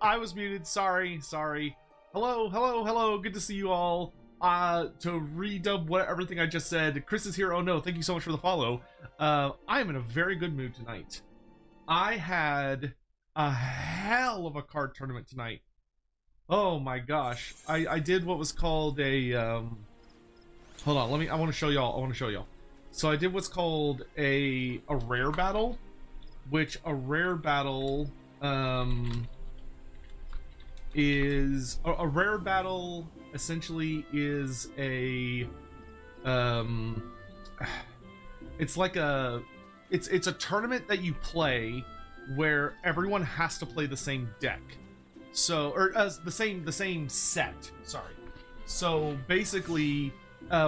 I was muted. Sorry. Hello. Good to see you all. To redub everything I just said, Chris is here. Oh no, thank you so much for the follow. I'm in a very good mood tonight. I had a hell of a card tournament tonight. Oh my gosh. I did what was called a, hold on, I want to show y'all. So I did what's called a rare battle, which a rare battle, is a rare battle essentially is a it's like it's a tournament that you play where everyone has to play the same deck, so or the same set, sorry. So basically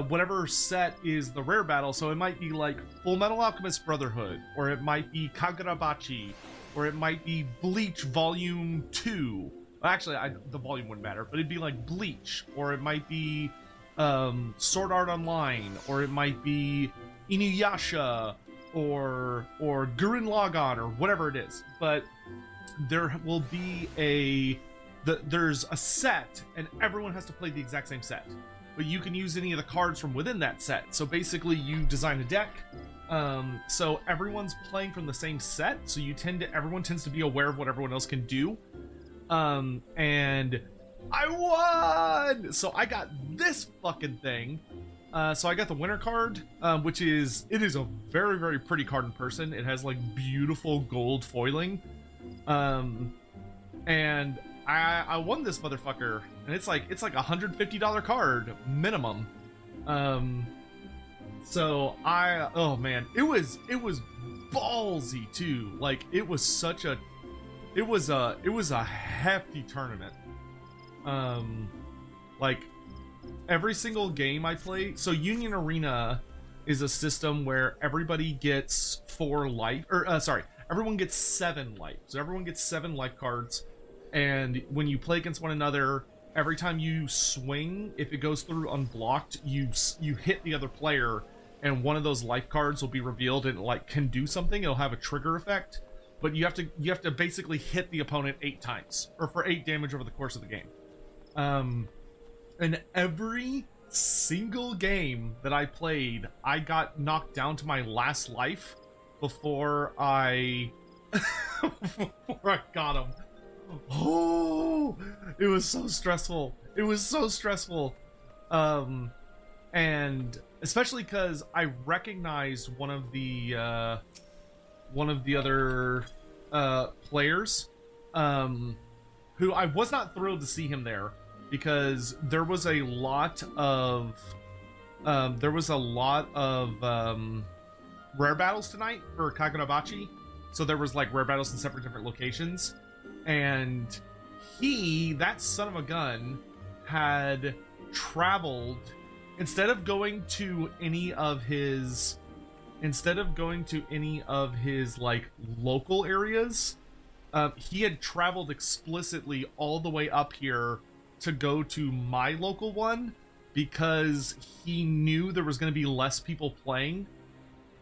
whatever set is the rare battle, so it might be like Full Metal Alchemist Brotherhood, or it might be Kagurabachi, or it might be Bleach Volume 2. Actually, the volume wouldn't matter, but it'd be like Bleach, or it might be Sword Art Online, or it might be Inuyasha, or Gurren Lagann, or whatever it is. But there will be there's a set, and everyone has to play the exact same set. But you can use any of the cards from within that set. So basically, you design a deck. So everyone's playing from the same set. So everyone tends to be aware of what everyone else can do. And I won! So I got this fucking thing. So I got the winner card, which is a very, very pretty card in person. It has like beautiful gold foiling. And I won this motherfucker, and it's like $150 card minimum. So oh man, it was ballsy too. Like it was a hefty tournament. Like every single game I play, so Union Arena is a system where everybody gets 4 life, or everyone gets 7 life. So everyone gets 7 life cards, and when you play against one another, every time you swing, if it goes through unblocked, you hit the other player, and one of those life cards will be revealed and like can do something. It'll have a trigger effect. But you have to basically hit the opponent 8 times, or for 8 damage over the course of the game. And every single game that I played, I got knocked down to my last life before I got him. Oh, it was so stressful. And especially because I recognized one of the other players, who I was not thrilled to see him there, because there was a lot of rare battles tonight for Kagurabachi. So there was like rare battles in separate different locations, and that son of a gun had traveled, instead of going to any of his like local areas, he had traveled explicitly all the way up here to go to my local one, because he knew there was going to be less people playing.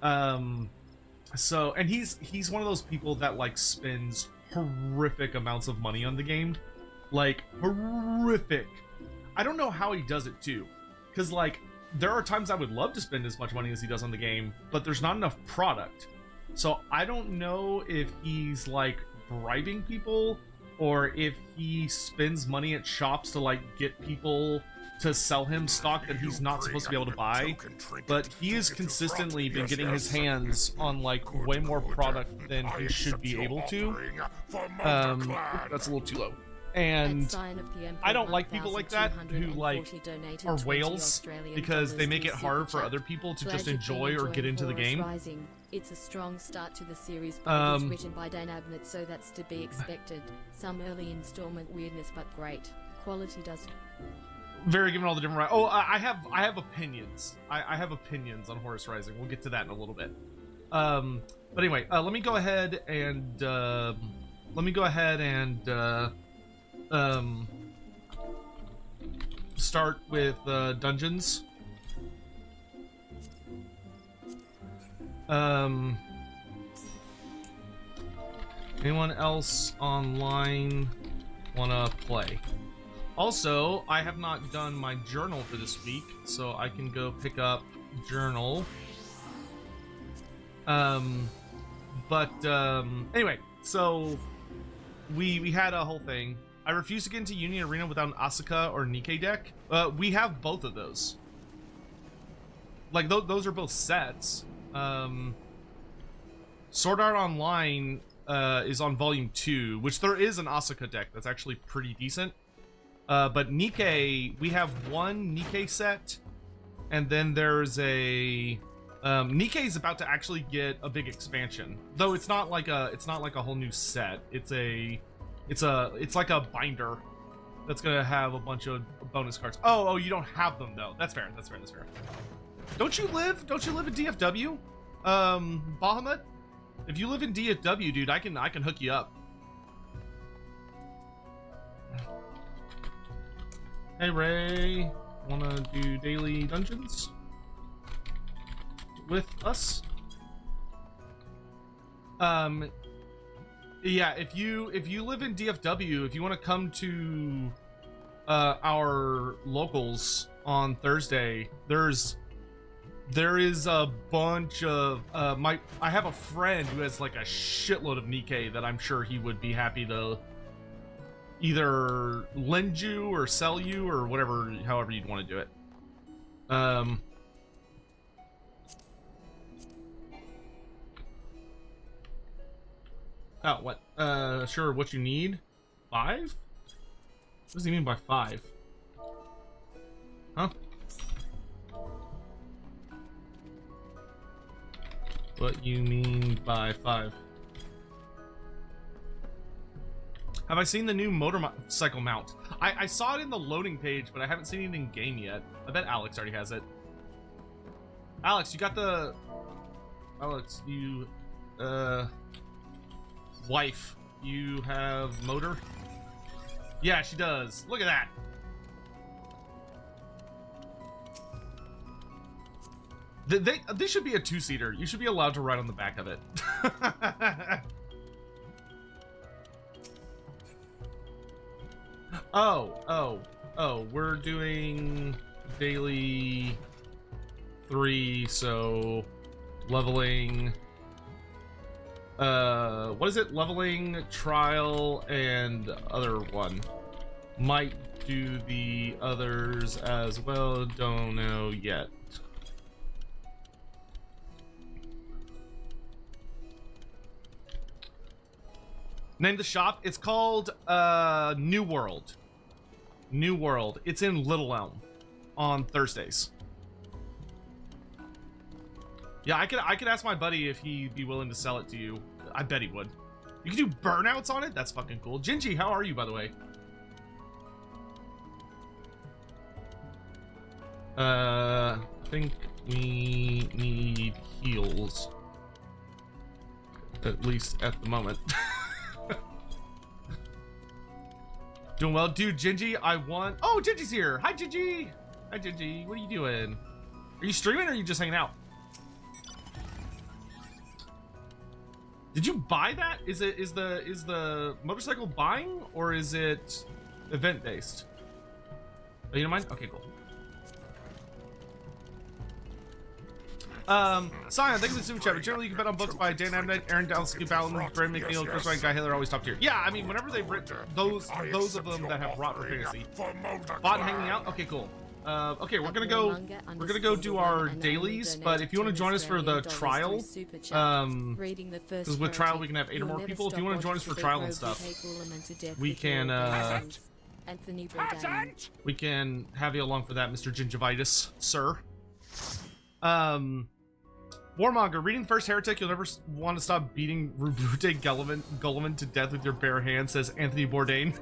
So, and he's one of those people that like spends horrific amounts of money on the game, like horrific. I don't know how he does it too, because like there are times I would love to spend as much money as he does on the game, but there's not enough product. So I don't know if he's like bribing people, or if he spends money at shops to like get people to sell him stock that he's not supposed to be able to buy. But he has consistently been getting his hands on like way more product than he should be able to. That's a little too low. And I don't like people like that who like are whales, because they make it hard for other people to just enjoy or get into the game. It's a strong start to the series, but it was written by Dan Abnett, so that's to be expected. Some early installment weirdness, but great quality does. Very given all the different. Oh, I have opinions. I have opinions on Horus Rising. We'll get to that in a little bit. But anyway, let me go ahead and start with dungeons. Anyone else online wanna play. Also, I have not done my journal for this week, so I can go pick up journal. Anyway, so we had a whole thing. I refuse to get into Union Arena without an Asuka or Nikke deck. We have both of those. Like, those are both sets. Sword Art Online is on Volume 2, which there is an Asuka deck that's actually pretty decent. But Nikke, we have one Nikke set, and then there's a... Nikke is about to actually get a big expansion, though it's not like a whole new set. It's like a binder that's gonna have a bunch of bonus cards. Oh, you don't have them though. That's fair. That's fair. Don't you live in DFW, Bahamut? If you live in DFW, dude, I can hook you up. Hey Ray, wanna do daily dungeons with us? Yeah, if you live in DFW, if you want to come to our locals on Thursday, there is a bunch of I have a friend who has like a shitload of Nikke that I'm sure he would be happy to either lend you or sell you or whatever, however you'd want to do it. Oh, what? Sure, what you need? 5? What does he mean by 5? Huh? What you mean by 5? Have I seen the new motorcycle mount? I saw it in the loading page, but I haven't seen it in game yet. I bet Alex already has it. Alex, you got the... Alex, you... Wife, you have motor? Yeah, she does. Look at that. This should be a 2-seater. You should be allowed to ride on the back of it. Oh, we're doing daily 3, so leveling, what is it? Leveling, trial, and other one. Might do the others as well, don't know yet. Name the shop. It's called New World. New World. It's in Little Elm on Thursdays. Yeah, I could ask my buddy if he'd be willing to sell it to you. I bet he would. You can do burnouts on it? That's fucking cool. Gingy, how are you, by the way? I think we need heals. At least at the moment. Doing well, dude. Gingy, I want... Oh, Gingy's here. Hi, Gingy. Hi, Gingy. What are you doing? Are you streaming or are you just hanging out? Did you buy that? Is the motorcycle buying or is it event based? Oh, you don't mind? Okay, cool. Sion, thank you for the super chat. But generally, you can bet on books by Dan Abnett, Aaron Dallas, Stu Ballin, Graham McNeil, Chris Ryan, Guy Hiller, always top tier. Yeah, I mean, whenever they've written those of them that have brought for fantasy, bought and hanging out. Okay, cool. Okay, we're gonna go do our dailies. But if you want to join us for the trial, because with trial we can have 8 or more people. If you want to join us for trial and stuff, we can have you along for that, Mr. Gingivitis, sir. Warmonger, reading the first Heretic, you'll never want to stop beating Rubute Gulliman to death with your bare hands, says Anthony Bourdain.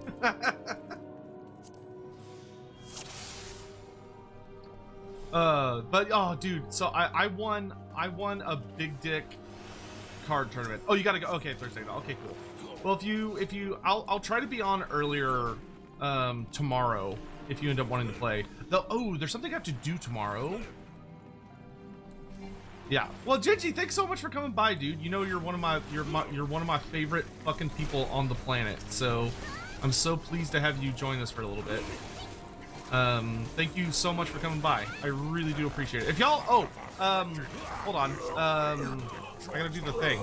But oh, dude, so I won a big dick card tournament. Oh, you gotta go. Okay, Thursday. Okay, cool. Well, if you, I'll try to be on earlier tomorrow if you end up wanting to play. Though, oh, there's something I have to do tomorrow. Yeah. Well, Gingy, thanks so much for coming by, dude. You know you're one of my favorite fucking people on the planet. So, I'm so pleased to have you join us for a little bit. Thank you so much for coming by. I really do appreciate it. If y'all, hold on. I gotta do the thing.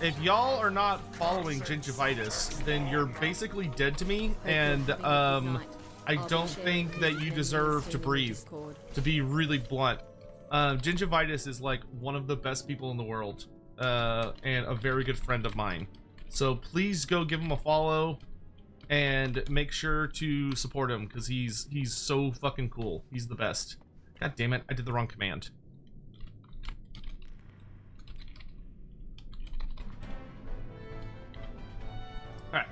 If y'all are not following Gingivitis, then you're basically dead to me, and I don't think that you deserve to breathe, to be really blunt. Gingivitis is like one of the best people in the world, and a very good friend of mine. So please go give him a follow and make sure to support him, because he's so fucking cool. He's the best. God damn it, I did the wrong command. Alright.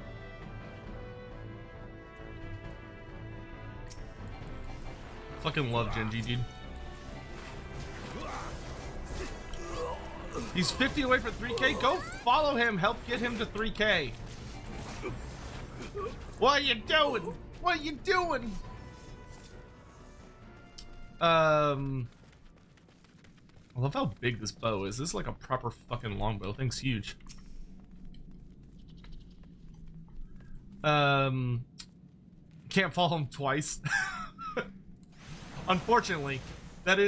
Fucking love Genji, dude. He's 50 away from 3K. Go follow him. Help get him to 3K. What are you doing? What are you doing? I love how big this bow is. This is like a proper fucking longbow. Thing's huge. Can't follow him twice. Unfortunately, that's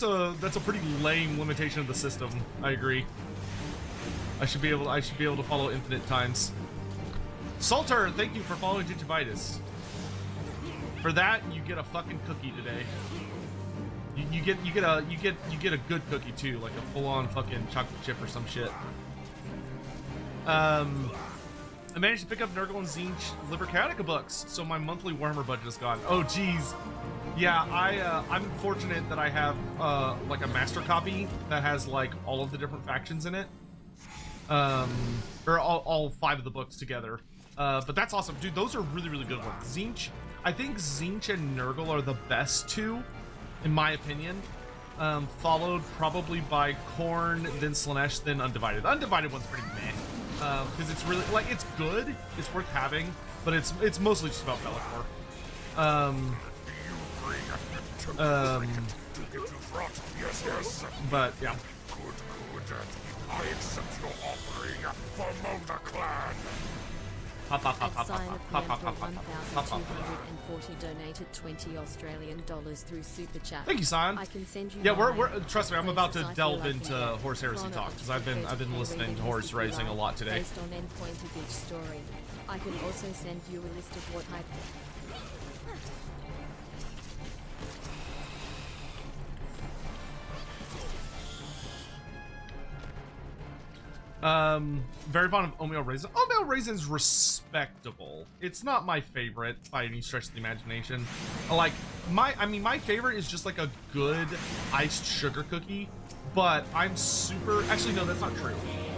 a pretty lame limitation of the system. I agree. I should be able to follow infinite times. Salter, thank you for following Gingivitis. For that, you get a fucking cookie today. You get a good cookie too, like a full-on fucking chocolate chip or some shit. I managed to pick up Nurgle and Tzeentch Liber Chaotica books, so my monthly Warhammer budget is gone. Oh geez. Yeah, I'm fortunate that I have like a master copy that has like all of the different factions in it. Or all 5 of the books together. But that's awesome. Dude, those are really, really good ones. Tzeentch, I think Tzeentch and Nurgle are the best 2, in my opinion. Followed probably by Khorne, then Slaanesh, then Undivided. The Undivided one's pretty meh. Because it's really, like, it's good. It's worth having, but it's mostly just about Be'lakor. But, yeah. Good. I accept your offering for Mona Clan. Donated $20 through Super Chat. Thank you, Sion. I can send you. Yeah, we're trust me, I'm about to delve into Horus Heresy talk, because I've been listening to Horus Rising a lot today. Based on endpoint of each story. I can also send you a list of what I. Very fond of oatmeal raisin. Oatmeal raisin's respectable. It's not my favorite by any stretch of the imagination. Like, my favorite is just like a good iced sugar cookie, but I'm super, actually no, that's not true.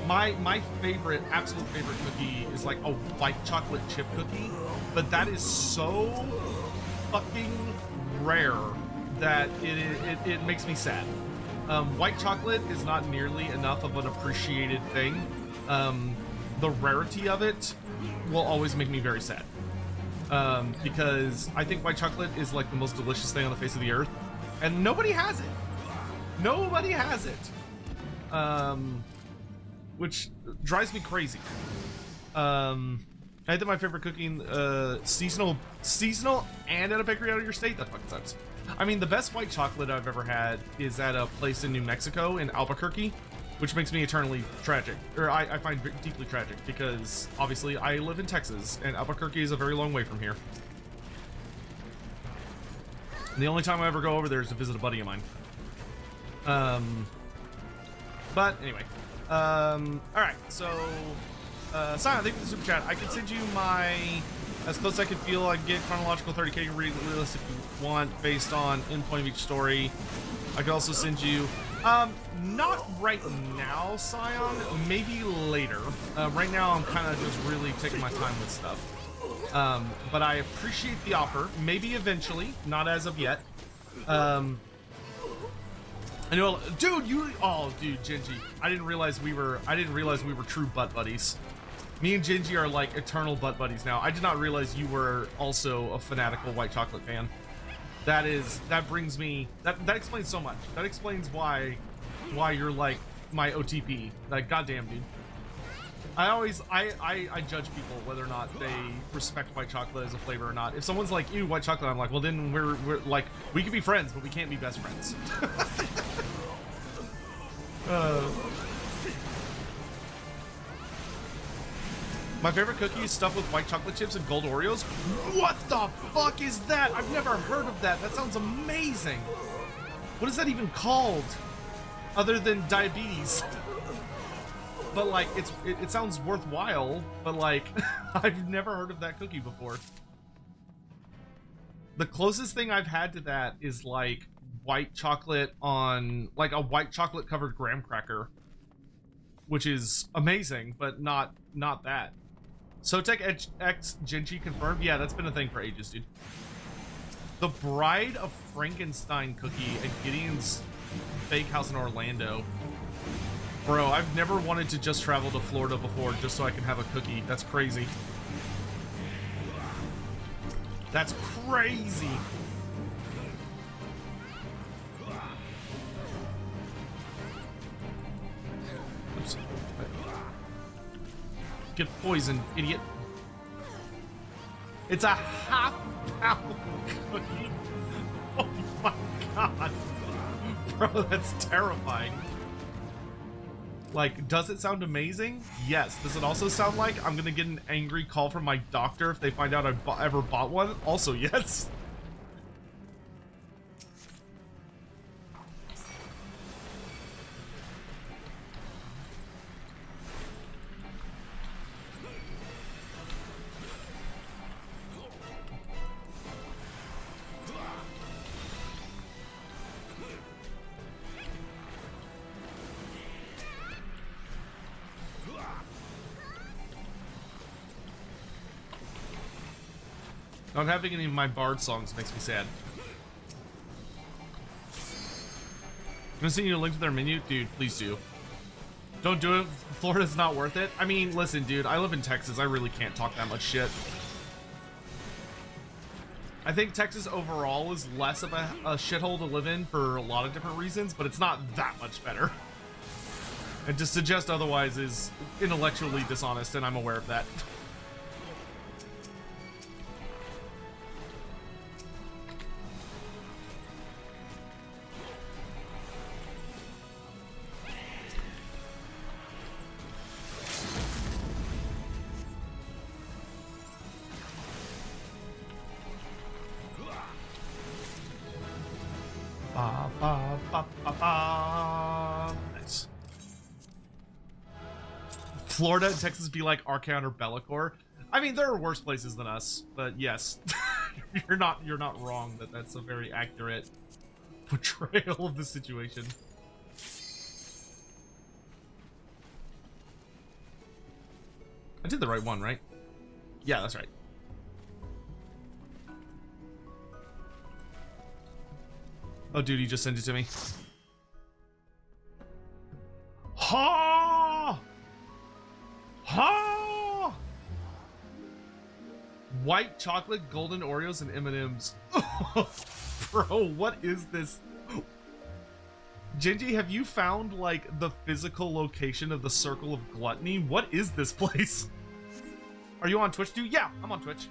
My favorite, absolute favorite cookie is like a white chocolate chip cookie, but that is so fucking rare that it makes me sad. White chocolate is not nearly enough of an appreciated thing. The rarity of it will always make me very sad. Because I think white chocolate is like the most delicious thing on the face of the earth, and nobody has it. Nobody has it. Which drives me crazy. I think my favorite cooking, seasonal and at a bakery out of your state, that fucking sucks. I mean, the best white chocolate I've ever had is at a place in New Mexico, in Albuquerque, which makes me eternally tragic, or I find deeply tragic, because obviously I live in Texas, and Albuquerque is a very long way from here. And the only time I ever go over there is to visit a buddy of mine. But anyway, alright, so, Simon, thank you for the super chat. I can send you my, as close as I can feel, I can get chronological 30K realist if you want, based on endpoint of each story. I can also send you, not right now, Scion, maybe later. Right now I'm kind of just really taking my time with stuff. But I appreciate the offer, maybe eventually, not as of yet. I know, dude, dude, Genji, I didn't realize we were true butt buddies. Me and Genji are like eternal butt buddies now. I did not realize you were also a fanatical white chocolate fan. That brings me, that explains so much. That explains why you're like my OTP. Like, goddamn, dude. I judge people whether or not they respect white chocolate as a flavor or not. If someone's like, ew, white chocolate, I'm like, well then we're like, we can be friends, but we can't be best friends. My favorite cookie is stuffed with white chocolate chips and gold Oreos. What the fuck is that? I've never heard of that. That sounds amazing. What is that even called? Other than diabetes. But like, it sounds worthwhile, but like, I've never heard of that cookie before. The closest thing I've had to that is like white chocolate on, like a white chocolate covered graham cracker, which is amazing, but not that. Sotek X Genji confirmed. Yeah, that's been a thing for ages, dude. The Bride of Frankenstein cookie at Gideon's Bakehouse in Orlando. Bro, I've never wanted to just travel to Florida before just so I can have a cookie. That's crazy. That's crazy. Oops. Get poisoned, idiot. It's a half-pound cookie. Oh my god. Bro, that's terrifying. Like, does it sound amazing? Yes. Does it also sound like I'm gonna get an angry call from my doctor if they find out I ever bought one? Also, yes. Not having any of my Bard songs makes me sad. I'm gonna send you a link to their menu? Dude, please do. Don't do it. Florida's not worth it. I mean, listen, dude, I live in Texas. I really can't talk that much shit. I think Texas overall is less of a shithole to live in for a lot of different reasons, but it's not that much better. And to suggest otherwise is intellectually dishonest, and I'm aware of that. Nice. Florida and Texas be like Archaon or Bellicor. I mean, there are worse places than us, but yes, you're not wrong that that's a very accurate portrayal of the situation. I did the right one, right? Yeah, that's right. Oh, dude, he just sent it to me. Ha! Ha! White chocolate, golden Oreos, and M&Ms. Bro, what is this? Genji, have you found, like, the physical location of the Circle of Gluttony? What is this place? Are you on Twitch, dude? Yeah, I'm on Twitch.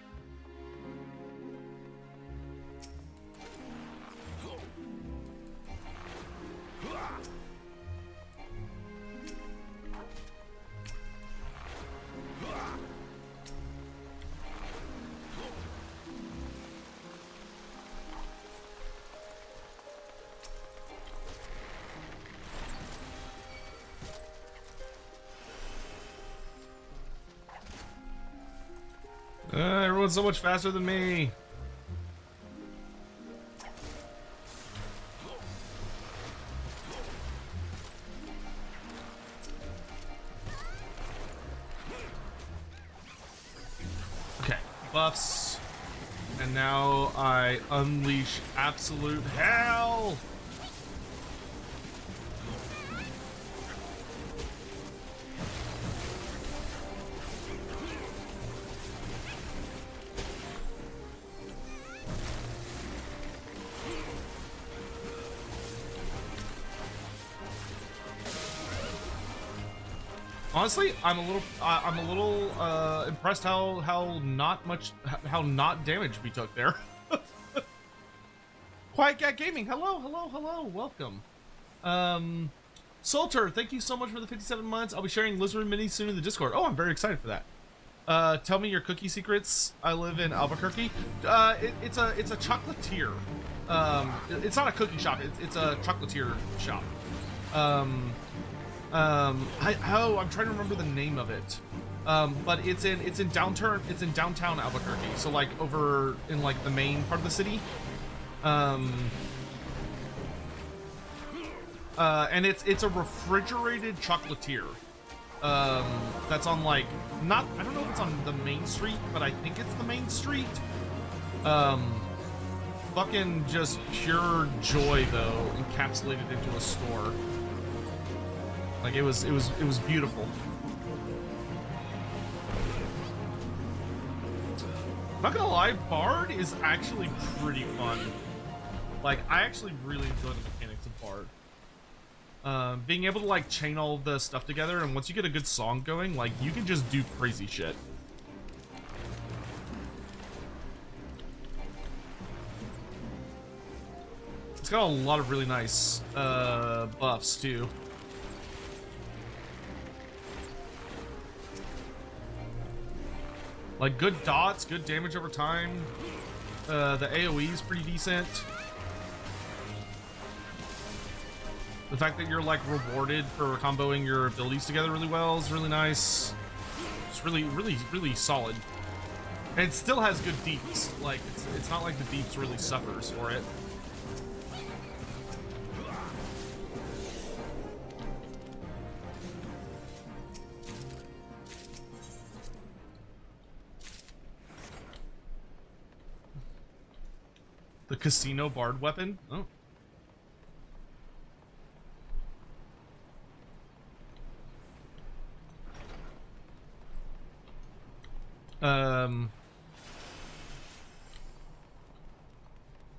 Everyone's so much faster than me. Okay, buffs. And now I unleash absolute hell. Honestly, I'm a little impressed how not damage we took there. Quiet Cat Gaming, hello, welcome. Salter, thank you so much for the 57 months. I'll be sharing Lizard Mini soon in the Discord. Oh, I'm very excited for that. Tell me your cookie secrets. I live in Albuquerque. It's a chocolatier. It's not a cookie shop. It's a chocolatier shop. I'm trying to remember the name of it. But it's in downtown Albuquerque. So like over in like the main part of the city. And it's a refrigerated chocolatier. That's on like I don't know if it's on the main street, but I think it's the main street. Fucking just pure joy though, encapsulated into a store. Like it was beautiful. Not gonna lie, Bard is actually pretty fun. Like I actually really enjoy the mechanics of Bard. Being able to like chain all of the stuff together, and once you get a good song going, like you can just do crazy shit. It's got a lot of really nice buffs too. Like good dots, good damage over time. The AoE is pretty decent. The fact that you're like rewarded for comboing your abilities together really well is really nice. It's really solid. And it still has good deeps. Like it's not like the deeps really suffers for it. The casino Bard weapon? Oh.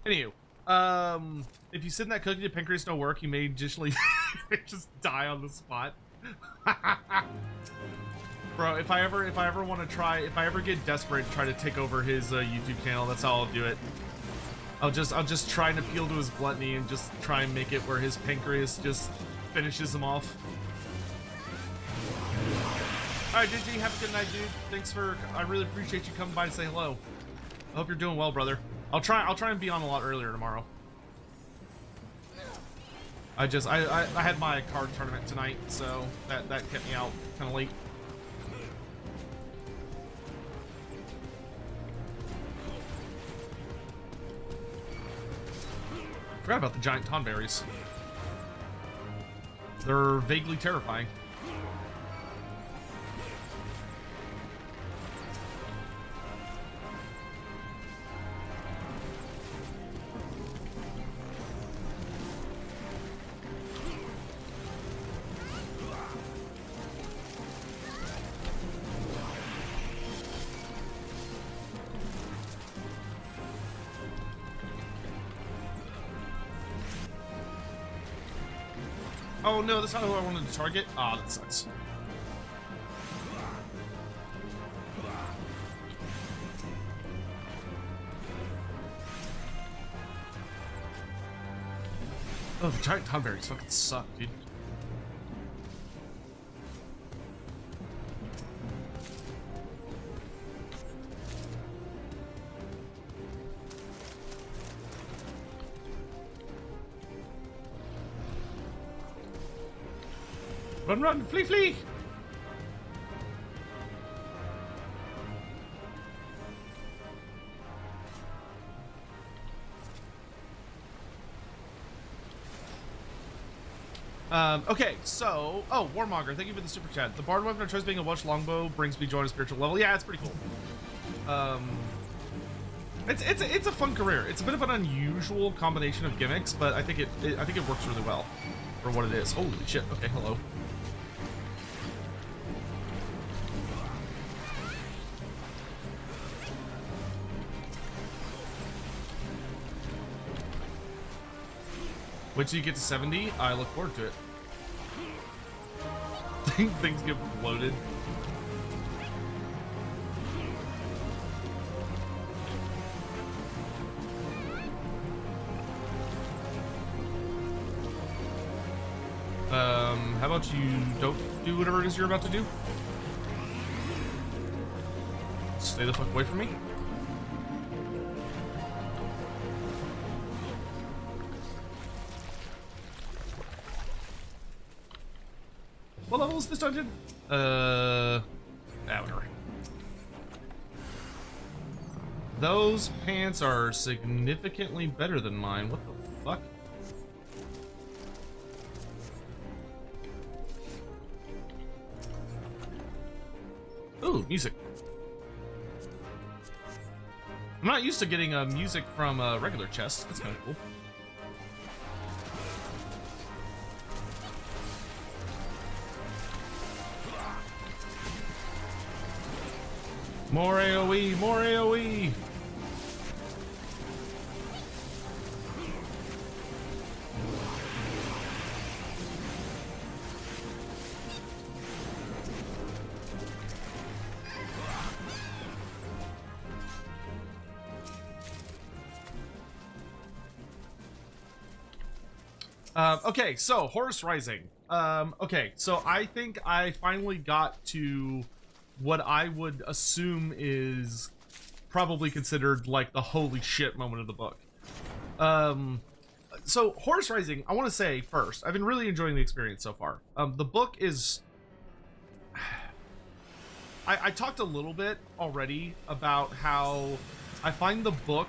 Anywho, if you sit in that cookie, your pancreas don't work, you may just die on the spot. Bro, if I ever want to try, if I ever get desperate and try to take over his YouTube channel, that's how I'll do it. I'll just try and appeal to his gluttony and just try and make it where his pancreas just finishes him off. Alright, GG, have a good night, dude. Thanks for, I really appreciate you coming by to say hello. I hope you're doing well, brother. I'll try and be on a lot earlier tomorrow. I had my card tournament tonight, so that kept me out kind of late. Forgot about the giant tonberries. They're vaguely terrifying. Oh no, that's not who I wanted to target. Ah, that sucks. Oh, the giant tonberries fucking suck, dude. Run, run, flee, flee! Okay, so, oh, Warmonger, thank you for the super chat. The Bard weapon of choice being a Welsh longbow brings me joy on a spiritual level. Yeah, it's pretty cool. It's a fun career. It's a bit of an unusual combination of gimmicks, but I think it works really well for what it is. Holy shit! Okay, hello. Wait till you get to 70. I look forward to it. things get bloated. How about you don't do whatever it is you're about to do? Stay the fuck away from me. What level is this dungeon? Whatever. Those pants are significantly better than mine. What the fuck? Ooh, music. I'm not used to getting music from regular chests. That's kind of cool. More AoE, more AoE. Okay, so Horus Rising. Okay, so I think I finally got to what I would assume is probably considered like the holy shit moment of the book. So Horus Rising, I want to say first, I've been really enjoying the experience so far. The book is... I talked a little bit already about how I find the book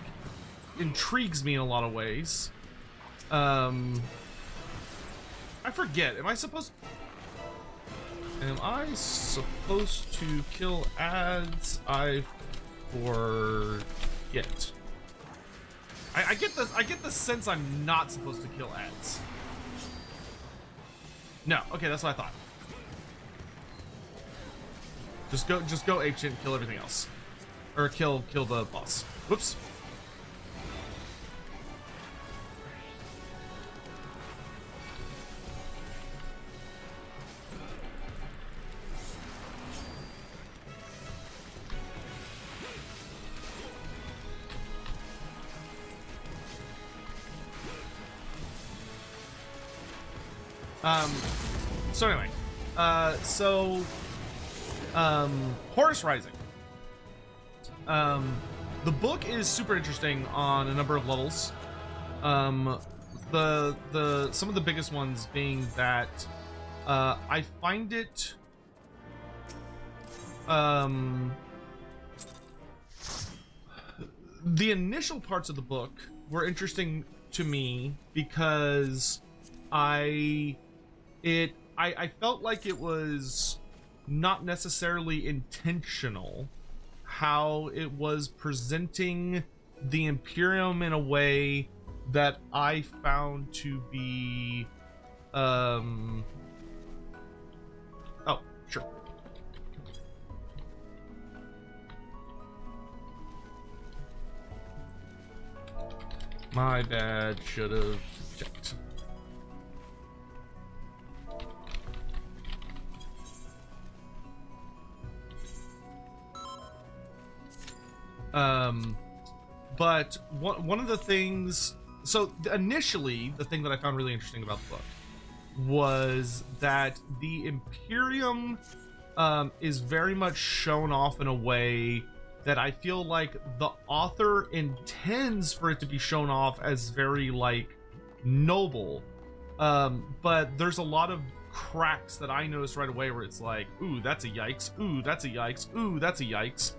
intrigues me in a lot of ways. I forget, am I supposed to kill ads? I forget. I get the sense I'm not supposed to kill ads. No, okay, that's what I thought. Just go apeshit and kill everything else. Or kill the boss. Whoops. So anyway, Horus Rising. The book is super interesting on a number of levels. Some of the biggest ones being that I find it the initial parts of the book were interesting to me because I felt like it was not necessarily intentional how it was presenting the Imperium in a way that I found to be oh, sure. My bad, should have checked. But one of the things, so initially the thing that I found really interesting about the book was that the Imperium is very much shown off in a way that I feel like the author intends for it to be shown off as very like noble, but there's a lot of cracks that I noticed right away where it's like, ooh, that's a yikes, ooh, that's a yikes, ooh, that's a yikes.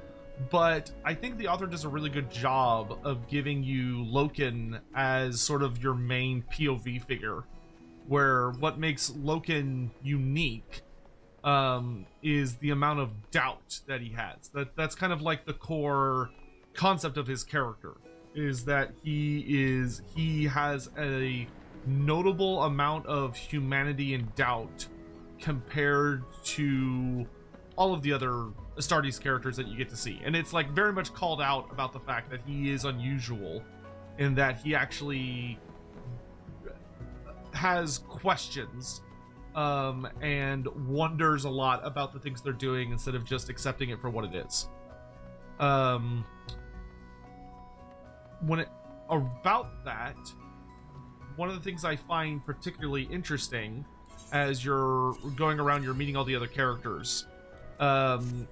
But I think the author does a really good job of giving you Loken as sort of your main POV figure, where what makes Loken unique is the amount of doubt that he has. That's kind of like the core concept of his character, is that he has a notable amount of humanity and doubt compared to all of the other Astartes characters that you get to see. And it's like very much called out about the fact that he is unusual in that he actually has questions and wonders a lot about the things they're doing instead of just accepting it for what it is. About that, one of the things I find particularly interesting as you're going around, you're meeting all the other characters,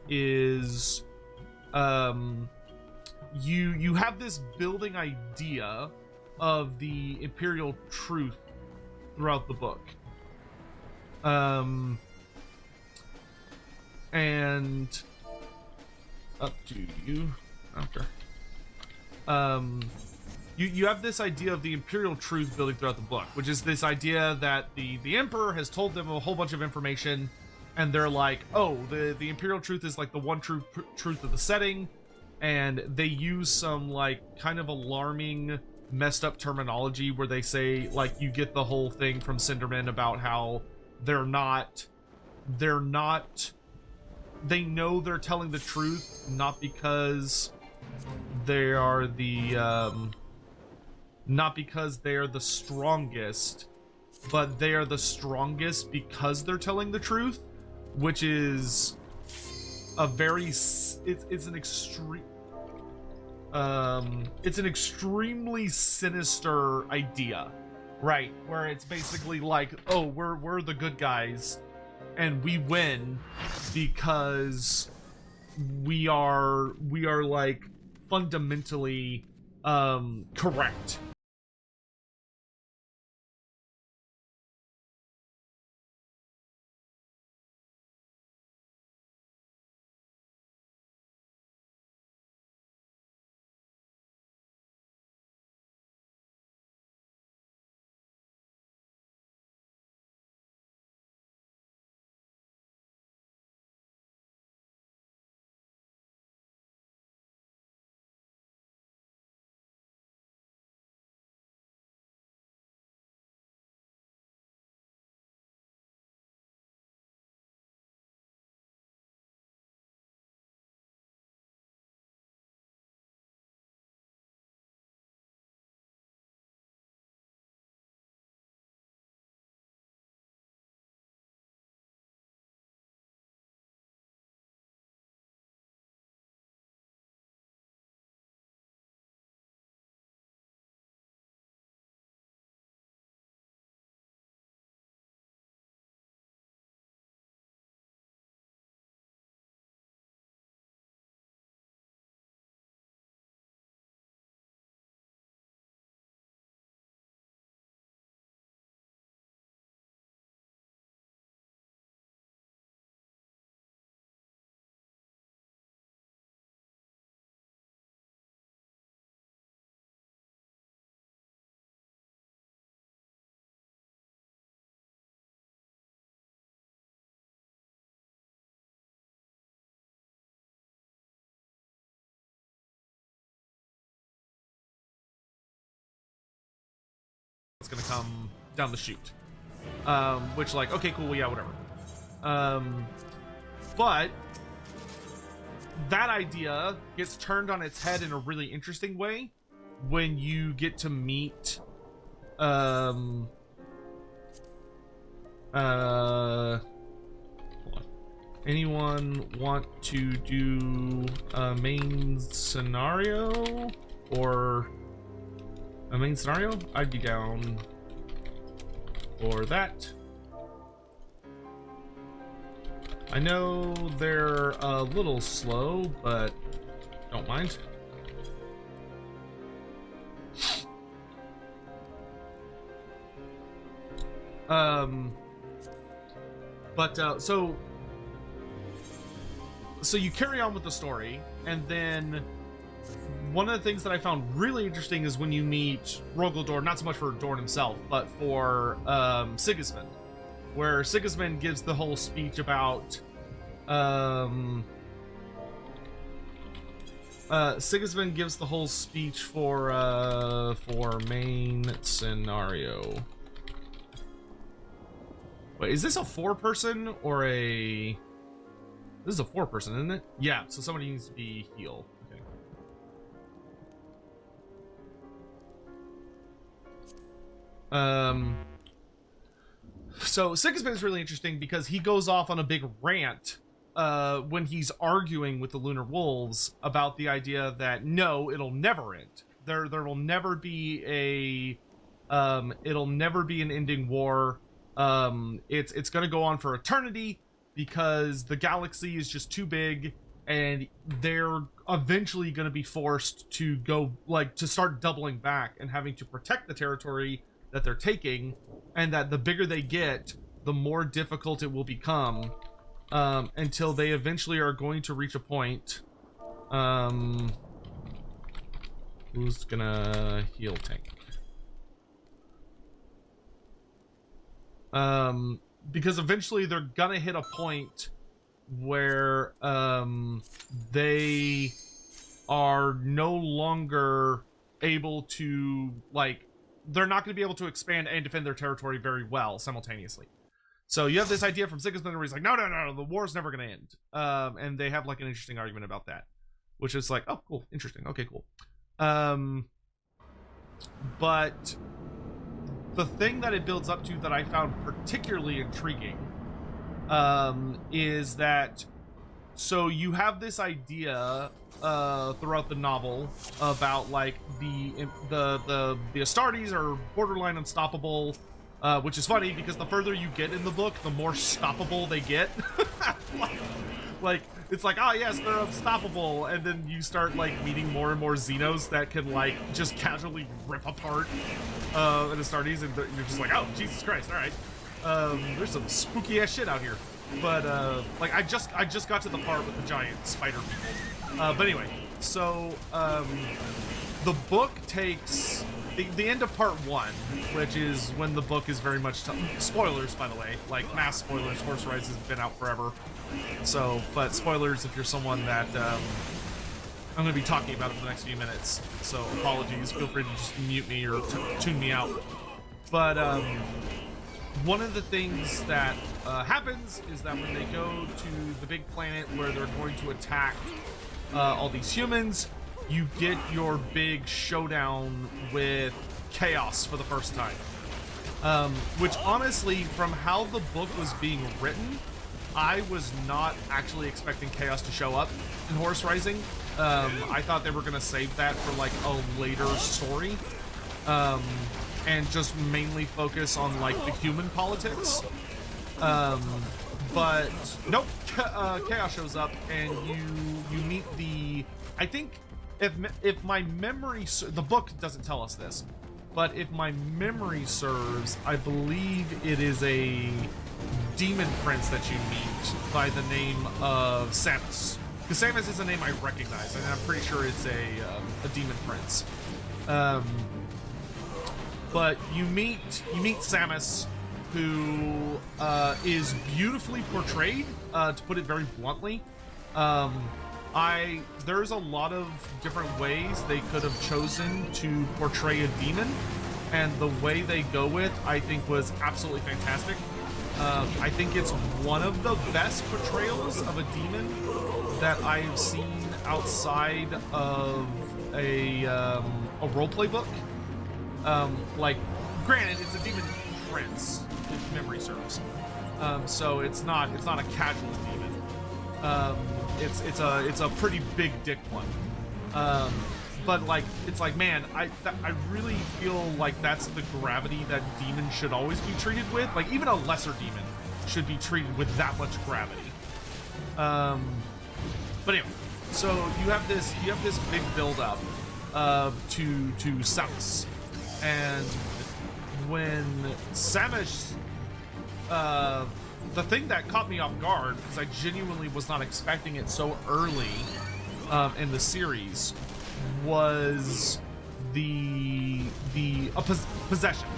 is you have this building idea of the Imperial truth throughout the book. And up to you. Okay. You have this idea of the Imperial truth building throughout the book, which is this idea that the Emperor has told them a whole bunch of information, and they're like, oh, the Imperial truth is like the one true truth of the setting, and they use some like kind of alarming messed up terminology where they say, like, you get the whole thing from Cinderman about how they know they're telling the truth, not because they are not because they're the strongest, but they are the strongest because they're telling the truth, which is a very it's an extremely sinister idea, right? Where it's basically like, oh, we're the good guys and we win because we are like fundamentally correct. It's gonna come down the chute, which, like, okay, cool, well, yeah, whatever. But that idea gets turned on its head in a really interesting way when you get to meet hold on. Anyone want to do a main scenario? Or a main scenario? I'd be down for that. I know they're a little slow, but don't mind. So you carry on with the story, and then one of the things that I found really interesting is when you meet Rogaldor, not so much for Dorn himself, but for Sigismund, where Sigismund gives the whole speech about Sigismund gives the whole speech for main scenario. Wait, is this a 4-person or a... This is a 4-person, isn't it? Yeah, so somebody needs to be healed. Okay. So Sigismund is really interesting because he goes off on a big rant when he's arguing with the Lunar Wolves about the idea that no, it'll never end. There will never be it'll never be an ending war. It's going to go on for eternity because the galaxy is just too big, and they're eventually going to be forced to go, like, to start doubling back and having to protect the territory that they're taking, and that the bigger they get, the more difficult it will become, until they eventually are going to reach a point. Who's gonna heal tank? Because eventually they're gonna hit a point where they are no longer able to, like, they're not going to be able to expand and defend their territory very well simultaneously. So you have this idea from Sigismund where he's like, no, the war's never going to end. And they have like an interesting argument about that, which is like, oh, cool, interesting, okay, cool. But the thing that it builds up to that I found particularly intriguing is that, so you have this idea throughout the novel about like the Astartes are borderline unstoppable, which is funny because the further you get in the book, the more stoppable they get. like it's like, oh yes, they're unstoppable, and then you start like meeting more and more Xenos that can like just casually rip apart an Astartes, and you're just like, oh Jesus Christ, all right. There's some spooky ass shit out here. But like I just got to the part with the giant spider people. But anyway, so the book takes the end of part 1, which is when the book is very much spoilers, by the way, like mass spoilers. Horus Rising has been out forever, so but spoilers if you're someone that I'm going to be talking about it for the next few minutes. So apologies. Feel free to just mute me or tune me out. But one of the things that happens is that when they go to the big planet where they're going to attack all these humans, you get your big showdown with Chaos for the first time. Which honestly, from how the book was being written, I was not actually expecting Chaos to show up in Horus Rising. I thought they were going to save that for like a later story. And just mainly focus on like the human politics. But nope, Chaos shows up, and you meet the, I think if my memory, the book doesn't tell us this, but if my memory serves, I believe it is a demon prince that you meet by the name of Samus. Because Samus is a name I recognize, and I'm pretty sure it's a demon prince. But you meet Samus, who is beautifully portrayed, to put it very bluntly. There's a lot of different ways they could have chosen to portray a demon, and the way they go with, I think, was absolutely fantastic. I think it's one of the best portrayals of a demon that I've seen outside of a roleplay book. Like, granted, it's a demon prince, if memory serves. So it's not a casual demon. It's a pretty big dick one. But like, it's like, man, I really feel like that's the gravity that demons should always be treated with. Like, even a lesser demon should be treated with that much gravity. But anyway, so you have this big build up to Samus. And when Samus, the thing that caught me off guard, because I genuinely was not expecting it so early in the series, was the possession,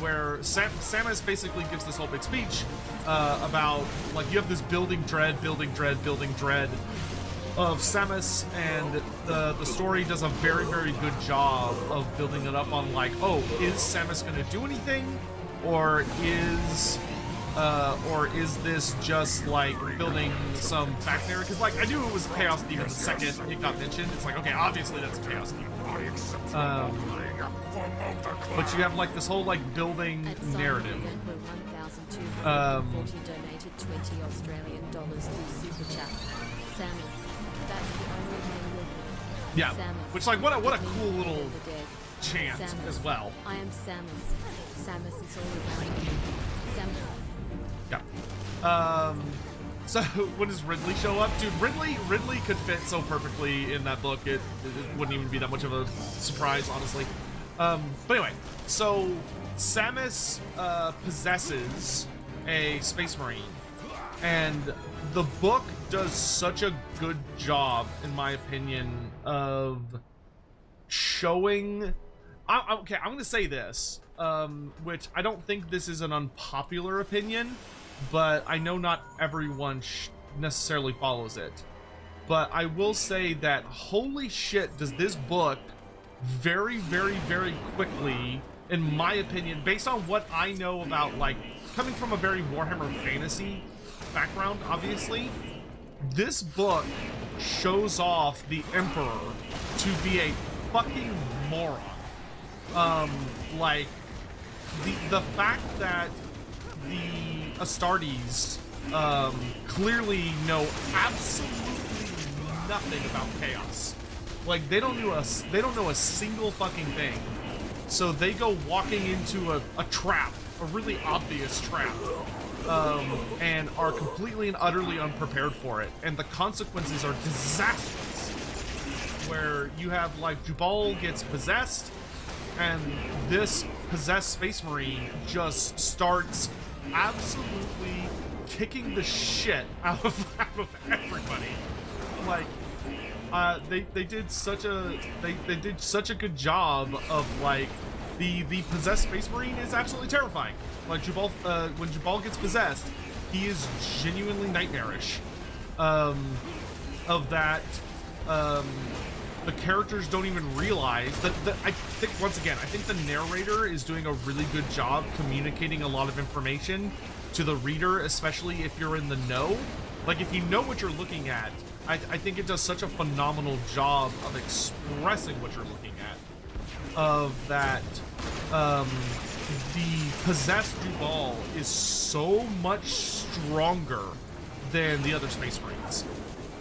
where Samus basically gives this whole big speech about, like, you have this building dread of Samus, and the story does a very, very good job of building it up on, like, oh, is Samus gonna do anything, or is this just like building some back there? Because like, I knew it was a Chaos Demon the second it got mentioned. It's like, okay, obviously that's a Chaos Demon. But you have like this whole like building narrative. 1240 donated $20 through Super Chat. Samus, that's the only name you'll know. Yeah, Samus, which like what a cool little the dead. chant Samus, as well. I am Samus. Samus is all around me. Samus. Yeah. So when does Ridley show up? Dude, Ridley could fit so perfectly in that book. It wouldn't even be that much of a surprise, honestly. But anyway, so Samus possesses a Space Marine, and the book does such a good job, in my opinion, of showing. Okay, I'm gonna say this, which I don't think this is an unpopular opinion, but I know not everyone necessarily follows it. But I will say that holy shit, does this book very, very, very quickly, in my opinion, based on what I know about, like, coming from a very Warhammer fantasy background, obviously, this book shows off the Emperor to be a fucking moron. Like, the fact that the Astartes clearly know absolutely nothing about chaos. Like, they don't know a single fucking thing. So they go walking into a trap, a really obvious trap, and are completely and utterly unprepared for it. And the consequences are disastrous. Where you have, like, Jubal gets possessed, and this possessed Space Marine just starts absolutely kicking the shit out of everybody. Like, they did such a good job of, like, the possessed Space Marine is absolutely terrifying. Like, Jubal, when Jubal gets possessed, he is genuinely nightmarish. Of that, the characters don't even realize that. I think, once again, I think the narrator is doing a really good job communicating a lot of information to the reader, especially if you're in the know. Like, if you know what you're looking at, I think it does such a phenomenal job of expressing what you're looking at. Of that, the possessed Jubal is so much stronger than the other Space Marines.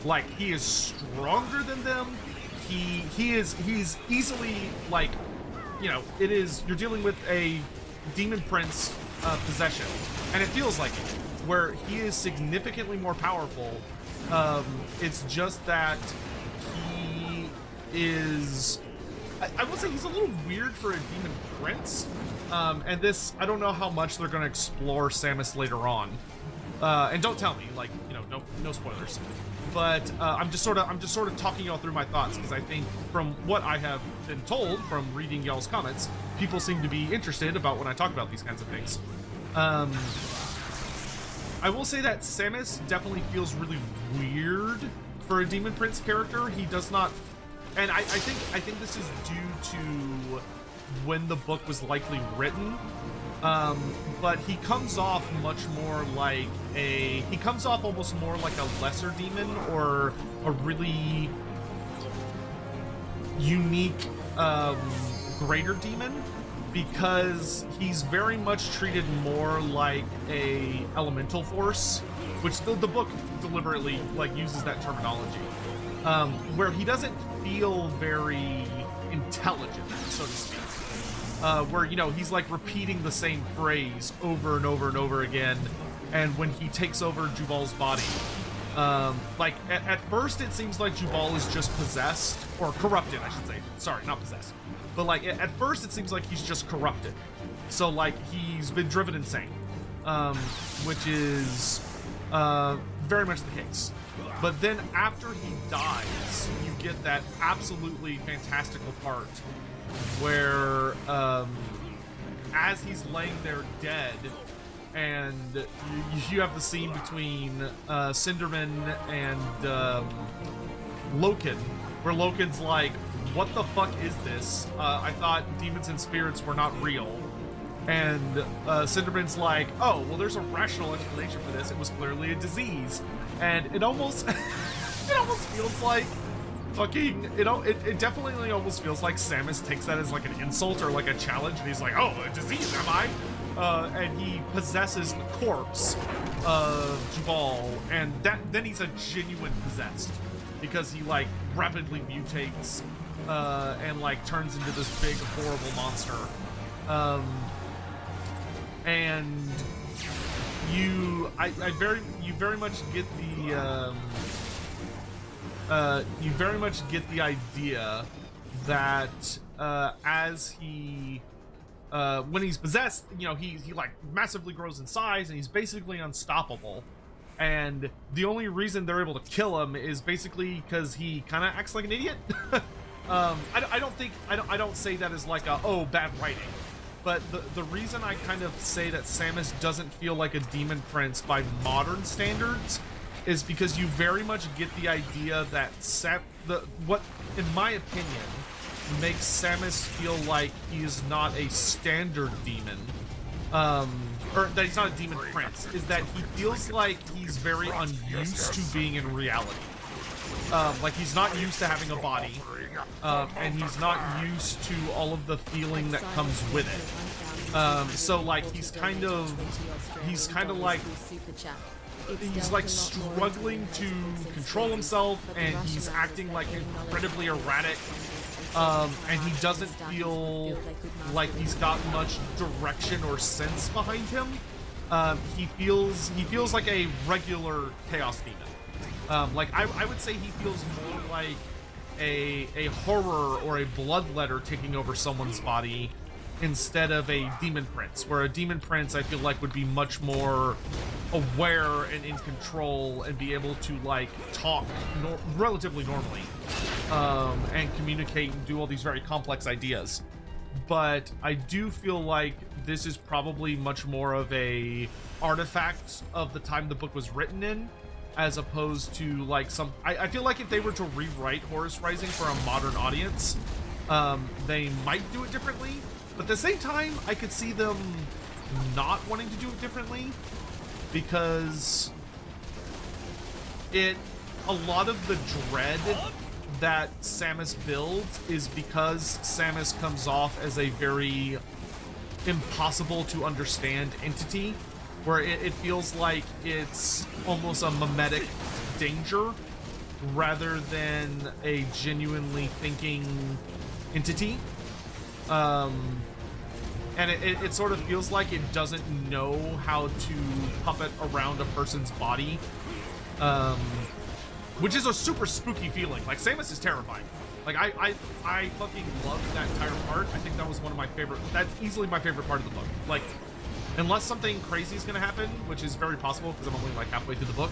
Like, he is stronger than them. He's easily, like, you know, you're dealing with a Demon Prince possession, and it feels like it, where he is significantly more powerful. It's just that he is, I will say he's a little weird for a Demon Prince. And this, I don't know how much they're going to explore Samus later on. And don't tell me, like, you know, no spoilers. But I'm just sort of talking y'all through my thoughts, because I think from what I have been told from reading y'all's comments, people seem to be interested about when I talk about these kinds of things. I will say that Samus definitely feels really weird for a Demon Prince character. He does not, and I think this is due to when the book was likely written. But he comes off much more like he comes off almost more like a lesser demon, or a really unique, greater demon, because he's very much treated more like a elemental force, which the book deliberately, like, uses that terminology, where he doesn't feel very intelligent, so to speak. Where, you know, he's like repeating the same phrase over and over and over again, and when he takes over Jubal's body, like, at first it seems like Jubal is just possessed, or corrupted, I should say. Sorry, not possessed. But, like, at first it seems like he's just corrupted. So, like, he's been driven insane, which is very much the case. But then after he dies, you get that absolutely fantastical part where, as he's laying there dead, and you have the scene between Cinderman and Loken, where Loken's like, what the fuck is this? I thought demons and spirits were not real. And Cinderman's like, oh, well, there's a rational explanation for this. It was clearly a disease. And it almost it almost feels like fucking, it definitely almost feels like Samus takes that as like an insult or like a challenge, and he's like, oh, a disease, am I? and he possesses the corpse of Jabal, and then he's a genuine possessed, because he like rapidly mutates and like turns into this big horrible monster. And you very much get the idea that as he when he's possessed, you know, he like massively grows in size and he's basically unstoppable. And the only reason they're able to kill him is basically because he kind of acts like an idiot. I don't say that as like a, oh, bad writing. But the reason I kind of say that Samus doesn't feel like a demon prince by modern standards is because you very much get the idea that what, in my opinion, makes Samus feel like he is not a standard demon, or that he's not a demon prince, is that he feels like he's very unused to being in reality. Like he's not used to having a body, and he's not used to all of the feeling that comes with it. So like he's kind of like struggling to control himself, and he's acting like incredibly erratic, and he doesn't feel like he's got much direction or sense behind him. He feels like a regular chaos demon. Like I would say he feels more like a horror or a bloodletter taking over someone's body instead of a demon prince, where a demon prince I feel like would be much more aware and in control and be able to like talk relatively normally, and communicate and do all these very complex ideas. But I do feel like this is probably much more of a artifact of the time the book was written in, as opposed to like I feel like if they were to rewrite Horus Rising for a modern audience, they might do it differently. But at the same time, I could see them not wanting to do it differently, because a lot of the dread that Samus builds is because Samus comes off as a very impossible to understand entity, where it feels like it's almost a mimetic danger rather than a genuinely thinking entity. And it sort of feels like it doesn't know how to puppet around a person's body, which is a super spooky feeling. Like, Samus is terrifying. Like, I fucking loved that entire part. I think that was one of my favorite, that's easily my favorite part of the book. Like, unless something crazy is gonna happen, which is very possible because I'm only like halfway through the book,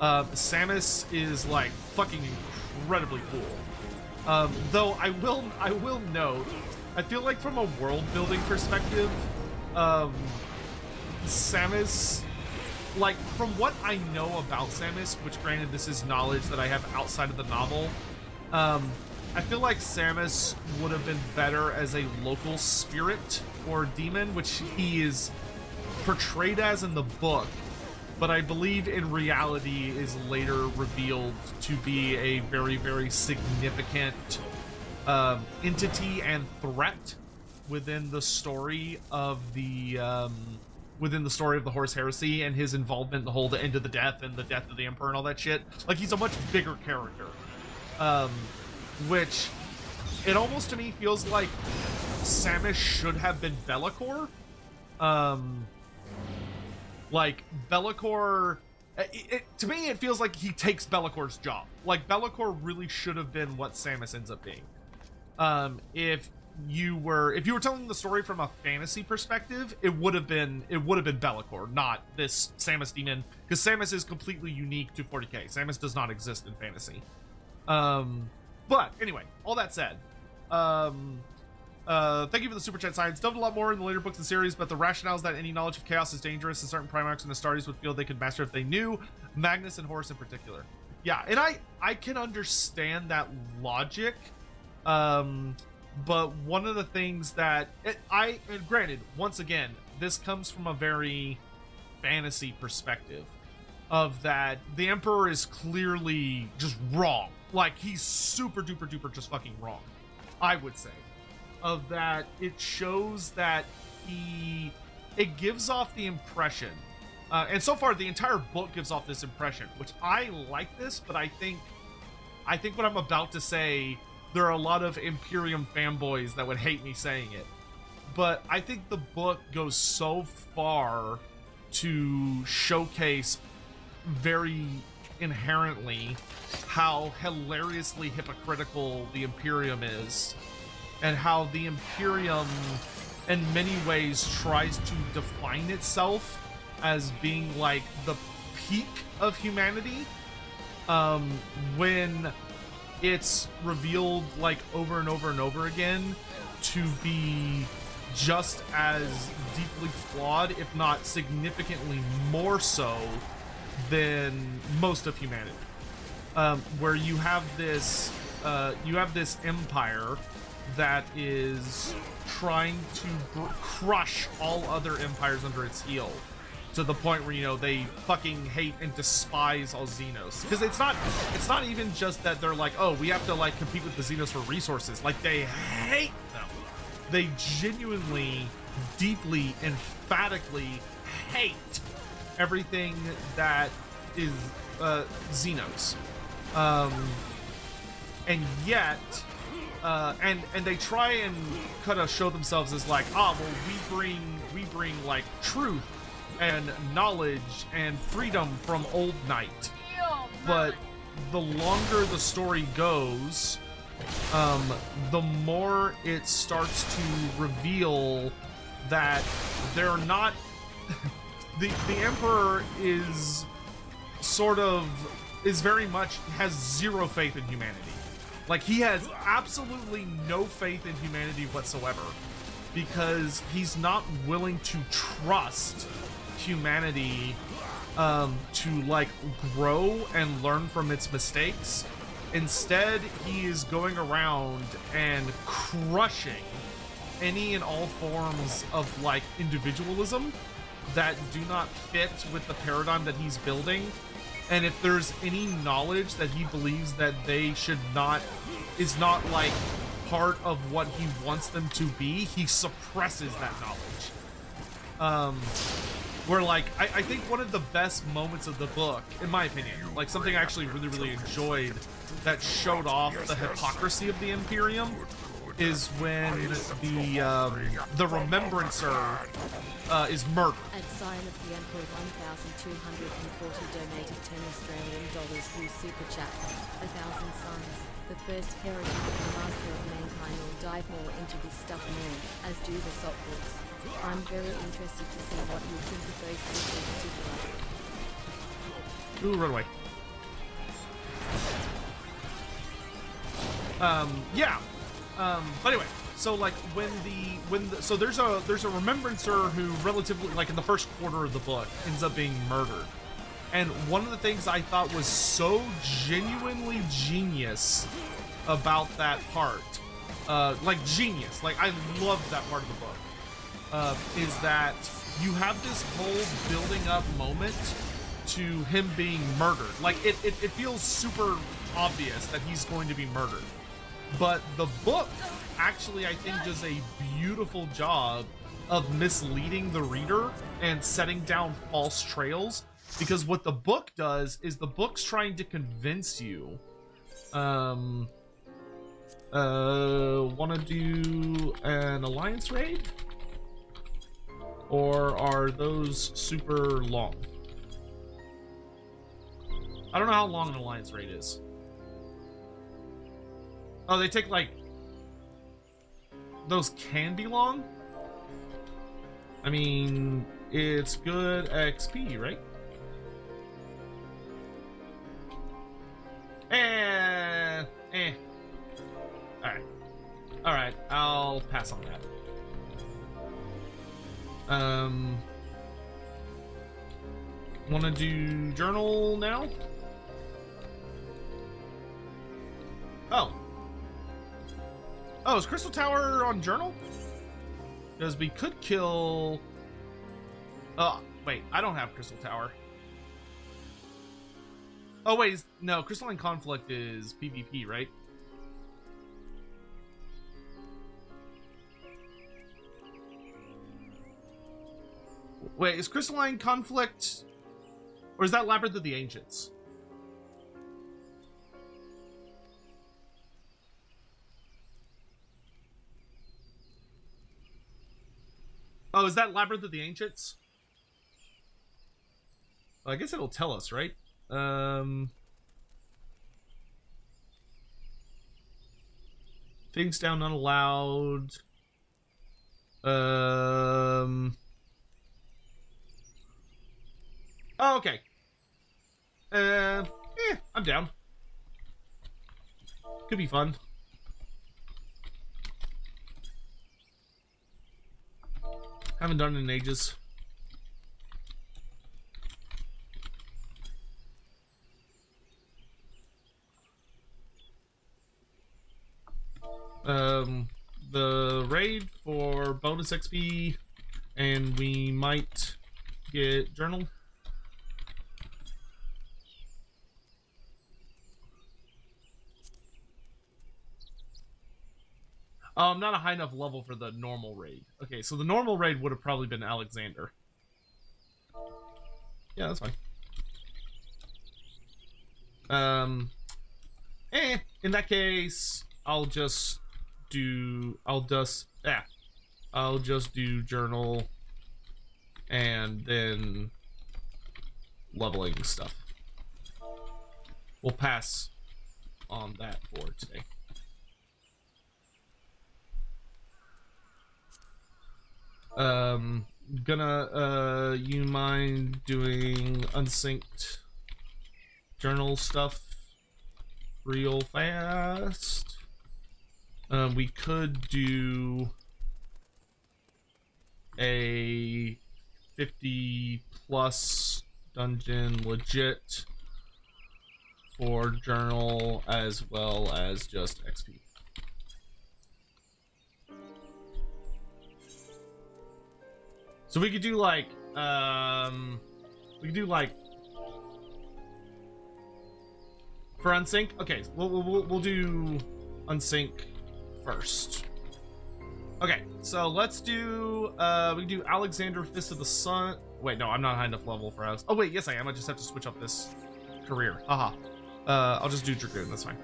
Samus is like fucking incredibly cool. Though I will note, I feel like from a world building perspective, Samus, like from what I know about Samus, which granted this is knowledge that I have outside of the novel, I feel like Samus would have been better as a local spirit or demon, which he is portrayed as in the book, but I believe in reality is later revealed to be a very, very significant entity and threat within the story of the Horus Heresy and his involvement in the whole End of the Death and the death of the Emperor and all that shit. Like, he's a much bigger character, which it almost to me feels like Samus should have been Be'lakor. Like Be'lakor, to me it feels like he takes Be'lakor's job. Like, Be'lakor really should have been what Samus ends up being. If you were telling the story from a fantasy perspective, it would have been Be'lakor, not this Samus demon, because Samus is completely unique to 40k. Samus does not exist in fantasy. But anyway, all that said, thank you for the super chat, Science. Delved a lot more in the later books of the series, but the rationale is that any knowledge of chaos is dangerous, and certain Primarchs and Astartes would feel they could master if they knew, Magnus and Horus in particular. Yeah, and I can understand that logic, but one of the things that and granted, once again, this comes from a very fantasy perspective of that the Emperor is clearly just wrong. Like, he's super duper duper just fucking wrong, I would say. Of that, it shows that he it gives off the impression, and so far the entire book gives off this impression, which I like this, but I think what I'm about to say, there are a lot of Imperium fanboys that would hate me saying it. But I think the book goes so far to showcase very inherently how hilariously hypocritical the Imperium is, and how the Imperium in many ways tries to define itself as being like the peak of humanity, when it's revealed like over and over and over again to be just as deeply flawed, if not significantly more so than most of humanity. Where you have this empire that is trying to crush all other empires under its heel, to the point where, you know, they fucking hate and despise all Xenos. Because it's not even just that they're like, oh, we have to like compete with the Xenos for resources. Like, they hate them. They genuinely, deeply, emphatically hate everything that is Xenos. And yet, and they try and kind of show themselves as like, well, we bring like truth and knowledge and freedom from Old Night. But the longer the story goes, the more it starts to reveal that they're not the Emperor is very much has zero faith in humanity. Like, he has absolutely no faith in humanity whatsoever, because he's not willing to trust humanity to like grow and learn from its mistakes. Instead, he is going around and crushing any and all forms of like individualism that do not fit with the paradigm that he's building. And if there's any knowledge that he believes that they should not, is not like part of what he wants them to be, he suppresses that knowledge. Where like, I think one of the best moments of the book, in my opinion, like something I actually really, really enjoyed that showed off the hypocrisy of the Imperium, is when the Remembrancer is murdered. At sign of the Emperor, 1,240 donated $10 through Super Chat. 1,000 suns. The first heretic of the master of mankind will dive more into this stuff more, as do the Salt books. I'm very interested to see what you think of those books in particular. Ooh, run away. Yeah. But anyway, so like so there's a Remembrancer who relatively, like in the first quarter of the book, ends up being murdered. And one of the things I thought was so genuinely genius about that part, like genius, like I loved that part of the book, is that you have this whole building up moment to him being murdered. Like it feels super obvious that he's going to be murdered. But the book actually, I think, does a beautiful job of misleading the reader and setting down false trails. Because what the book does is the book's trying to convince you, want to do an alliance raid? Or are those super long? I don't know how long an alliance raid is. Oh, they take like... Those can be long? I mean, it's good XP, right? Alright, I'll pass on that. Wanna do journal now? Oh, is Crystal Tower on journal? Because we could kill... Oh, wait, I don't have Crystal Tower. Oh, wait, no, Crystalline Conflict is PvP, right? Wait, is Crystalline Conflict... Or is that Labyrinth of the Ancients? Oh, is that Labyrinth of the Ancients? Well, I guess it'll tell us, right? Things down, not allowed. Oh, okay. I'm down. Could be fun. Haven't done it in ages. The raid for bonus XP, and we might get journal. I'm not a high enough level for the normal raid. Okay, so the normal raid would have probably been Alexander. Yeah, that's fine. In that case, I'll just do journal and then leveling stuff. We'll pass on that for today. You mind doing unsynced journal stuff real fast? We could do a 50 plus dungeon legit for journal as well as just XP. So we could do like, for unsync. Okay, we'll do unsync first. Okay, so let's do, we can do Alexander Fist of the Sun. Wait, no, I'm not high enough level for Alex. Oh wait, yes I am. I just have to switch up this career. Haha. I'll just do Dragoon. That's fine.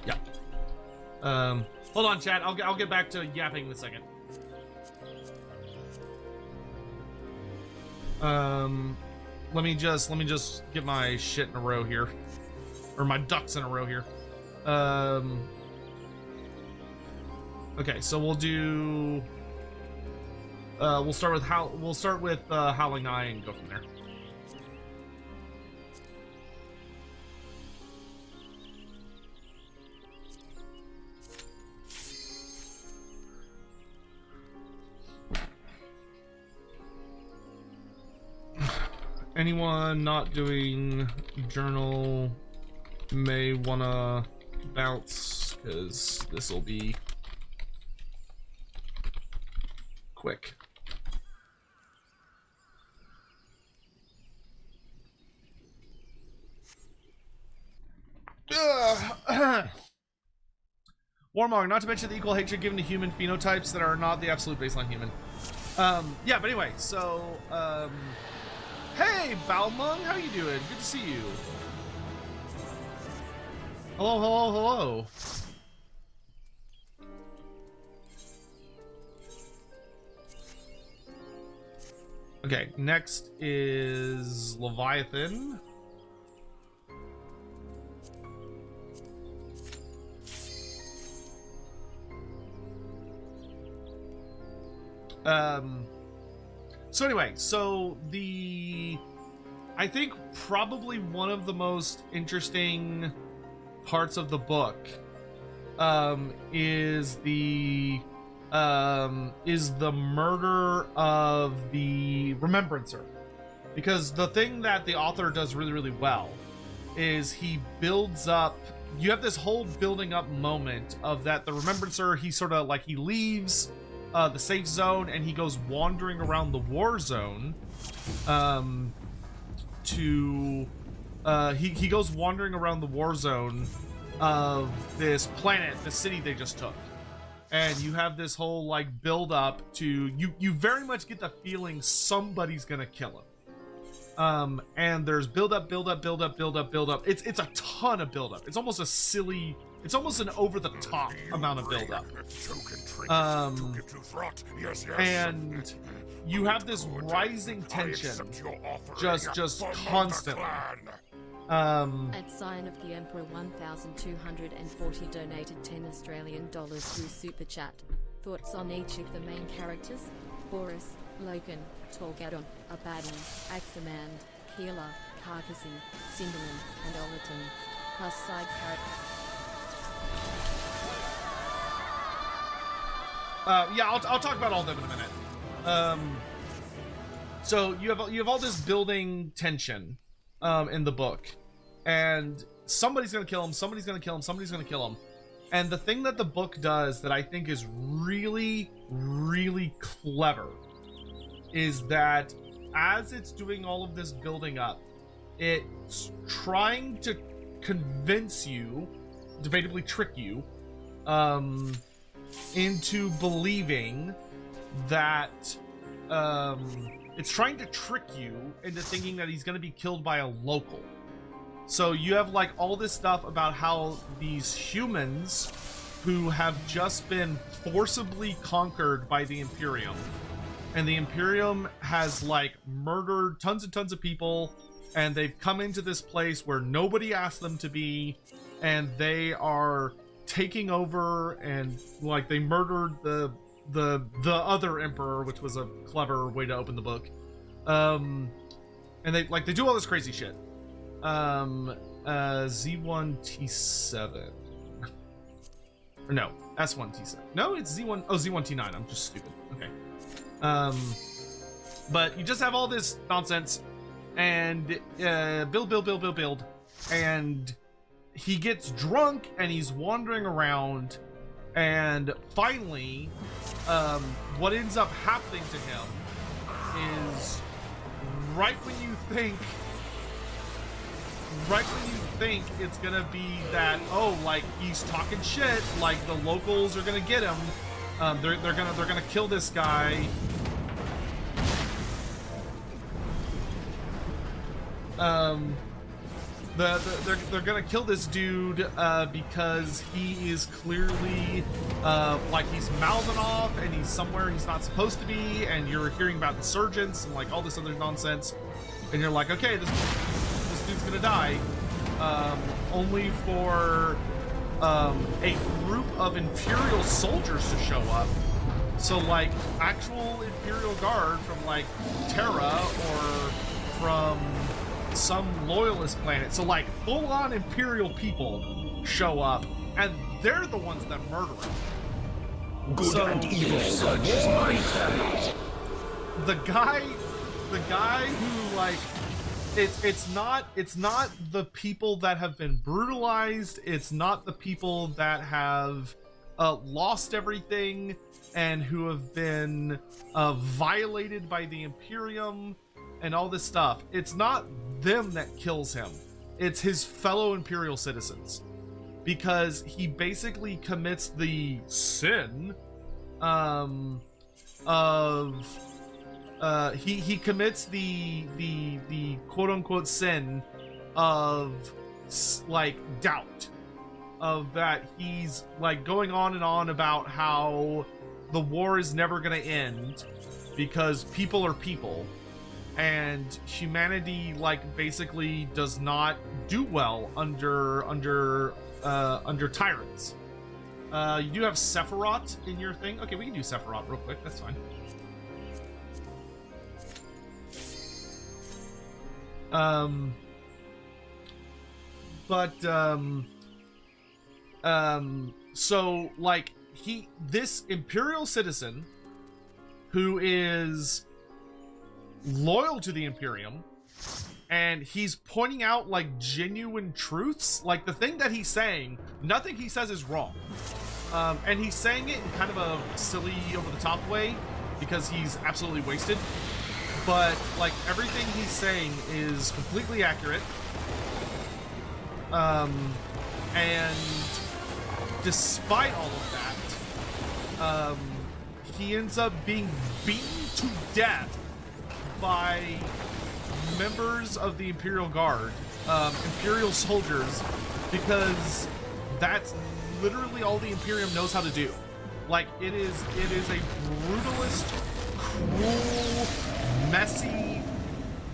Yeah. Hold on, chat. I'll get back to yapping in a second. Let me just get my shit in a row here, or my ducks in a row here. Okay, so we'll do. We'll start with Howling Eye and go from there. Anyone not doing journal may wanna bounce, because this will be quick. Warmog, not to mention the equal hatred given to human phenotypes that are not the absolute baseline human. Yeah, but anyway, so hey, Balmung, how you doing? Good to see you. Hello, hello, hello. Okay, next is Leviathan. So anyway, I think probably one of the most interesting parts of the book is the murder of the Remembrancer, because the thing that the author does really, really well is he builds up. You have this whole building up moment of that the Remembrancer, he sort of like, he leaves the safe zone and he goes wandering around the war zone he goes wandering around the war zone of this planet, the city they just took. and you have this whole like build up to you very much get the feeling somebody's gonna kill him. And there's build up. It's a ton of build up. It's almost a silly, it's almost an over the top amount of build up. And you have this rising tension just constantly. At sign of the Emperor 1240 donated 10 Australian dollars through Super Chat. Thoughts on each of the main characters? Horus, Loken, Torgadon, Abaddon, Axamand, Keeler, Carcassy, Cinderman, and Olaton. Plus side characters. Yeah, I'll talk about all of them in a minute. So you have all this building tension in the book, and somebody's gonna kill him, somebody's gonna kill him, somebody's gonna kill him. And the thing that the book does that I think is really, really clever is that as it's doing all of this building up, it's trying to convince you, debatably trick you, into believing that it's trying to trick you into thinking that he's going to be killed by a local. So you have like all this stuff about how these humans who have just been forcibly conquered by the Imperium, and the Imperium has like murdered tons and tons of people, and they've come into this place where nobody asked them to be, and they are taking over, and like they murdered the other emperor, which was a clever way to open the book. And they do all this crazy shit. Z1T7. Or no, S1T7. No, it's Z1. Oh, Z1T9. I'm just stupid. Okay. But you just have all this nonsense, and build, and he gets drunk and he's wandering around, and finally, what ends up happening to him is right when you think it's gonna be that, oh, like he's talking shit, like the locals are gonna get him, they're gonna kill this guy. They're gonna kill this dude because he is clearly like he's mouthing off and he's somewhere he's not supposed to be, and you're hearing about insurgents and like all this other nonsense, and you're like, okay, this dude's gonna die, only for a group of Imperial soldiers to show up. So like actual Imperial guard from like Terra or from some loyalist planet. So like full-on Imperial people show up, and they're the ones that murder him. Good and evil, such is my turn. The guy who like it's not the people that have been brutalized, it's not the people that have lost everything and who have been violated by the Imperium and all this stuff. It's not them that kills him. It's his fellow Imperial citizens, because he basically commits the sin he commits the quote unquote sin of like doubt, of that he's like going on and on about how the war is never going to end because people are people, and humanity like basically does not do well under tyrants. You do have Sephiroth in your thing. Okay, we can do Sephiroth real quick. That's fine. So like this Imperial citizen who is loyal to the Imperium, and he's pointing out like genuine truths, like the thing that he's saying, nothing he says is wrong, and he's saying it in kind of a silly, over-the-top way because he's absolutely wasted, but like everything he's saying is completely accurate, and despite all of that, he ends up being beaten to death by members of the Imperial Guard, Imperial soldiers, because that's literally all the Imperium knows how to do. Like, it is a brutalist, cruel, messy,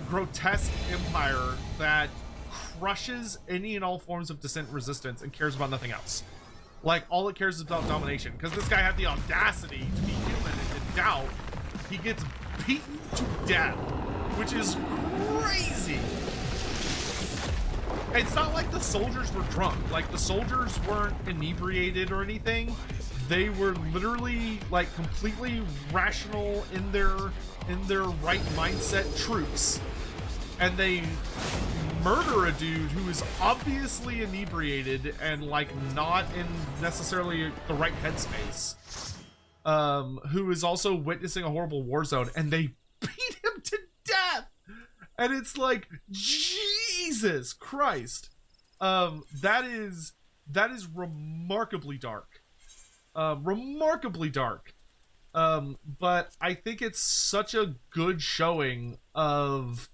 grotesque empire that crushes any and all forms of dissent and resistance and cares about nothing else. Like, all it cares is about domination. Because this guy had the audacity to be human and to doubt. He gets beaten to death, which is crazy. It's not like the soldiers were drunk. Like, the soldiers weren't inebriated or anything. They were literally, like, completely rational in their right mindset troops. And they murder a dude who is obviously inebriated and, like, not in necessarily the right headspace, who is also witnessing a horrible war zone, and they beat him to death. And it's like, Jesus Christ. That is remarkably dark. Remarkably dark. But I think it's such a good showing of,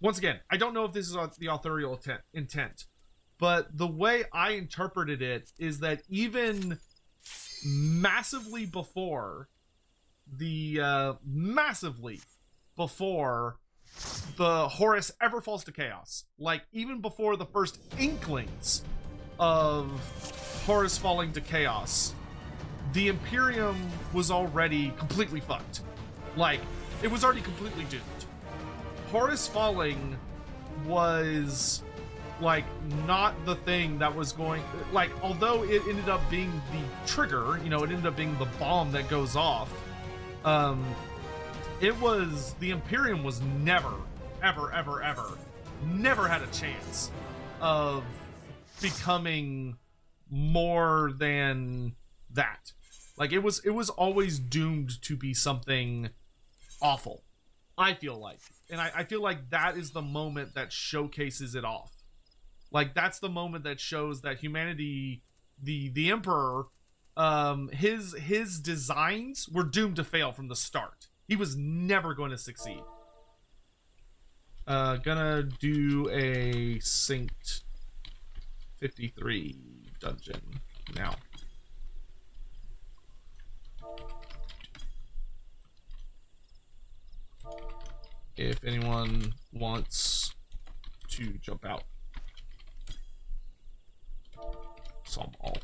once again, I don't know if this is the authorial intent, but the way I interpreted it is that even massively before the Horus ever falls to chaos, like even before the first inklings of Horus falling to chaos, the Imperium was already completely fucked. Like, it was already completely doomed. Horus falling was, like, not the thing that was going, like, although it ended up being the trigger, you know, it ended up being the bomb that goes off, the Imperium was never, ever never had a chance of becoming more than that. Like, it was always doomed to be something awful, I feel like. And I feel like that is the moment that showcases it off. Like, that's the moment that shows that humanity, the Emperor, his designs were doomed to fail from the start. He was never going to succeed. Gonna do a synced 53 dungeon now. If anyone wants to jump out. Saw them all.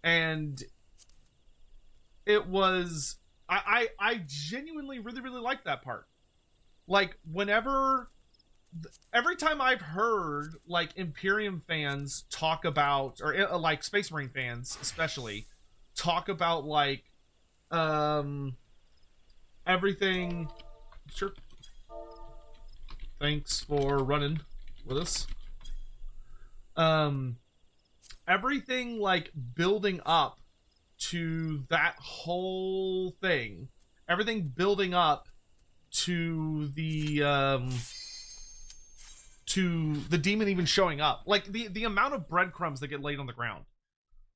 And it was, I genuinely really liked that part. Like, every time I've heard, like, Imperium fans talk about, or like Space Marine fans especially, talk about, like, everything. Sure. Thanks for running with us. Everything, like, building up to that whole thing, everything building up to the demon even showing up, like the amount of breadcrumbs that get laid on the ground.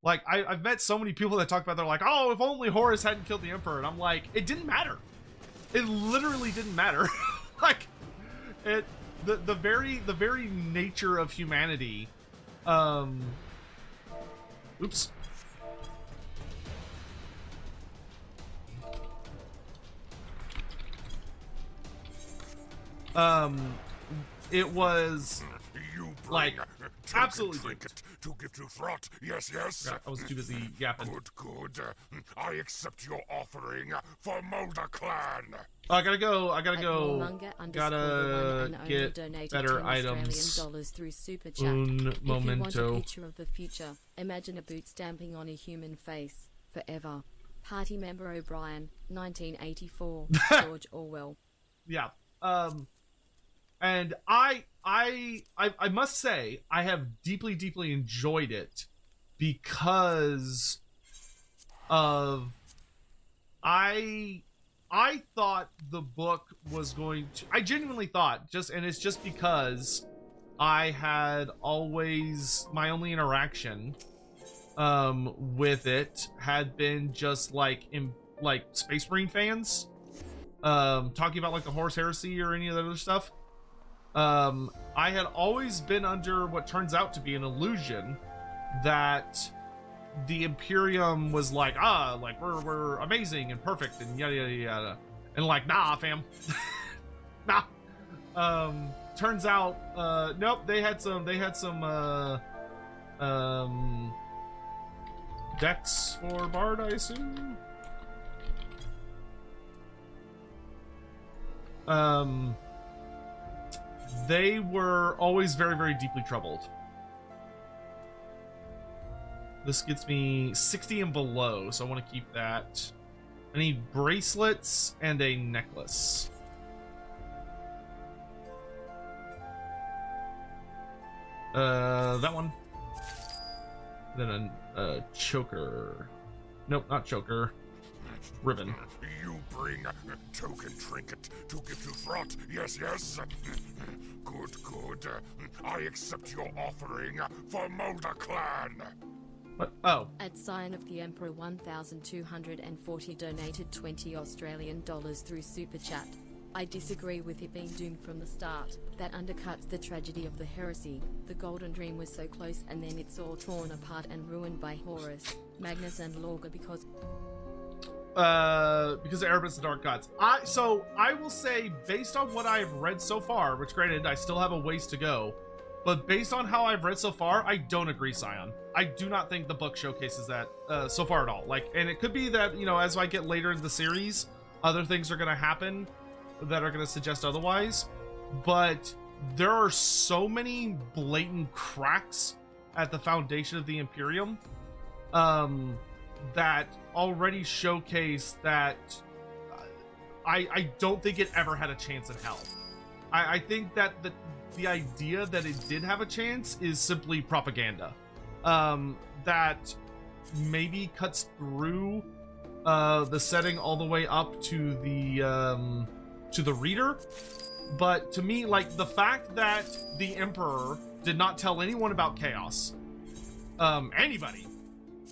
Like, I've met so many people that talk about, they're like, oh, if only Horus hadn't killed the Emperor. And I'm like, it didn't matter. It literally didn't matter. Like, the very nature of humanity. Oops. It was, like, absolutely doomed. To give to Throt, yes. Yeah, I was too busy yapping. Good. I accept your offering for Mulder Clan. I gotta go. Gotta get better items. Through Super Chat. Un If you want a momento. picture of the future, imagine a boot stamping on a human face forever. Party member O'Brien, 1984. George Orwell. Yeah. And I must say, I have deeply enjoyed it because of, I thought the book was going to, I genuinely thought, and it's just because I had always, my only interaction with it had been just like Space Marine fans talking about like the Horus Heresy or any of that other stuff. I had always been under what turns out to be an illusion that the Imperium was like, we're amazing and perfect and yada yada yada, and like, nah, fam. Nah. Turns out, nope, they had some decks for Bard, I assume. They were always very, very deeply troubled. This gets me 60 and below, so I want to keep that. I need bracelets and a necklace. That one. Then a choker. Nope, not choker. Ribbon. You bring a token trinket to give to Throt. Yes, yes. Good, good. I accept your offering for Mulder Clan. What? Oh. At Sign of the Emperor 1240 donated 20 Australian dollars through Super Chat. I disagree with it being doomed from the start. That undercuts the tragedy of the heresy. The Golden Dream was so close and then it's all torn apart and ruined by Horus, Magnus and Lorga because of Erebus the Dark Gods. I will say, based on what I've read so far, which granted I still have a ways to go, but based on how I've read so far, I don't agree, Scion. I do not think the book showcases that so far at all. Like, and it could be that, you know, as I get later in the series, other things are going to happen that are going to suggest otherwise, but there are so many blatant cracks at the foundation of the Imperium that already showcase that I don't think it ever had a chance in hell. I think that the idea that it did have a chance is simply propaganda that maybe cuts through the setting all the way up to the reader. But to me, like, the fact that the Emperor did not tell anyone about Chaos, anybody,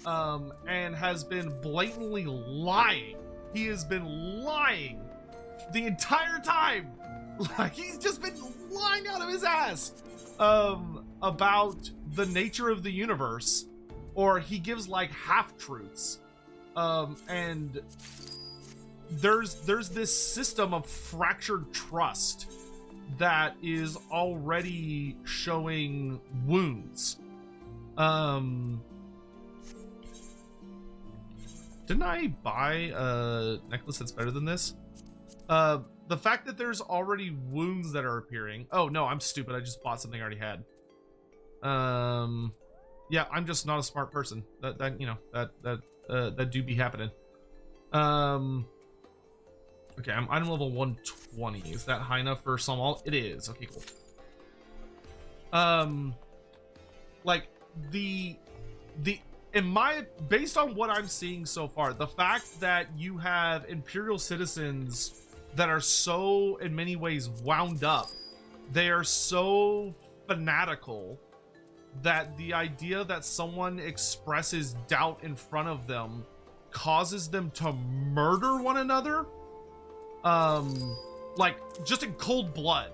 and has been blatantly lying. He has been lying the entire time. Like, he's just been lying out of his ass about the nature of the universe, or he gives like half-truths, and there's this system of fractured trust that is already showing wounds. Didn't I buy a necklace that's better than this? The fact that there's already wounds that are appearing. Oh no, I'm stupid. I just bought something I already had. Yeah, I'm just not a smart person. That you know, that do be happening. Okay, I'm item level 120. Is that high enough for some all? It is. Okay, cool. Like based on what I'm seeing so far, the fact that you have Imperial citizens that are so, in many ways, wound up, they are so fanatical that the idea that someone expresses doubt in front of them causes them to murder one another, like just in cold blood,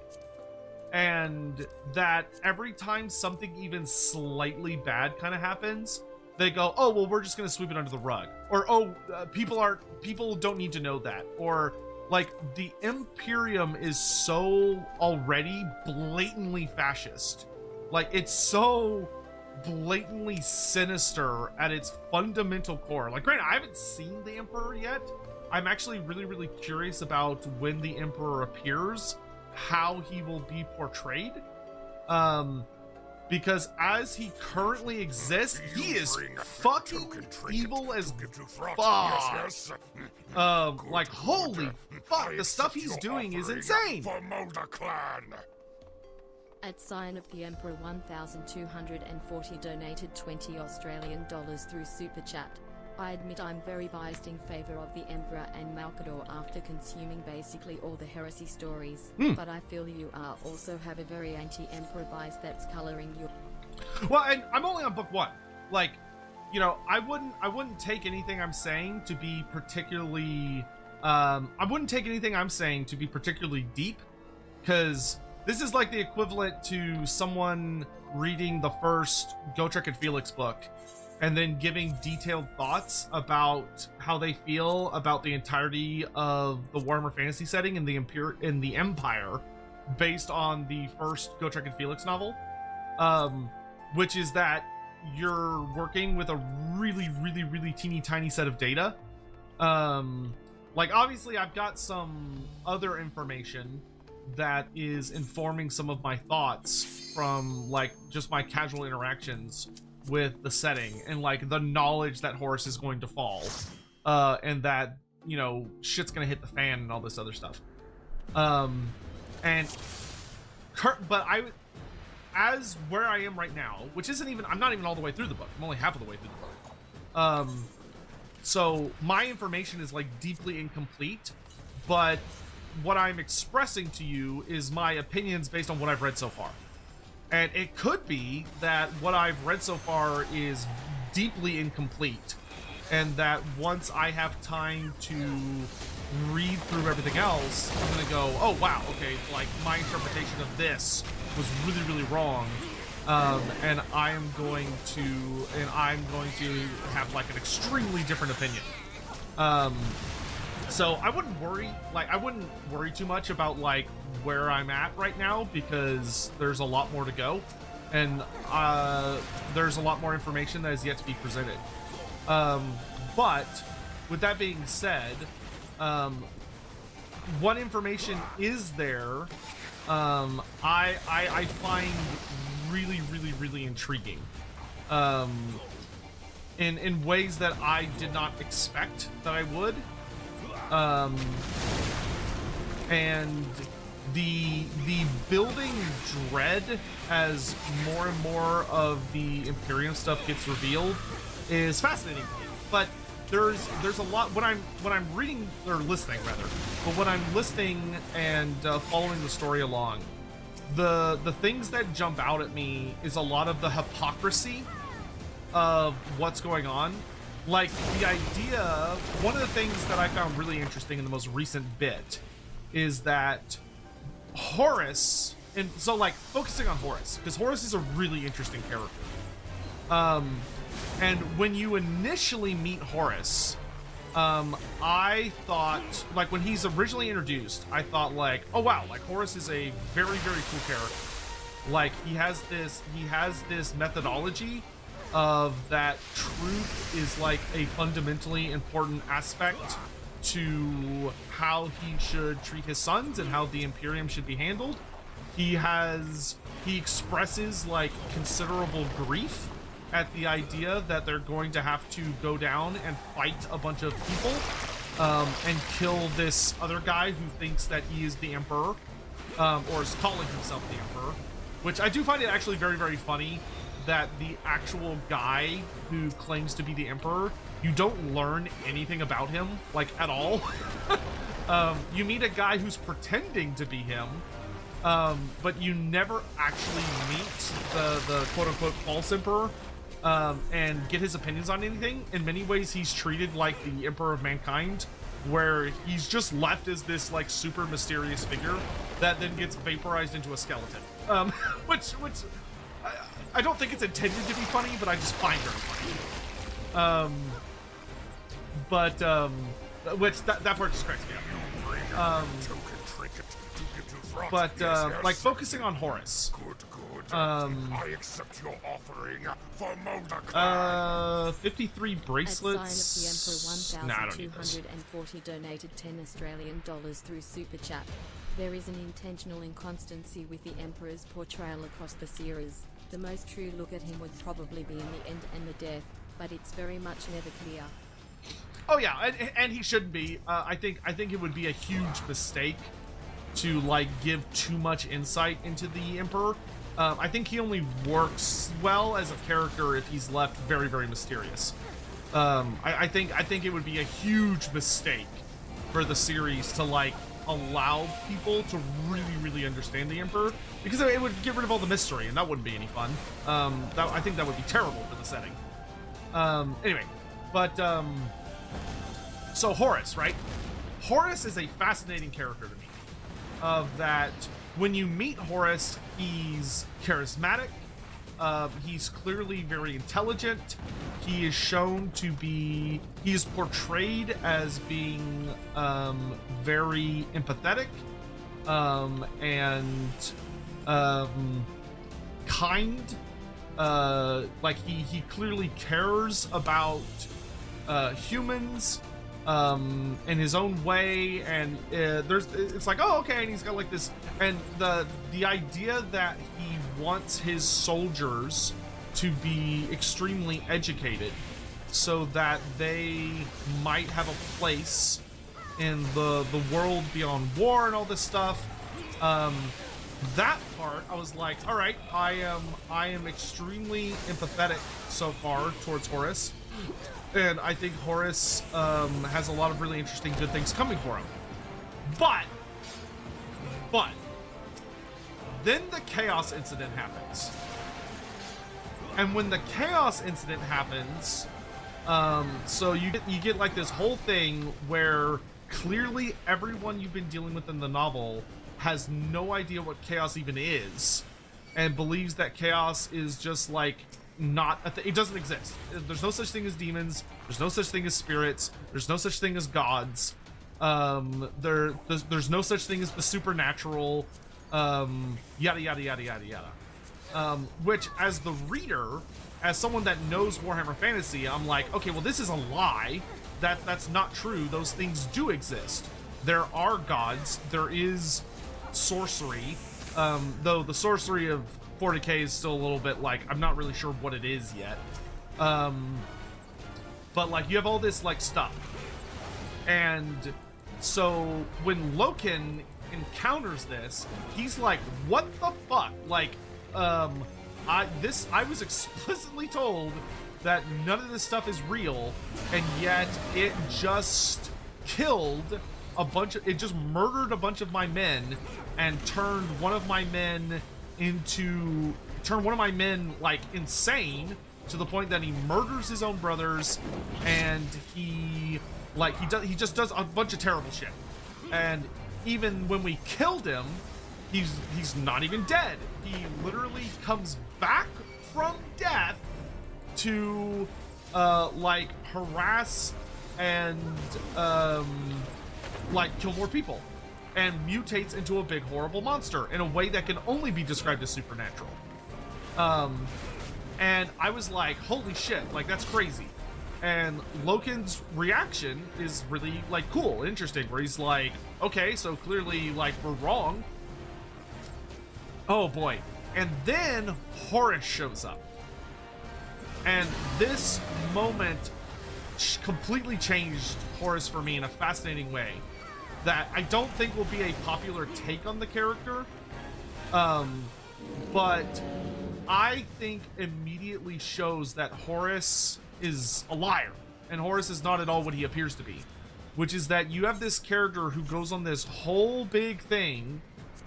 and that every time something even slightly bad kind of happens, they go, oh well, we're just gonna sweep it under the rug, or oh, people don't need to know that, or like the Imperium is so already blatantly fascist. Like, it's so blatantly sinister at its fundamental core. Like, granted, I haven't seen the Emperor yet. I'm actually really, really curious about when the Emperor appears, how he will be portrayed. Because as he currently exists, he is fucking evil as fuck. Like, holy fuck, the stuff he's doing is insane. At Sign of the Emperor 1240 donated 20 Australian dollars through Super Chat. I admit I'm very biased in favor of the Emperor and Malkador after consuming basically all the heresy stories, but I feel you also have a very anti-Emperor bias that's coloring your... Well, and I'm only on book 1. Like, you know, I wouldn't take anything I'm saying to be particularly deep, because this is like the equivalent to someone reading the first Gotrek and Felix book and then giving detailed thoughts about how they feel about the entirety of the Warhammer fantasy setting in the Empire based on the first Gotrek and Felix novel, which is that you're working with a really teeny tiny set of data. Like, obviously I've got some other information that is informing some of my thoughts from like just my casual interactions with the setting and like the knowledge that Horus is going to fall, and that, you know, shit's gonna hit the fan and all this other stuff. But as where I am right now, which isn't even, I'm not even all the way through the book. I'm only half of the way through the book. So my information is like deeply incomplete, but what I'm expressing to you is my opinions based on what I've read so far. And it could be that what I've read so far is deeply incomplete, and that once I have time to read through everything else, I'm gonna go, oh wow, okay, like my interpretation of this was really wrong, and I'm going to have like an extremely different opinion. So I wouldn't worry too much about like where I'm at right now, because there's a lot more to go, and there's a lot more information that is yet to be presented. But with that being said, what information is there, I find really intriguing, in ways that I did not expect that I would. And the building dread as more and more of the Imperium stuff gets revealed is fascinating to me. But there's a lot when I'm reading, or listening rather, but when I'm listening and following the story along, the things that jump out at me is a lot of the hypocrisy of what's going on. Like, the idea, one of the things that I found really interesting in the most recent bit is that Horus, and so like focusing on Horus, because Horus is a really interesting character. And when you initially meet Horus, I thought, like when he's originally introduced, I thought like, oh wow, like Horus is a very cool character. Like he has this methodology of that truth is like a fundamentally important aspect to how he should treat his sons and how the Imperium should be handled. He expresses like considerable grief at the idea that they're going to have to go down and fight a bunch of people, and kill this other guy who thinks that he is the Emperor, or is calling himself the Emperor, which I do find it actually very funny that the actual guy who claims to be the Emperor, you don't learn anything about him, like, at all. You meet a guy who's pretending to be him, but you never actually meet the quote-unquote false Emperor, and get his opinions on anything. In many ways, he's treated like the Emperor of Mankind, where he's just left as this, like, super mysterious figure that then gets vaporized into a skeleton. Which I don't think it's intended to be funny, but I just find her funny. Which that part just cracks me up. Like focusing on Horus. I accept your offering for Mordecai. 53 bracelets. At sign of the Emperor, Nah, I don't need this. 1,240 donated 10 Australian dollars through Super Chat. There is an intentional inconstancy with the Emperor's portrayal across the series. The most true look at him would probably be in the end and the death, but it's very much never clear. Oh yeah, and he shouldn't be. I think it would be a huge mistake to like give too much insight into the Emperor. I think he only works well as a character if he's left very mysterious. I think it would be a huge mistake for the series to like allow people to really understand the Emperor, because it would get rid of all the mystery, and that wouldn't be any fun. I think that would be terrible for the setting. Anyway, but so Horus, right? Horus is a fascinating character to me. Of that, when you meet Horus, he's charismatic. He's clearly very intelligent. He is shown to be, he is portrayed as being very empathetic and kind. Like he clearly cares about humans in his own way, and it's like, oh, okay, and he's got like this, and the idea that he wants his soldiers to be extremely educated so that they might have a place in the world beyond war and all this stuff. That part, I was like, all right, I am extremely empathetic so far towards Horus, and I think Horus has a lot of really interesting, good things coming for him. But then the chaos incident happens, and when the chaos incident happens, so you get like this whole thing where clearly everyone you've been dealing with in the novel has no idea what chaos even is, and believes that chaos is just like not it doesn't exist. There's no such thing as demons. There's no such thing as spirits. There's no such thing as gods. There's no such thing as the supernatural. Yada yada yada yada yada. Which, as the reader, as someone that knows Warhammer Fantasy, I'm like, okay, well, this is a lie. That's not true. Those things do exist. There are gods. There is sorcery, though the sorcery of 40k is still a little bit like, I'm not really sure what it is yet. But like, you have all this like stuff, and so when Loken encounters this, he's like, what the fuck? Like, I was explicitly told that none of this stuff is real, and yet it just killed it just murdered a bunch of my men and turned one of my men like insane, to the point that he murders his own brothers, and he just does a bunch of terrible shit. And even when we killed him, he's not even dead. He literally comes back from death to like harass and like kill more people, and mutates into a big horrible monster in a way that can only be described as supernatural. And I was like, holy shit, like that's crazy. And Loken's reaction is really like cool, interesting, where he's like, okay, so clearly like we're wrong. Oh boy. And then Horus shows up, and this moment completely changed Horus for me in a fascinating way that I don't think will be a popular take on the character, but I think immediately shows that Horus is a liar, and Horus is not at all what he appears to be, which is that you have this character who goes on this whole big thing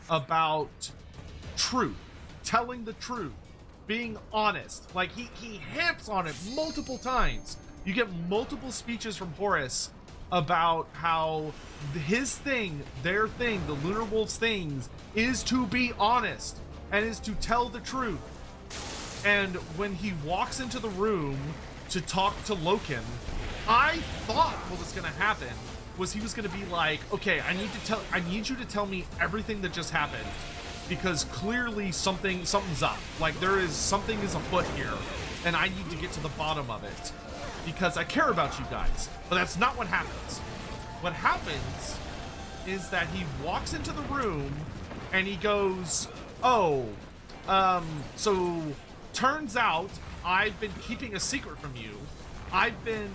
about truth, telling the truth, being honest. Like he hamps on it multiple times. You get multiple speeches from Horus about how his thing, their thing, the Lunar Wolves' things, is to be honest and is to tell the truth. And when he walks into the room to talk to Loken, I thought what was going to happen was he was going to be like, okay, I need you to tell me everything that just happened, because clearly something's up. Like something is afoot here, and I need to get to the bottom of it, because I care about you guys. But that's not what happens. What happens is that he walks into the room and he goes, oh, so turns out I've been keeping a secret from you. I've been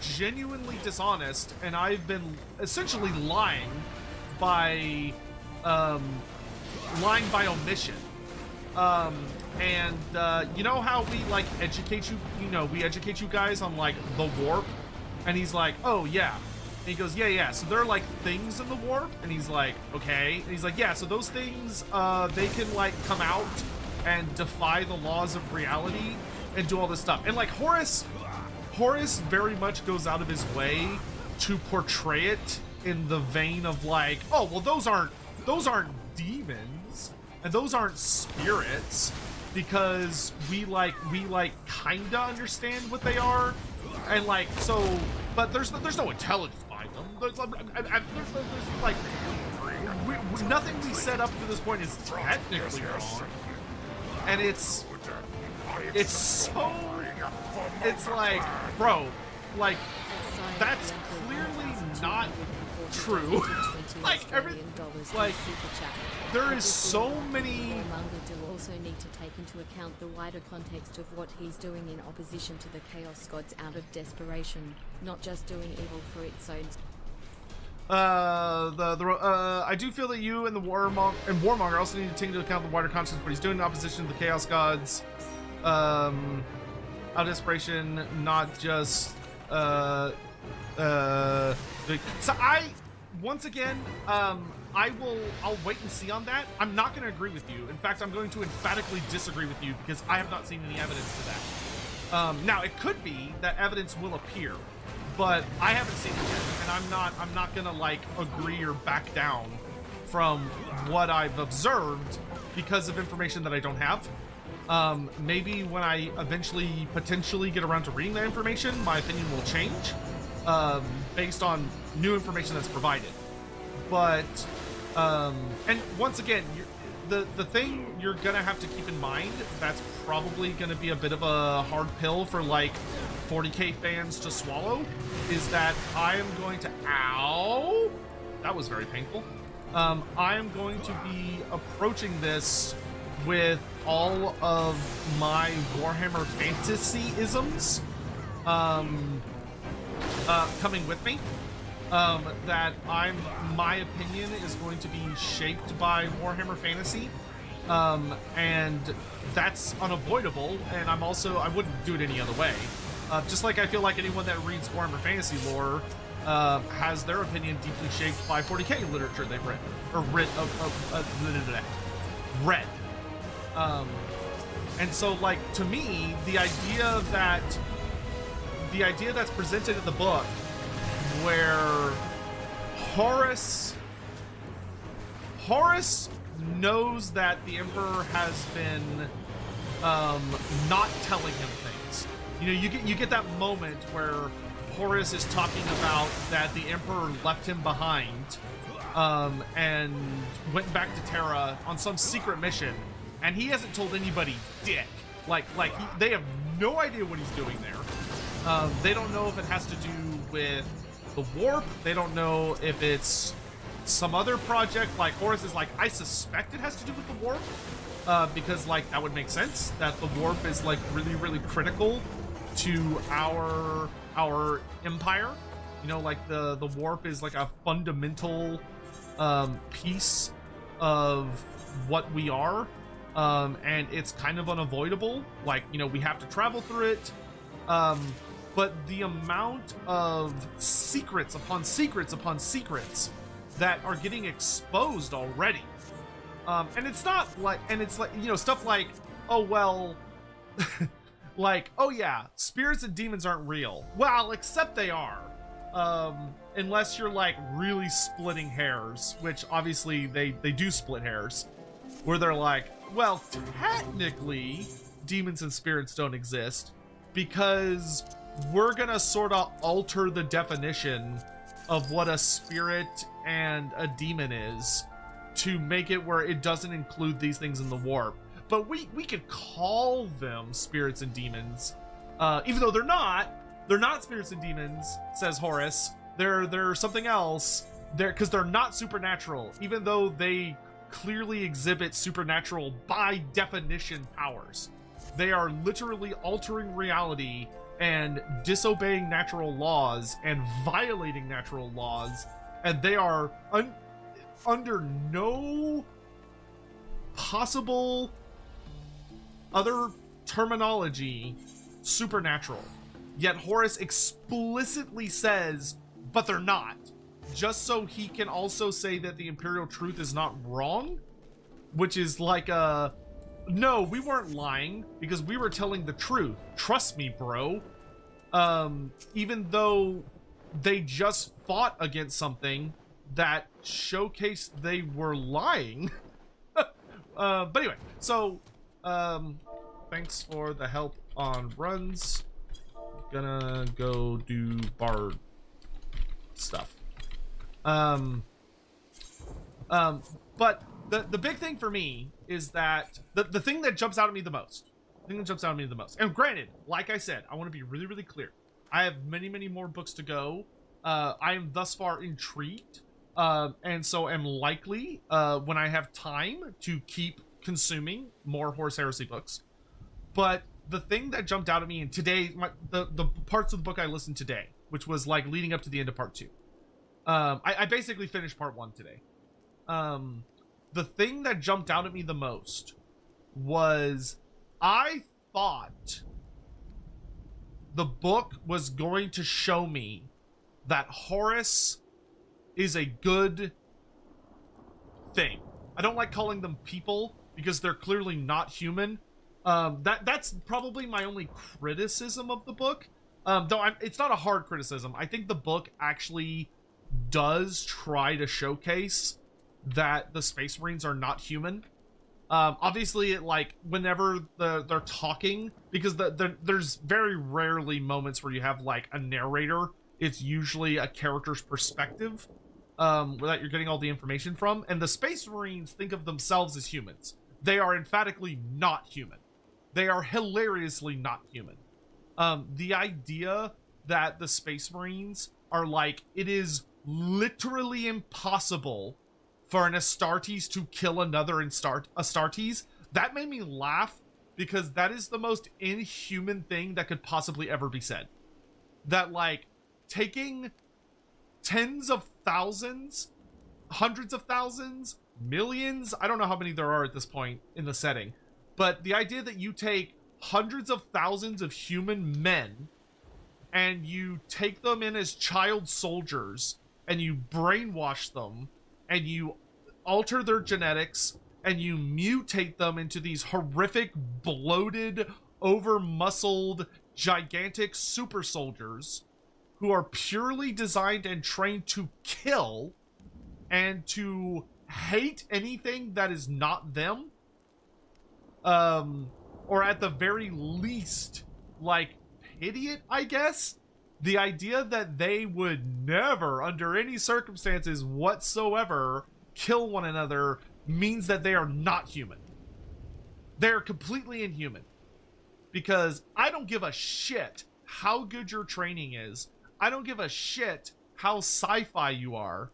genuinely dishonest, and I've been essentially lying by omission. You know how we like educate you, we educate you guys on like the warp, and he's like, oh yeah, and he goes, yeah, so there are like things in the warp, and he's like, okay, and he's like, yeah, so those things, they can like come out and defy the laws of reality and do all this stuff. And like Horus very much goes out of his way to portray it in the vein of like, oh well, those aren't demons and those aren't spirits, because we kinda understand what they are, and like, so, but there's no intelligence behind them. There's like nothing we set up to this point is technically wrong, and it's like, bro, like, that's clearly not true. Like there is so many. Do also need to take into account the wider context of what he's doing in opposition to the Chaos Gods out of desperation, not just doing evil for its own. I do feel that you and the Warmonger also need to take into account the wider context of what he's doing in opposition to the Chaos Gods, out of desperation, not just so once again, I'll wait and see on that. I'm not going to agree with you. In fact, I'm going to emphatically disagree with you because I have not seen any evidence to that. Now it could be that evidence will appear, but I haven't seen it yet, and I'm not going to like agree or back down from what I've observed because of information that I don't have. Maybe when I eventually potentially get around to reading that information, my opinion will change, based on new information that's provided. But and once again, the thing you're gonna have to keep in mind that's probably gonna be a bit of a hard pill for like 40k fans to swallow is that I am going to that was very painful. I am going to be approaching this with all of my Warhammer fantasy isms coming with me. That my opinion is going to be shaped by Warhammer Fantasy, and that's unavoidable, and I wouldn't do it any other way. Just like I feel like anyone that reads Warhammer Fantasy lore has their opinion deeply shaped by 40k literature they've read, or read. And so, like, to me, the idea that's presented in the book, where Horus knows that the Emperor has been not telling him things. You get that moment where Horus is talking about that the Emperor left him behind and went back to Terra on some secret mission, and he hasn't told anybody dick. They have no idea what he's doing there. They don't know if it has to do with the warp. They don't know if it's some other project. Like, Horus is like, I suspect it has to do with the warp, because like that would make sense that the warp is like really, really critical to our empire. Like the warp is like a fundamental piece of what we are, and it's kind of unavoidable. Like, we have to travel through it. But the amount of secrets upon secrets upon secrets that are getting exposed already. And it's not like, stuff like, oh, well, like, oh yeah, spirits and demons aren't real. Well, except they are. Unless you're like really splitting hairs, which obviously they do split hairs, where they're like, well, technically demons and spirits don't exist because we're gonna sort of alter the definition of what a spirit and a demon is to make it where it doesn't include these things in the warp. But we could call them spirits and demons, even though they're not spirits and demons, says Horus. They're something else. Because they're not supernatural, even though they clearly exhibit supernatural by definition powers. They are literally altering reality and disobeying natural laws and violating natural laws, and they are under no possible other terminology supernatural. Yet Horus explicitly says, but they're not. Just so he can also say that the Imperial truth is not wrong, which is like no, we weren't lying because we were telling the truth. Trust me, bro. Even though they just fought against something that showcased they were lying. But anyway, so thanks for the help on runs. Gonna go do bard stuff. But the big thing for me is that the thing that jumps out at me the most, and granted, like I said, I want to be really, really clear. I have many, many more books to go. I am thus far intrigued, and so am likely, when I have time, to keep consuming more Horus Heresy books. But the thing that jumped out at me, and today, the parts of the book I listened today, which was like leading up to the end of part 2. I basically finished part 1 today. The thing that jumped out at me the most was I thought the book was going to show me that Horus is a good thing. I don't like calling them people because they're clearly not human. That's probably my only criticism of the book. Though it's not a hard criticism. I think the book actually does try to showcase that the Space Marines are not human. Obviously, like whenever they're talking, because there's very rarely moments where you have like a narrator. It's usually a character's perspective that you're getting all the information from. And the Space Marines think of themselves as humans. They are emphatically not human. They are hilariously not human. The idea that the Space Marines are like, it is literally impossible for an Astartes to kill another Astartes, that made me laugh because that is the most inhuman thing that could possibly ever be said. That like taking tens of thousands, hundreds of thousands, millions, I don't know how many there are at this point in the setting, but the idea that you take hundreds of thousands of human men and you take them in as child soldiers and you brainwash them and you alter their genetics and you mutate them into these horrific, bloated, over-muscled, gigantic super soldiers who are purely designed and trained to kill and to hate anything that is not them. Or at the very least, like, pity it, I guess? The idea that they would never, under any circumstances whatsoever, kill one another means that they are not human. They're completely inhuman. Because I don't give a shit how good your training is. I don't give a shit how sci-fi you are.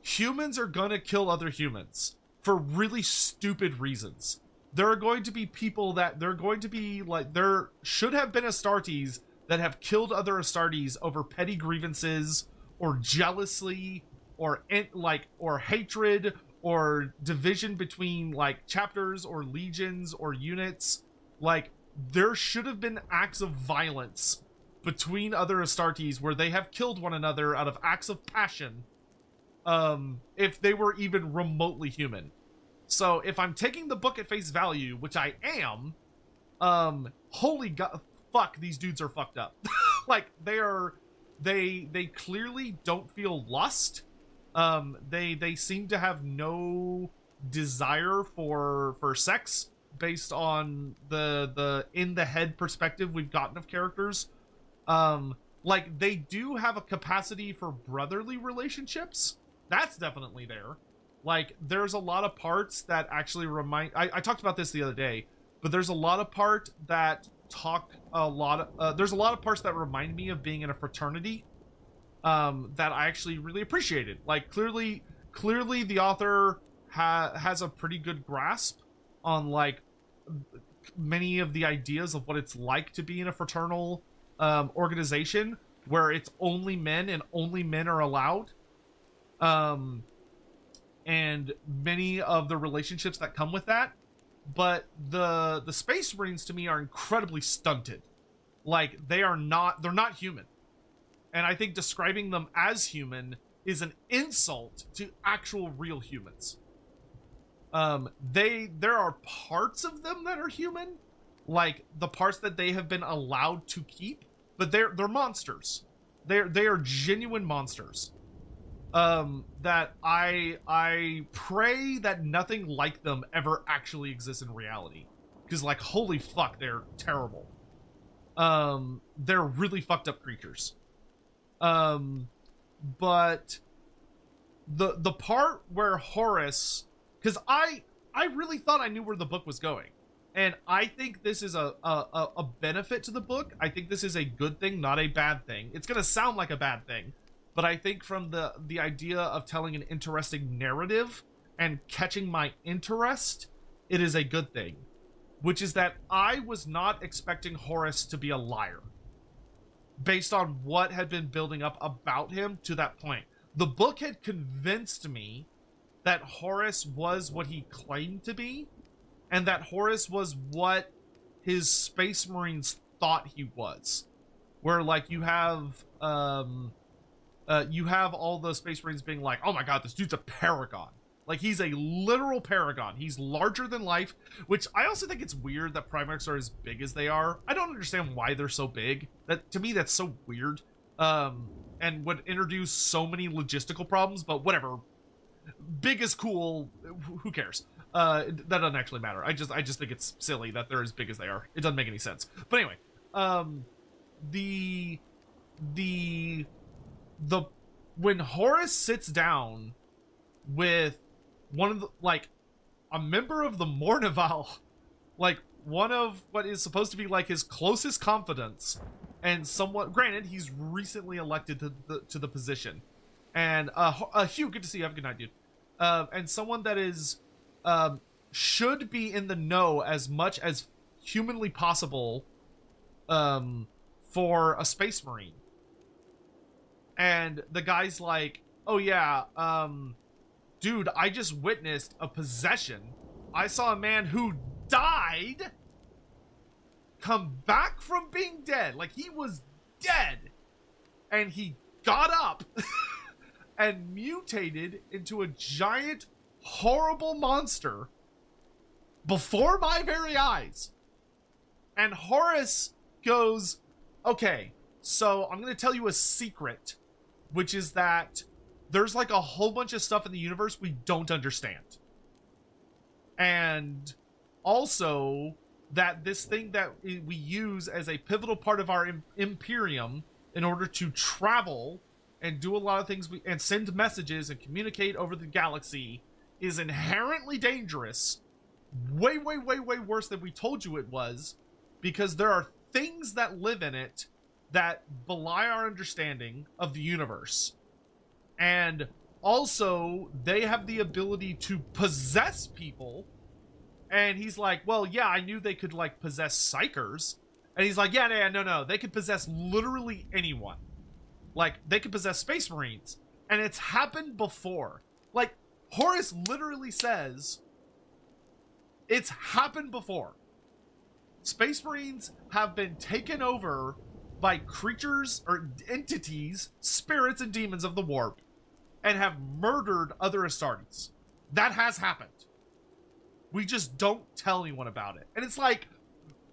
Humans are gonna kill other humans for really stupid reasons. There are going to be people that there should have been Astartes that have killed other Astartes over petty grievances or jealousy or hatred or division between like chapters or legions or units. Like there should have been acts of violence between other Astartes where they have killed one another out of acts of passion, if they were even remotely human. So if I'm taking the book at face value, which I am, holy god, fuck, these dudes are fucked up. Like they clearly don't feel lust. They seem to have no desire for sex based on the in the head perspective we've gotten of characters. Like they do have a capacity for brotherly relationships. That's definitely there. Like there's a lot of parts that actually remind, I talked about this the other day, but there's a lot of parts that there's a lot of parts that remind me of being in a fraternity, that I actually really appreciated. Like clearly the author has a pretty good grasp on like many of the ideas of what it's like to be in a fraternal organization where it's only men and only men are allowed. And many of the relationships that come with that. but the Space Marines to me are incredibly stunted. Like, they're not human. And I think describing them as human is an insult to actual real humans. There are parts of them that are human, like the parts that they have been allowed to keep, but they're monsters. They are genuine monsters. That I pray that nothing like them ever actually exists in reality, because like, holy fuck, they're terrible. They're really fucked up creatures. But the part where Horus, because I really thought I knew where the book was going, and I think this is a benefit to the book. I think this is a good thing, not a bad thing. It's gonna sound like a bad thing, but I think from the idea of telling an interesting narrative and catching my interest, it is a good thing. Which is that I was not expecting Horus to be a liar, based on what had been building up about him to that point. The book had convinced me that Horus was what he claimed to be, and that Horus was what his Space Marines thought he was. Where, like, you have all the Space Marines being like, oh my god, this dude's a paragon. Like, he's a literal paragon. He's larger than life, which I also think it's weird that Primarchs are as big as they are. I don't understand why they're so big. That, to me, that's so weird. And would introduce so many logistical problems, but whatever. Big is cool. Who cares? That doesn't actually matter. I just think it's silly that they're as big as they are. It doesn't make any sense. But anyway, when Horus sits down with one of the, like, a member of the Mournival, like one of what is supposed to be like his closest confidants, and somewhat, granted, he's recently elected to the position, and Hugh, good to see you. Have a good night, dude. And someone that is should be in the know as much as humanly possible for a Space Marine. And the guy's like, oh yeah, dude, I just witnessed a possession. I saw a man who died come back from being dead. Like, he was dead. And he got up and mutated into a giant, horrible monster before my very eyes. And Horus goes, okay, so I'm going to tell you a secret, which is that there's like a whole bunch of stuff in the universe we don't understand. And also that this thing that we use as a pivotal part of our Imperium in order to travel and do a lot of things and send messages and communicate over the galaxy is inherently dangerous. Way, way, way, way worse than we told you it was, because there are things that live in it that belie our understanding of the universe. And also, they have the ability to possess people. And he's like, well, yeah, I knew they could, like, possess psychers. And he's like, yeah, no, they could possess literally anyone. Like, they could possess Space Marines. And it's happened before. Like, Horus literally says, it's happened before. Space Marines have been taken over by creatures or entities, spirits and demons of the warp, and have murdered other Astartes. That has happened. We just don't tell anyone about it. And it's like,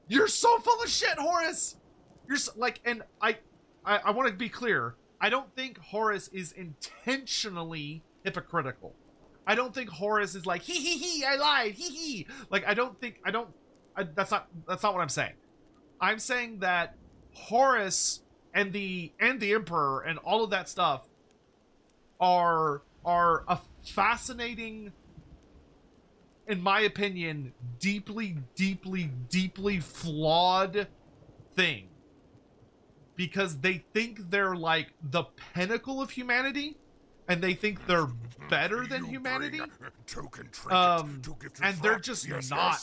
you're so full of shit, Horus! You're so, like, and I want to be clear. I don't think Horus is intentionally hypocritical. I don't think Horus is like, he, I lied, he. Like, that's not what I'm saying. I'm saying that Horus and the Emperor and all of that stuff are a fascinating, in my opinion, deeply, deeply, deeply flawed thing. Because they think they're like the pinnacle of humanity, and they think they're better than humanity. And they're just not.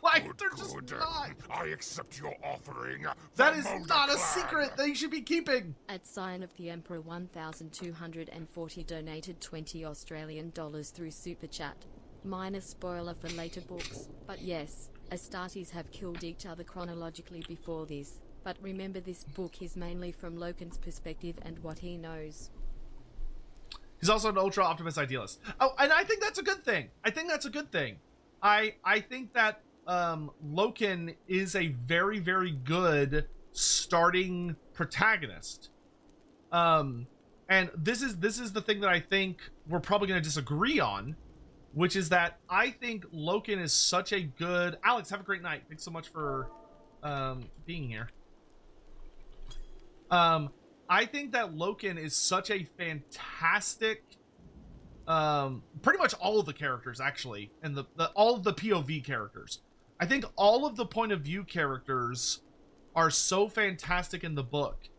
Like, they're just not. I accept your offering. That is not a secret they should be keeping. At Sign of the Emperor 1240 donated $20 Australian through Super Chat. Minor spoiler for later books, but yes, Astartes have killed each other chronologically before this. But remember, this book is mainly from Loken's perspective and what he knows. He's also an ultra optimist idealist. Oh, and I think that's a good thing. I think that Loken is a very, very good starting protagonist. And this is the thing that I think we're probably going to disagree on, which is that I think Loken is such a good... Alex, have a great night. Thanks so much for being here. I think that Loken is such a fantastic, pretty much all of the characters actually, and all of the POV characters. I think all of the point of view characters are so fantastic in the book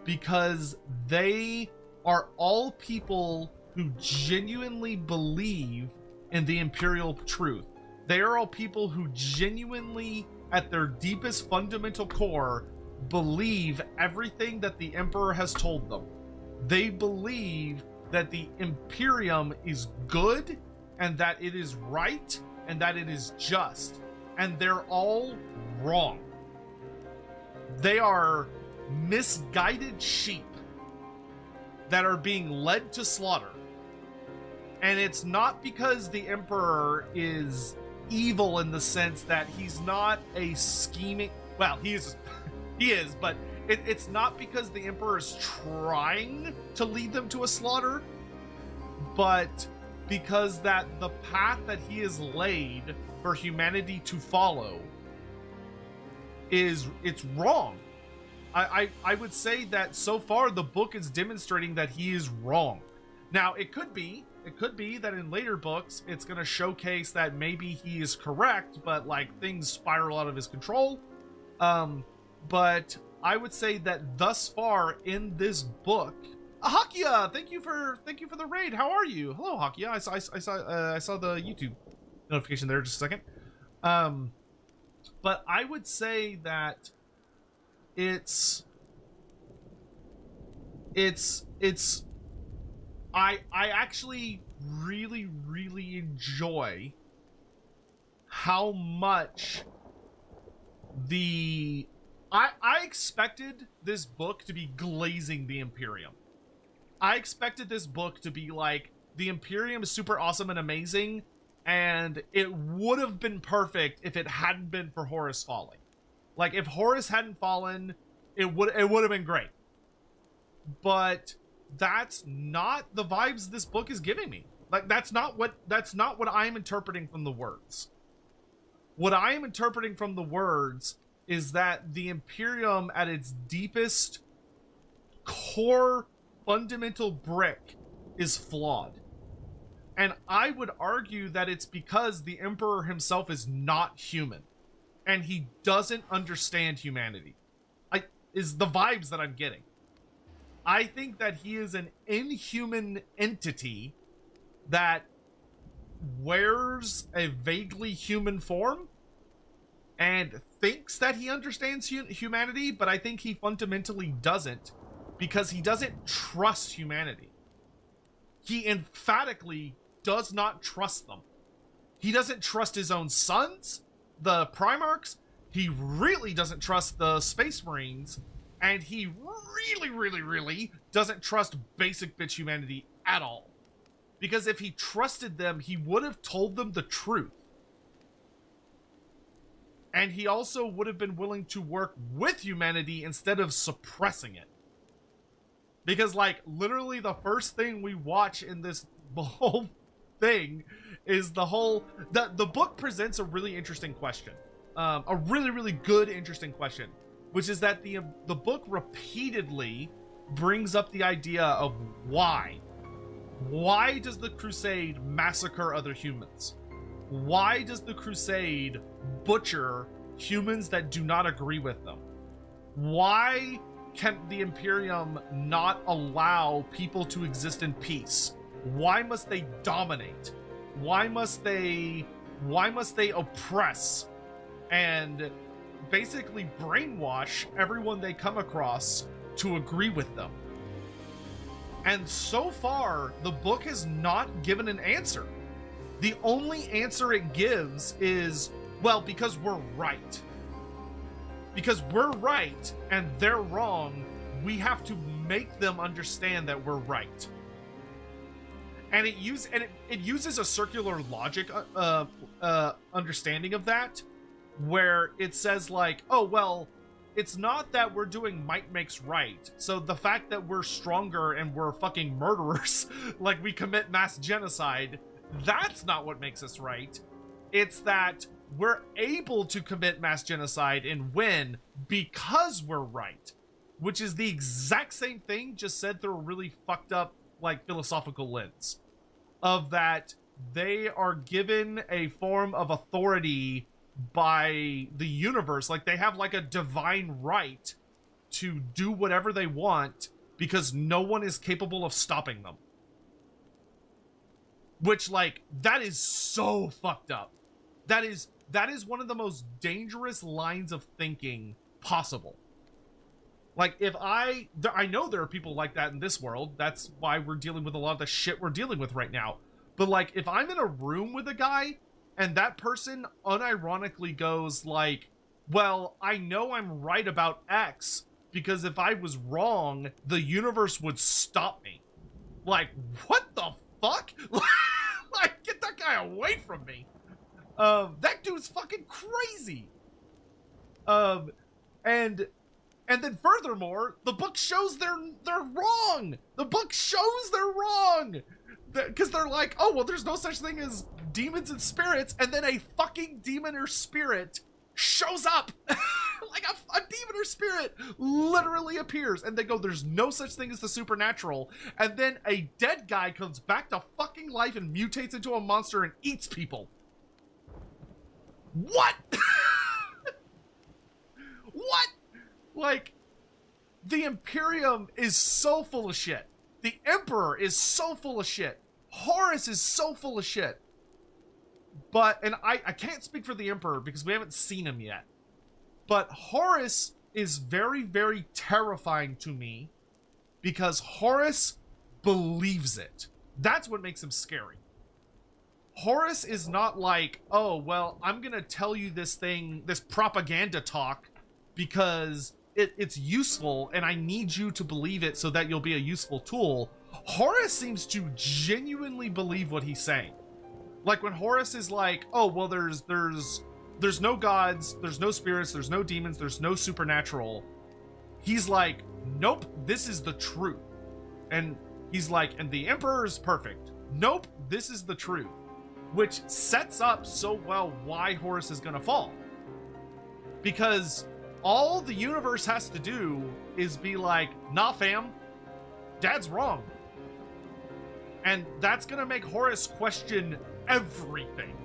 because they are all people who genuinely believe in the Imperial truth. They are all people who genuinely, at their deepest fundamental core, believe everything that the Emperor has told them. They believe that the Imperium is good and that it is right and that it is just, and they're all wrong. They are misguided sheep that are being led to slaughter. And it's not because the Emperor is evil in the sense that he's not a scheming... Well, he is, but it's not because the Emperor is trying to lead them to a slaughter, but because that the path that he has laid for humanity to follow it's wrong. I would say that so far the book is demonstrating that he is wrong. Now, it could be that in later books it's going to showcase that maybe he is correct, but like things spiral out of his control. But I would say that thus far in this book, Hakia, thank you for the raid. How are you? Hello, Hakia. I saw the YouTube notification there just a second. But I would say that I actually really, really enjoy how much I expected this book to be glazing the Imperium. I expected this book to be like, the Imperium is super awesome and amazing, and it would have been perfect if it hadn't been for Horus falling. Like, if Horus hadn't fallen, it would have been great. But that's not the vibes this book is giving me. Like, that's not what I'm interpreting from the words. What I am interpreting from the words is that the Imperium, at its deepest core fundamental brick, is flawed. And I would argue that it's because the Emperor himself is not human and he doesn't understand humanity. Is the vibes that I'm getting. I think that he is an inhuman entity that wears a vaguely human form and thinks that he understands humanity, but I think he fundamentally doesn't, because he doesn't trust humanity. He emphatically does not trust them. He doesn't trust his own sons, the Primarchs. He really doesn't trust the Space Marines, and he really, really, really doesn't trust basic bitch humanity at all. Because if he trusted them, he would have told them the truth. And he also would have been willing to work with humanity instead of suppressing it. Because, like, literally the first thing we watch in this whole thing is the book presents a really interesting question. A really, really good, interesting question. Which is that the book repeatedly brings up the idea of why. Why does the Crusade massacre other humans? Why does the Crusade butcher humans that do not agree with them? Why can the Imperium not allow people to exist in peace? Why must they dominate? Why must they oppress and basically brainwash everyone they come across to agree with them? And so far, the book has not given an answer. The only answer it gives is, well, because we're right. Because we're right and they're wrong, we have to make them understand that we're right. And it uses a circular logic understanding of that, where it says like, oh, well, it's not that we're doing might makes right. So the fact that we're stronger and we're fucking murderers, like we commit mass genocide, that's not what makes us right. It's that we're able to commit mass genocide and win because we're right, which is the exact same thing, just said through a really fucked up, like, philosophical lens of that they are given a form of authority by the universe. Like, they have like a divine right to do whatever they want because no one is capable of stopping them. Which, like, that is so fucked up. That is one of the most dangerous lines of thinking possible. Like, if I know there are people like that in this world. That's why we're dealing with a lot of the shit we're dealing with right now. But, like, if I'm in a room with a guy and that person unironically goes like, well, I know I'm right about X because if I was wrong, the universe would stop me. Like, what the fuck? Like, get that guy away from me. That dude's fucking crazy. And then furthermore, the book shows they're wrong. The book shows they're wrong. Because they're like, oh, well, there's no such thing as demons and spirits. And then a fucking demon or spirit shows up. Like a demon or spirit literally appears. And they go, there's no such thing as the supernatural. And then a dead guy comes back to fucking life and mutates into a monster and eats people. What? What? Like, the Imperium is so full of shit. The Emperor is so full of shit. Horus is so full of shit. But, and I can't speak for the Emperor because we haven't seen him yet. But Horus is very, very terrifying to me because Horus believes it. That's what makes him scary. Horus is not like, oh, well, I'm going to tell you this thing, this propaganda talk because it's useful and I need you to believe it so that you'll be a useful tool. Horus seems to genuinely believe what he's saying. Like when Horus is like, oh, well, there's no gods, there's no spirits, there's no demons, there's no supernatural. He's like, nope, this is the truth. And he's like, and the Emperor is perfect. Nope, this is the truth. Which sets up so well why Horus is gonna fall. Because all the universe has to do is be like, nah, fam, Dad's wrong. And that's gonna make Horus question everything.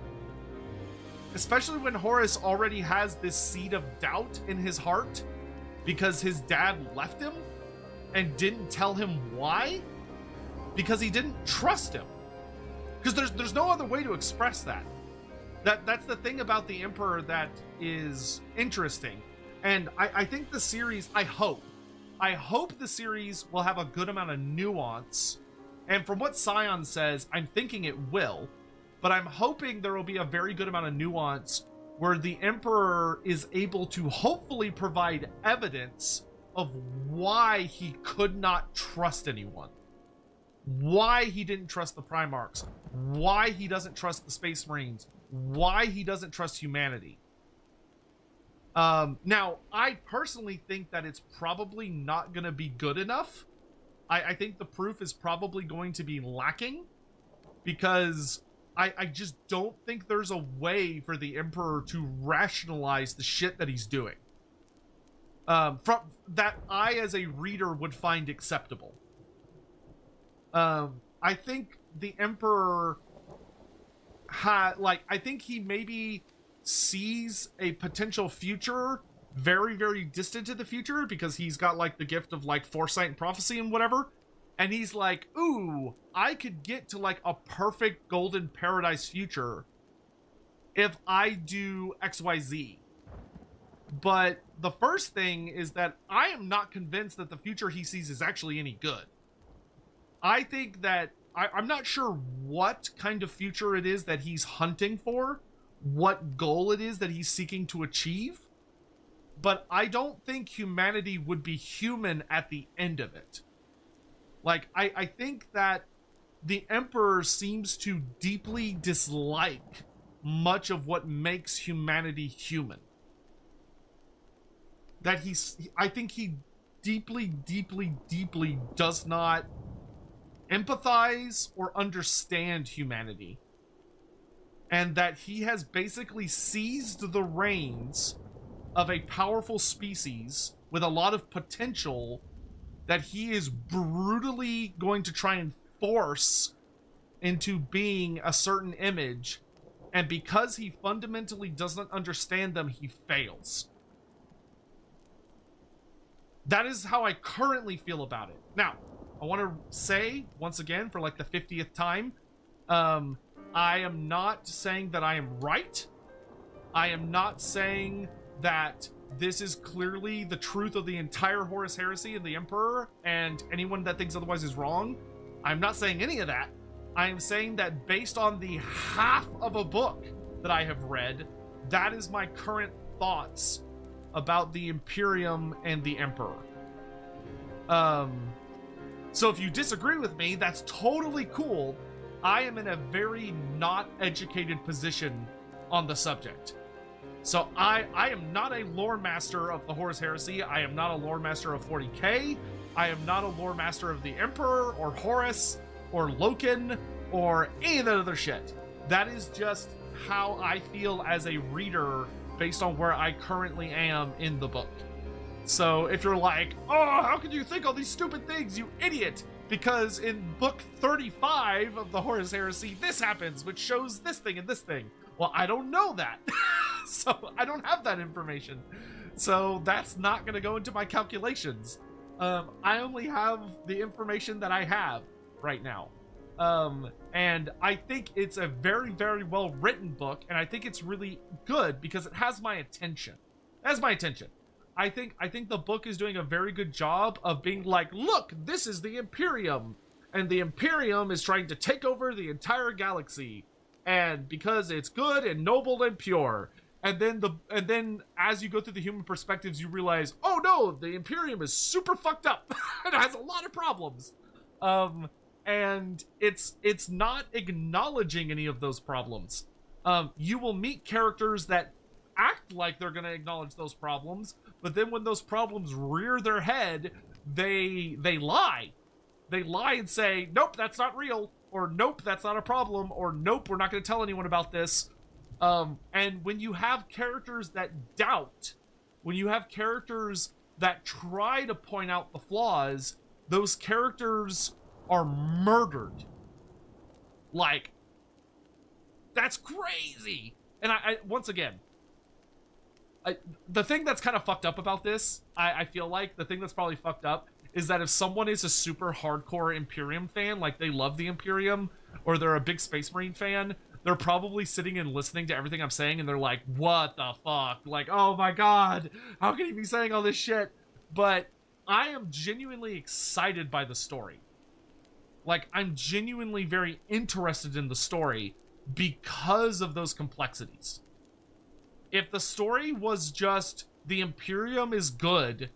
Especially when Horus already has this seed of doubt in his heart because his dad left him and didn't tell him why. Because he didn't trust him. Because there's no other way to express that. That's the thing about the Emperor that is interesting. And I think the series, I hope the series will have a good amount of nuance. And from what Scion says, I'm thinking it will. But I'm hoping there will be a very good amount of nuance where the Emperor is able to hopefully provide evidence of why he could not trust anyone. Why he didn't trust the Primarchs. Why he doesn't trust the Space Marines. Why he doesn't trust humanity. Now, I personally think that it's probably not going to be good enough. I think the proof is probably going to be lacking. Because I just don't think there's a way for the Emperor to rationalize the shit that he's doing. From that I, as a reader, would find acceptable. I think the Emperor I think he maybe sees a potential future very, very distant in the future because he's got like the gift of like foresight and prophecy and whatever. And he's like, ooh, I could get to like a perfect golden paradise future if I do XYZ. But the first thing is that I am not convinced that the future he sees is actually any good. I think that I'm not sure what kind of future it is that he's hunting for, what goal it is that he's seeking to achieve, but I don't think humanity would be human at the end of it. Like, I think that the Emperor seems to deeply dislike much of what makes humanity human. That I think he deeply, deeply, deeply does not empathize or understand humanity. And that he has basically seized the reins of a powerful species with a lot of potential that he is brutally going to try and force into being a certain image. And because he fundamentally doesn't understand them, he fails. That is how I currently feel about it. Now, I want to say, once again, for like the 50th time, I am not saying that I am right. I am not saying that this is clearly the truth of the entire Horus Heresy and the Emperor, and anyone that thinks otherwise is wrong. I'm not saying any of that. I am saying that based on the half of a book that I have read, that is my current thoughts about the Imperium and the Emperor. So if you disagree with me, that's totally cool. I am in a very not educated position on the subject. So I am not a lore master of the Horus Heresy. I am not a lore master of 40k. I am not a lore master of the Emperor or Horus or Loken or any of that other shit. That is just how I feel as a reader based on where I currently am in the book. So if you're like, oh, how could you think all these stupid things, you idiot? Because in book 35 of the Horus Heresy, this happens, which shows this thing and this thing. Well, I don't know that. So I don't have that information. So that's not going to go into my calculations. I only have the information that I have right now. And I think it's a very, very well written book, and I think it's really good because it has my attention. It has my attention. I think the book is doing a very good job of being like, look, this is the Imperium, and the Imperium is trying to take over the entire galaxy, and because it's good and noble and pure. And then as you go through the human perspectives, you realize, oh no, the Imperium is super fucked up and has a lot of problems. And it's not acknowledging any of those problems. You will meet characters that act like they're going to acknowledge those problems, but then when those problems rear their head, they lie. They lie and say, nope, that's not real, or nope, that's not a problem, or nope, we're not going to tell anyone about this. And when you have characters that doubt, when you have characters that try to point out the flaws, those characters are murdered. Like, that's crazy. And I once again, the thing that's kind of fucked up about this, I feel like the thing that's probably fucked up is that if someone is a super hardcore Imperium fan, like they love the Imperium, or they're a big Space Marine fan, they're probably sitting and listening to everything I'm saying, and they're like, what the fuck? Like, oh my god, how can he be saying all this shit? But I am genuinely excited by the story. Like, I'm genuinely very interested in the story because of those complexities. If the story was just, the Imperium is good,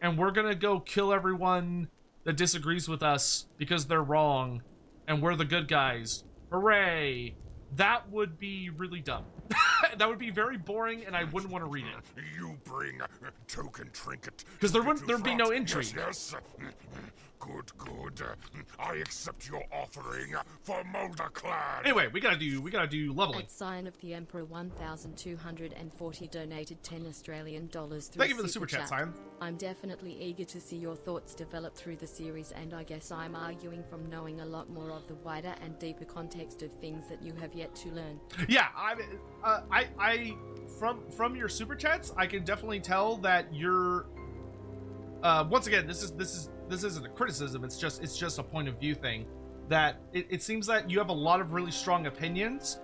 and we're gonna go kill everyone that disagrees with us because they're wrong, and we're the good guys, hooray, that would be really dumb. That would be very boring, and I wouldn't want to read it. You bring token trinket. Because there'd be no intrigue. Yes, yes. Good, good. I accept your offering for Molder Clan. Anyway, we gotta do leveling. At Sign of the Emperor 1,240 donated 10 Australian dollars through Thank you for the super chat, Sign. I'm definitely eager to see your thoughts develop through the series, and I guess I'm arguing from knowing a lot more of the wider and deeper context of things that you have yet to learn. Yeah, I from your super chats, I can definitely tell that you're once again, this isn't a criticism, it's just a point of view thing, that it seems that you have a lot of really strong opinions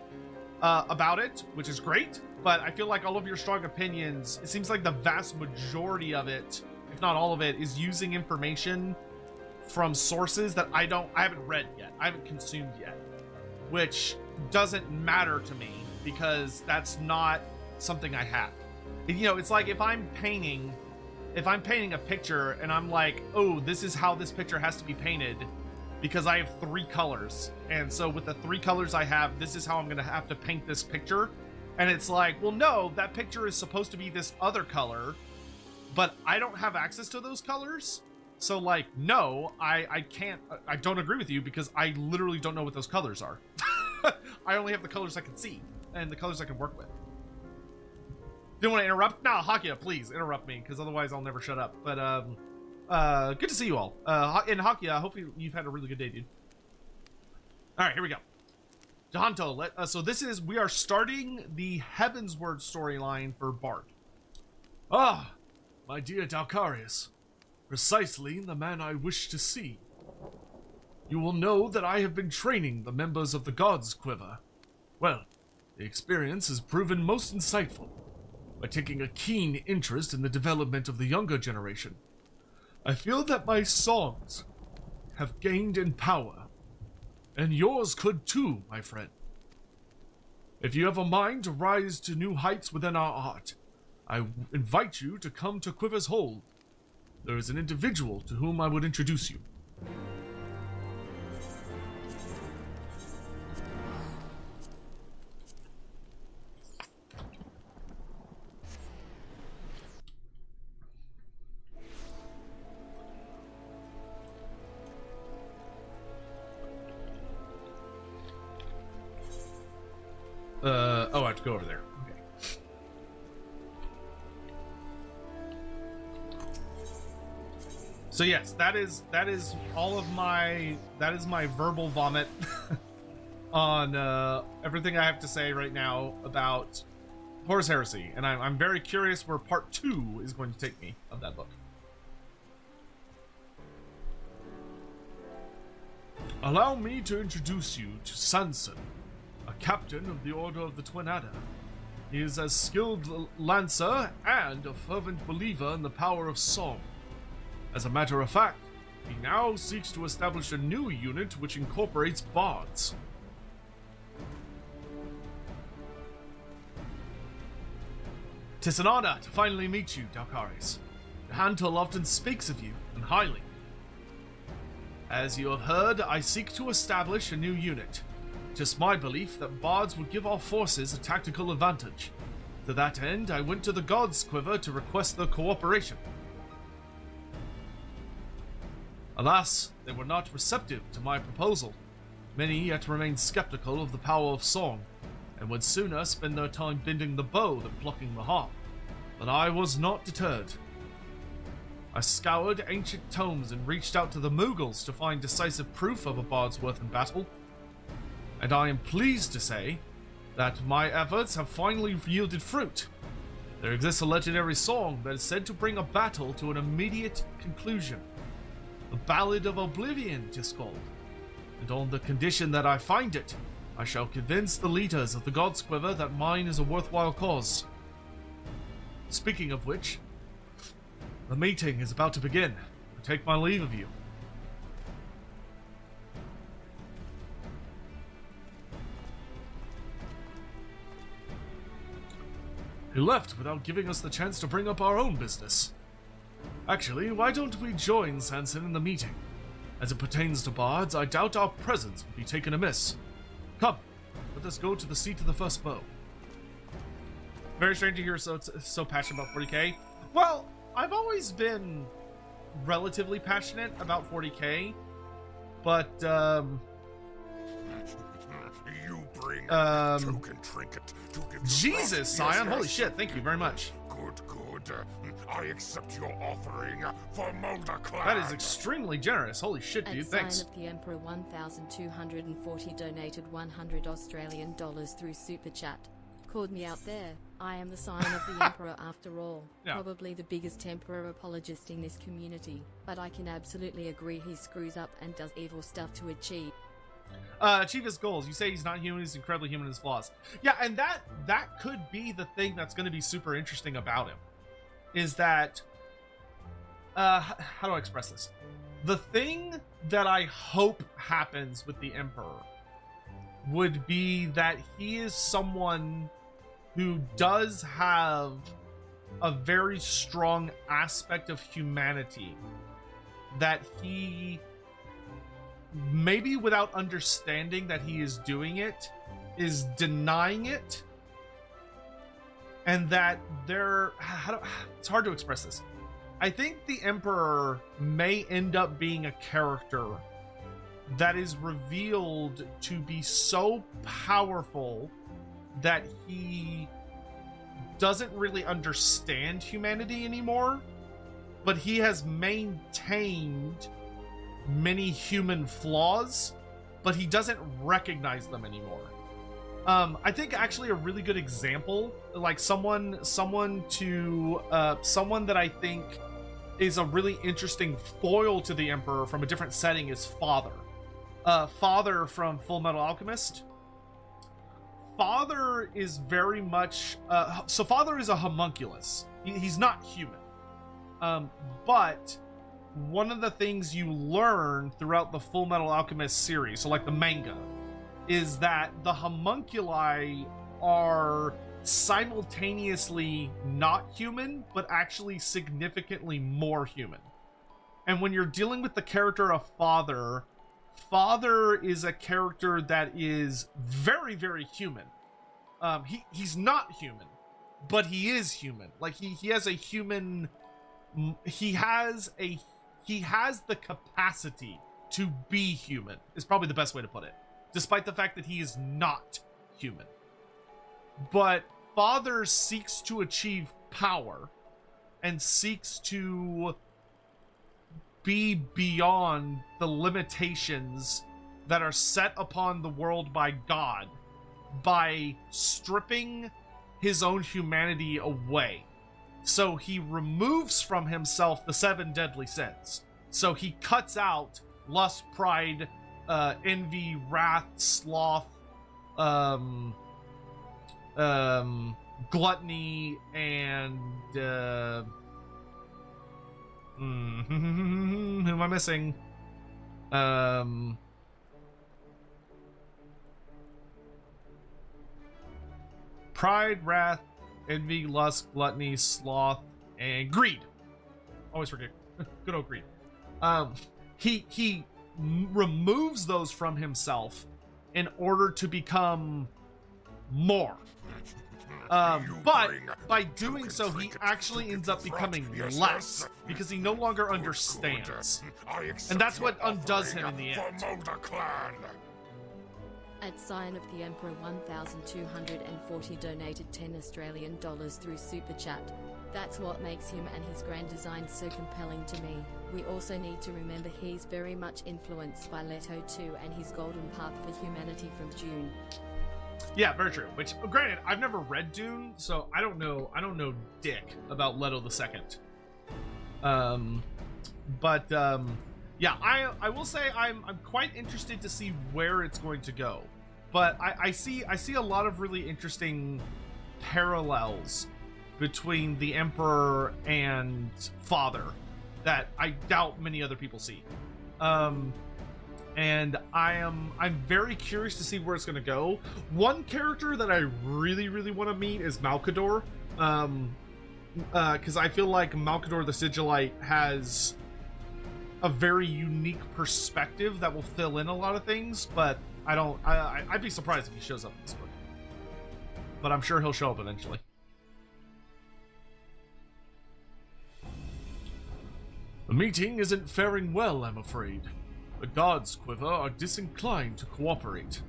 about it, which is great, but I feel like all of your strong opinions, it seems like the vast majority of it, if not all of it, is using information from sources that I haven't read yet. I haven't consumed yet, which doesn't matter to me because that's not something I have. You know, it's like if I'm painting a picture and I'm like, oh, this is how this picture has to be painted because I have 3 colors. And so with the 3 colors I have, this is how I'm going to have to paint this picture. And it's like, well, no, that picture is supposed to be this other color, but I don't have access to those colors. So like, no, I can't, I don't agree with you because I literally don't know what those colors are. I only have the colors I can see and the colors I can work with. Didn't want to interrupt? No, Hakia, please interrupt me because otherwise I'll never shut up. But good to see you all. And Hakia, I hope you've had a really good day, dude. All right, here we go. Jahanto, so we are starting the Heavensward storyline for Bard. Ah, my dear Dalcarius, precisely the man I wish to see. You will know that I have been training the members of the Gods Quiver. Well, the experience has proven most insightful. By taking a keen interest in the development of the younger generation, I feel that my songs have gained in power, and yours could too, my friend. If you have a mind to rise to new heights within our art, I invite you to come to Quiver's Hold. There is an individual to whom I would introduce you. Oh, I have to go over there. Okay. So yes, that is all of my verbal vomit on everything I have to say right now about Horus Heresy, and I'm very curious where part 2 is going to take me of that book. Allow me to introduce you to Sanson, a captain of the Order of the Twin Adder. He is a skilled lancer and a fervent believer in the power of song. As a matter of fact, he now seeks to establish a new unit which incorporates bards. Tis an honor to finally meet you, Dalcarius. Hantel often speaks of you, and highly. As you have heard, I seek to establish a new unit. It is my belief that bards would give our forces a tactical advantage. To that end, I went to the Gods Quiver to request their cooperation. Alas, they were not receptive to my proposal. Many yet remain skeptical of the power of song, and would sooner spend their time bending the bow than plucking the harp. But I was not deterred. I scoured ancient tomes and reached out to the Mughals to find decisive proof of a bard's worth in battle. And I am pleased to say that my efforts have finally yielded fruit. There exists a legendary song that is said to bring a battle to an immediate conclusion. The Ballad of Oblivion, 'tis called. And on the condition that I find it, I shall convince the leaders of the Gods Quiver that mine is a worthwhile cause. Speaking of which, the meeting is about to begin. I take my leave of you. He left without giving us the chance to bring up our own business. Actually, why don't we join Sanson in the meeting? As it pertains to bards, I doubt our presence would be taken amiss. Come, let us go to the seat of the first bow. Very strange to hear so passionate about 40k. Well, I've always been relatively passionate about 40k, but You bring token trinket to give to Jesus, Front. Scion, Yes, holy yes. shit, thank you very much. Good, good. I accept your offering for Moldaclan. That is extremely generous. Holy shit, dude, At thanks. Sign of the Emperor 1240 donated 100 Australian dollars through Super Chat. Called me out there. I am the sign of the Emperor after all. Yeah. Probably the biggest Emperor apologist in this community. But I can absolutely agree he screws up and does evil stuff to achieve. Achieve his goals. You say he's not human, he's incredibly human in his flaws. Yeah, and that could be the thing that's going to be super interesting about him. Is that, how do I express this? The thing that I hope happens with the Emperor would be that he is someone who does have a very strong aspect of humanity that he, maybe without understanding that he is doing it, is denying it, and that it's hard to express this. I think the Emperor may end up being a character that is revealed to be so powerful that he doesn't really understand humanity anymore, but he has maintained many human flaws, but he doesn't recognize them anymore. I think actually a really good example, like someone that I think is a really interesting foil to the Emperor from a different setting is Father. Father from Full Metal Alchemist. Father is very much so Father is a homunculus. He's not human. But one of the things you learn throughout the Full Metal Alchemist series, so like the manga, is that the homunculi are simultaneously not human, but actually significantly more human. And when you're dealing with the character of Father, Father is a character that is very, very human. He's not human, but he is human. Like he has a human. He has the capacity to be human. Is probably the best way to put it, despite the fact that he is not human. But Father seeks to achieve power and seeks to be beyond the limitations that are set upon the world by God by stripping his own humanity away. So he removes from himself the 7 deadly sins. So he cuts out lust, pride, envy, wrath, sloth, gluttony, and who am I missing? Pride, wrath, envy, lust, gluttony, sloth, and greed. Always forget. Good old greed. He removes those from himself in order to become more. But by doing so, he actually ends up becoming less because he no longer understands. And that's what undoes him in the end. At Sign of the Emperor 1240 donated $10 through Super Chat. That's what makes him and his grand design so compelling to me. We also need to remember he's very much influenced by Leto 2 and his Golden Path for Humanity from Dune. Yeah, very true. Which, granted, I've never read Dune, so I don't know dick about Leto the Second. Yeah, I will say I'm quite interested to see where it's going to go. But I see a lot of really interesting parallels between the Emperor and Father that I doubt many other people see. And I'm very curious to see where it's going to go. One character that I really want to meet is Malkador, because I feel like Malkador the Sigillite has a very unique perspective that will fill in a lot of things, but I'd be surprised if he shows up in this book. But I'm sure he'll show up eventually. The meeting isn't faring well, I'm afraid. The Gods, Quiver, are disinclined to cooperate.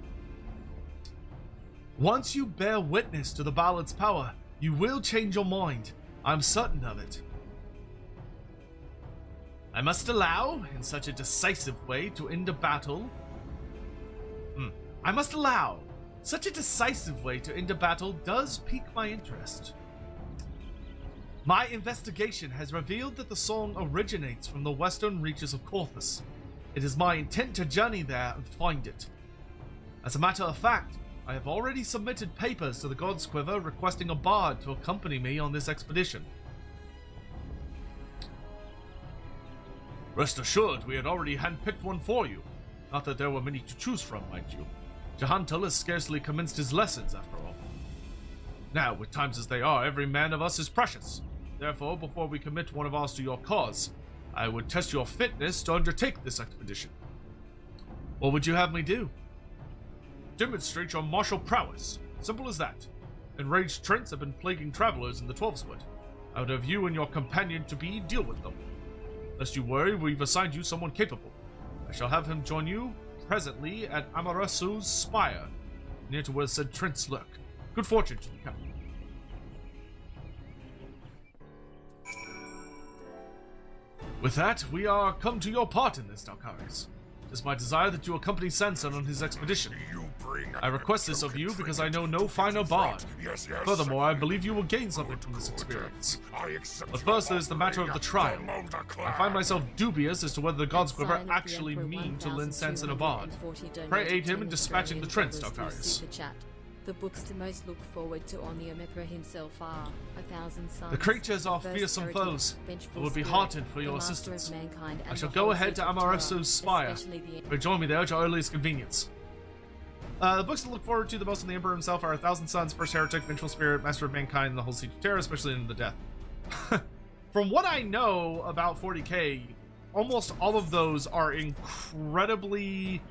Once you bear witness to the Ballad's power, you will change your mind. I'm certain of it. I must allow, in such a decisive way, to end a battle. I must allow. Such a decisive way to end a battle does pique my interest. My investigation has revealed that the song originates from the western reaches of Corthus. It is my intent to journey there and find it. As a matter of fact, I have already submitted papers to the God's Quiver requesting a bard to accompany me on this expedition. Rest assured, we had already handpicked one for you. Not that there were many to choose from, mind you. Jahantel has scarcely commenced his lessons, after all. Now, with times as they are, every man of us is precious. Therefore, before we commit one of ours to your cause, I would test your fitness to undertake this expedition. What would you have me do? Demonstrate your martial prowess. Simple as that. Enraged Trents have been plaguing travelers in the Twelveswood. I would have you and your companion to be deal with them. Lest you worry, we've assigned you someone capable. I shall have him join you presently at Amarasu's spire, near to where said Trents lurk. Good fortune to you, Captain. With that, we are come to your part in this, Dalkaris. It is my desire that you accompany Sanson on his expedition. I request this of you because I know no finer bard. Furthermore, I believe you will gain something from this experience. But first, there is the matter of the trial. I find myself dubious as to whether the God's Quiver actually mean to lend Sanson a bard. Pray aid him in dispatching the Trents, Dalkaris. The books to most look forward to on the Emperor himself are 1,000 Suns. The creatures are First fearsome Heritage, foes, Vengeful but would be Spirit, heartened for your the Master of assistance. Mankind, I and shall the go whole ahead to Seat of Amarasu's Terror, spire. especially the Join me there at your earliest convenience. The books to look forward to the most on the Emperor himself are 1,000 Suns, First Heretic, Vengeful Spirit, Master of Mankind, and the whole Seat of Terror, especially in the Death. From what I know about 40k, almost all of those are incredibly,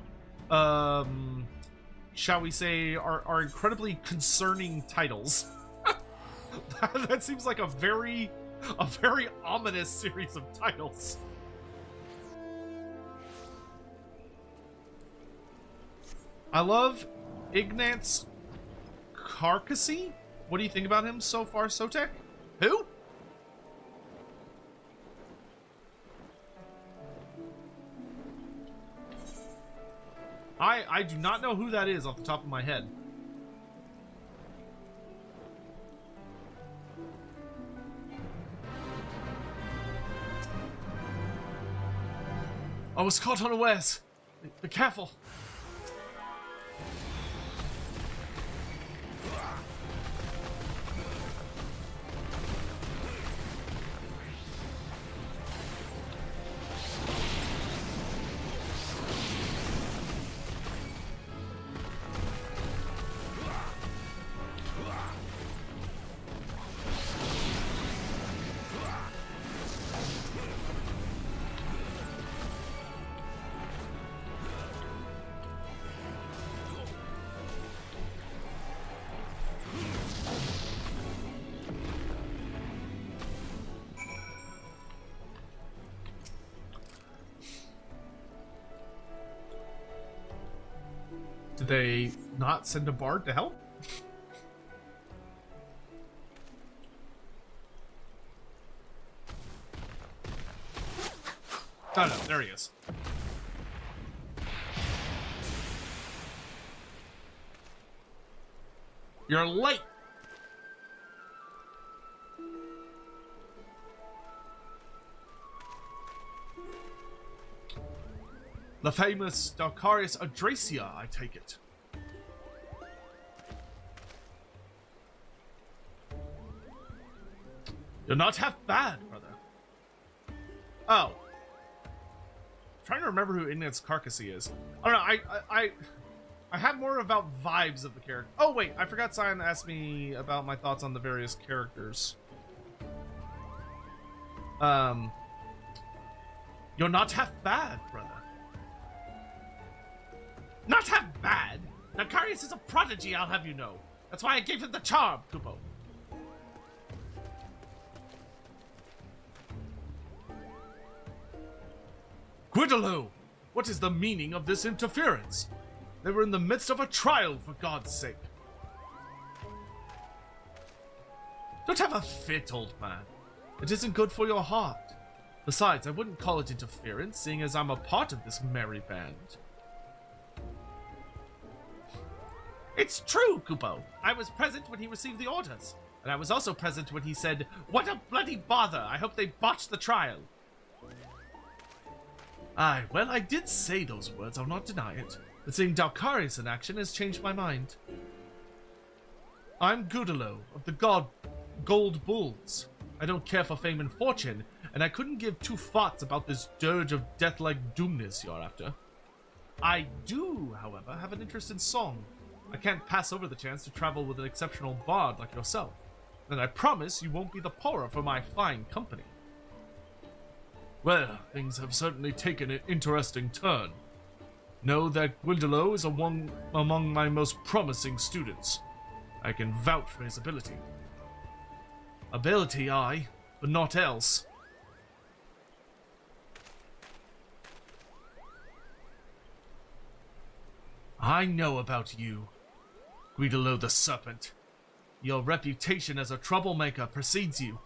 shall we say, are incredibly concerning titles. That seems like a very ominous series of titles. I love Ignatz Carcassy. What do you think about him so far, Sotek? Who? I do not know who that is off the top of my head. I was caught unawares. Be careful. Did they not send a bard to help? Oh no, there he is. You're late! The famous Dalkarius Adracia, I take it. You're not half bad, brother. Oh. Trying to remember who Ignatz Carcassy is. I don't know, I have more about vibes of the character. Oh wait, I forgot Sion asked me about my thoughts on the various characters. You're not half bad, brother. Not half bad! Dalkarius is a prodigy, I'll have you know. That's why I gave him the charm, Kupo. Guidolo! What is the meaning of this interference? They were in the midst of a trial, for God's sake. Don't have a fit, old man. It isn't good for your heart. Besides, I wouldn't call it interference, seeing as I'm a part of this merry band. It's true, Kupo. I was present when he received the orders. And I was also present when he said, "What a bloody bother! I hope they botched the trial." Aye, well, I did say those words, I'll not deny it. But seeing Dalkarius in action has changed my mind. I'm Guidolo, of the Gold Bulls. I don't care for fame and fortune, and I couldn't give two farts about this dirge of death-like doomness you're after. I do, however, have an interest in song. I can't pass over the chance to travel with an exceptional bard like yourself. And I promise you won't be the poorer for my fine company. Well, things have certainly taken an interesting turn. Know that Gwendolo is among my most promising students. I can vouch for his ability. Ability, aye, but not else. I know about you, Guidolo the Serpent. Your reputation as a troublemaker precedes you.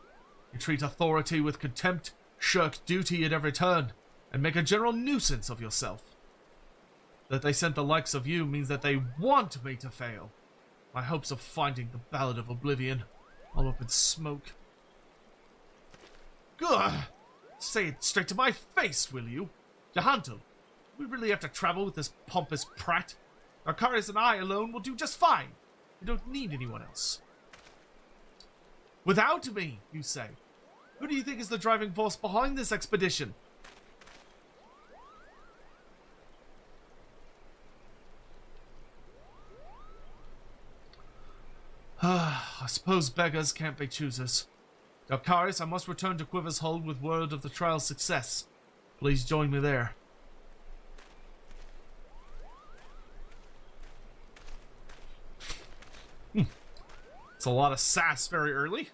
You treat authority with contempt, shirk duty at every turn, and make a general nuisance of yourself. That they sent the likes of you means that they want me to fail. My hopes of finding the Ballad of Oblivion all up in smoke. Gah! Say it straight to my face, will you? Jahanto, do we really have to travel with this pompous prat? Arcarius and I alone will do just fine. We don't need anyone else. Without me, you say? Who do you think is the driving force behind this expedition? I suppose beggars can't be choosers. Arcarius, I must return to Quiver's Hold with word of the trial's success. Please join me there. It's a lot of sass very early.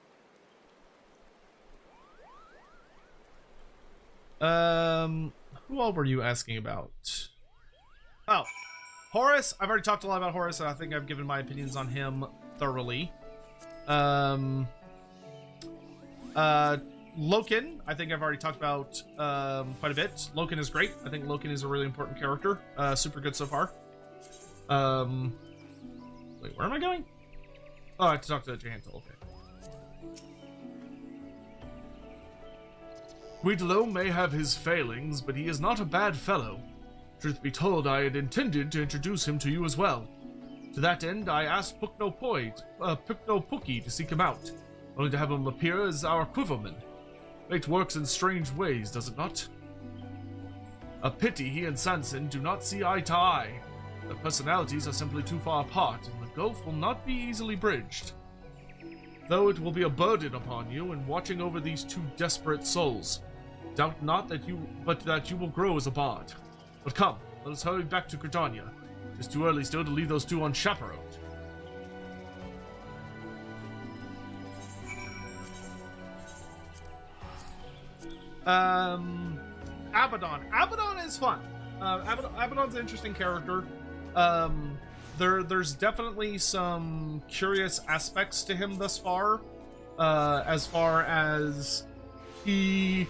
Who all were you asking about? Oh, Horus. I've already talked a lot about Horus, and I think I've given my opinions on him thoroughly. Loken, I think I've already talked about quite a bit. Loken is great. I think Loken is a really important character. Super good so far. Wait, where am I going? Oh, I have to talk to Jahantel, okay. Guidolo may have his failings, but he is not a bad fellow. Truth be told, I had intended to introduce him to you as well. To that end, I asked Pukno-Puki to seek him out, only to have him appear as our quiverman. Fate works in strange ways, does it not? A pity he and Sanson do not see eye to eye. Their personalities are simply too far apart, and the gulf will not be easily bridged. Though it will be a burden upon you in watching over these two desperate souls. Doubt not that you will grow as a bard. But come, let us hurry back to Gridania. It's too early still to leave those two unchaperoned. Abaddon. Abaddon is fun. Abaddon's an interesting character. There's definitely some curious aspects to him thus far. As far as he's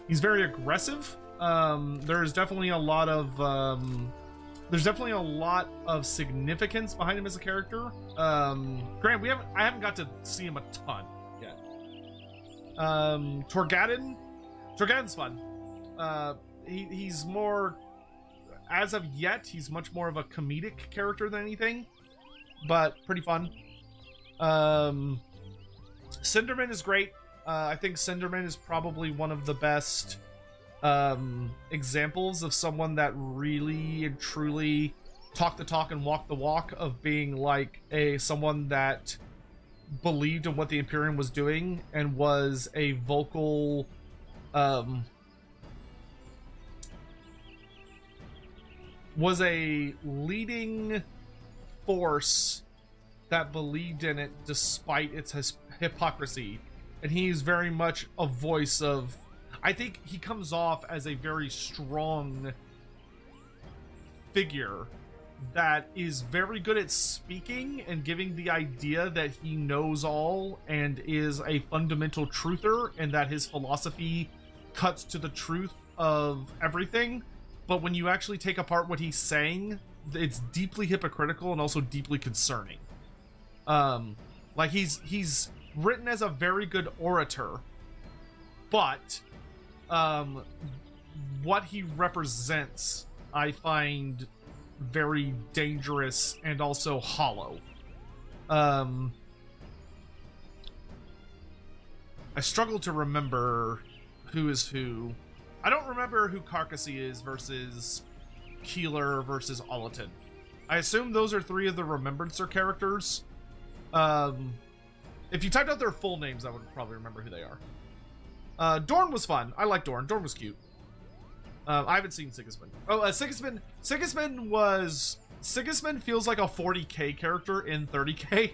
very aggressive. There's definitely a lot of significance behind him as a character. Grant, I haven't got to see him a ton yet. Torgadon's fun. He's more, as of yet, he's much more of a comedic character than anything, but pretty fun. Cinderman is great. I think Cinderman is probably one of the best examples of someone that really and truly talked the talk and walked the walk of being like someone that believed in what the Imperium was doing and was a vocal was a leading force that believed in it despite its hypocrisy. And he's very much a voice of, I think he comes off as a very strong figure that is very good at speaking and giving the idea that he knows all and is a fundamental truther and that his philosophy cuts to the truth of everything. But when you actually take apart what he's saying, it's deeply hypocritical and also deeply concerning. Like he's written as a very good orator, but what he represents I find very dangerous and also hollow. I struggle to remember who is who. I don't remember who Carcassy is versus Keeler versus Olatin. I assume those are three of the Remembrancer characters. If you typed out their full names, I would probably remember who they are. Dorn was fun. I like Dorn. Dorn was cute. I haven't seen Sigismund. Oh, Sigismund feels like a 40k character in 30k.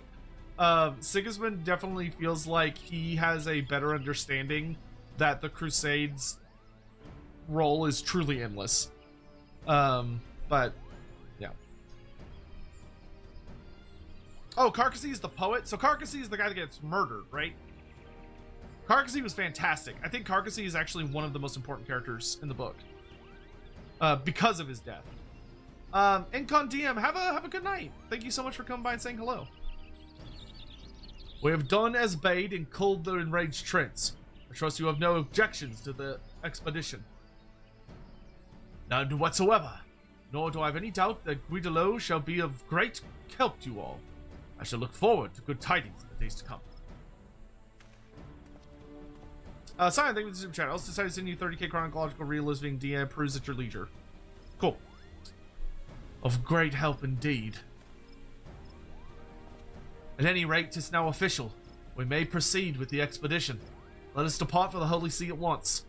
Sigismund definitely feels like he has a better understanding that the Crusades role is truly endless. But yeah. Oh, Carcassy is the poet. So Carcassy is the guy that gets murdered, right? Carcassy was fantastic. I think Carcassy is actually one of the most important characters in the book. Because of his death. Incon DM, have a good night. Thank you so much for coming by and saying hello. We have done as bade and culled the enraged Trents. I trust you have no objections to the expedition. None whatsoever. Nor do I have any doubt that Guidolo shall be of great help to you all. I shall look forward to good tidings in the days to come. Simon, thank you for the super chat. I also decided to send you 30k chronological realism DM. Peruse at your leisure. Cool. Of great help indeed. At any rate, 'tis now official. We may proceed with the expedition. Let us depart for the Holy See at once.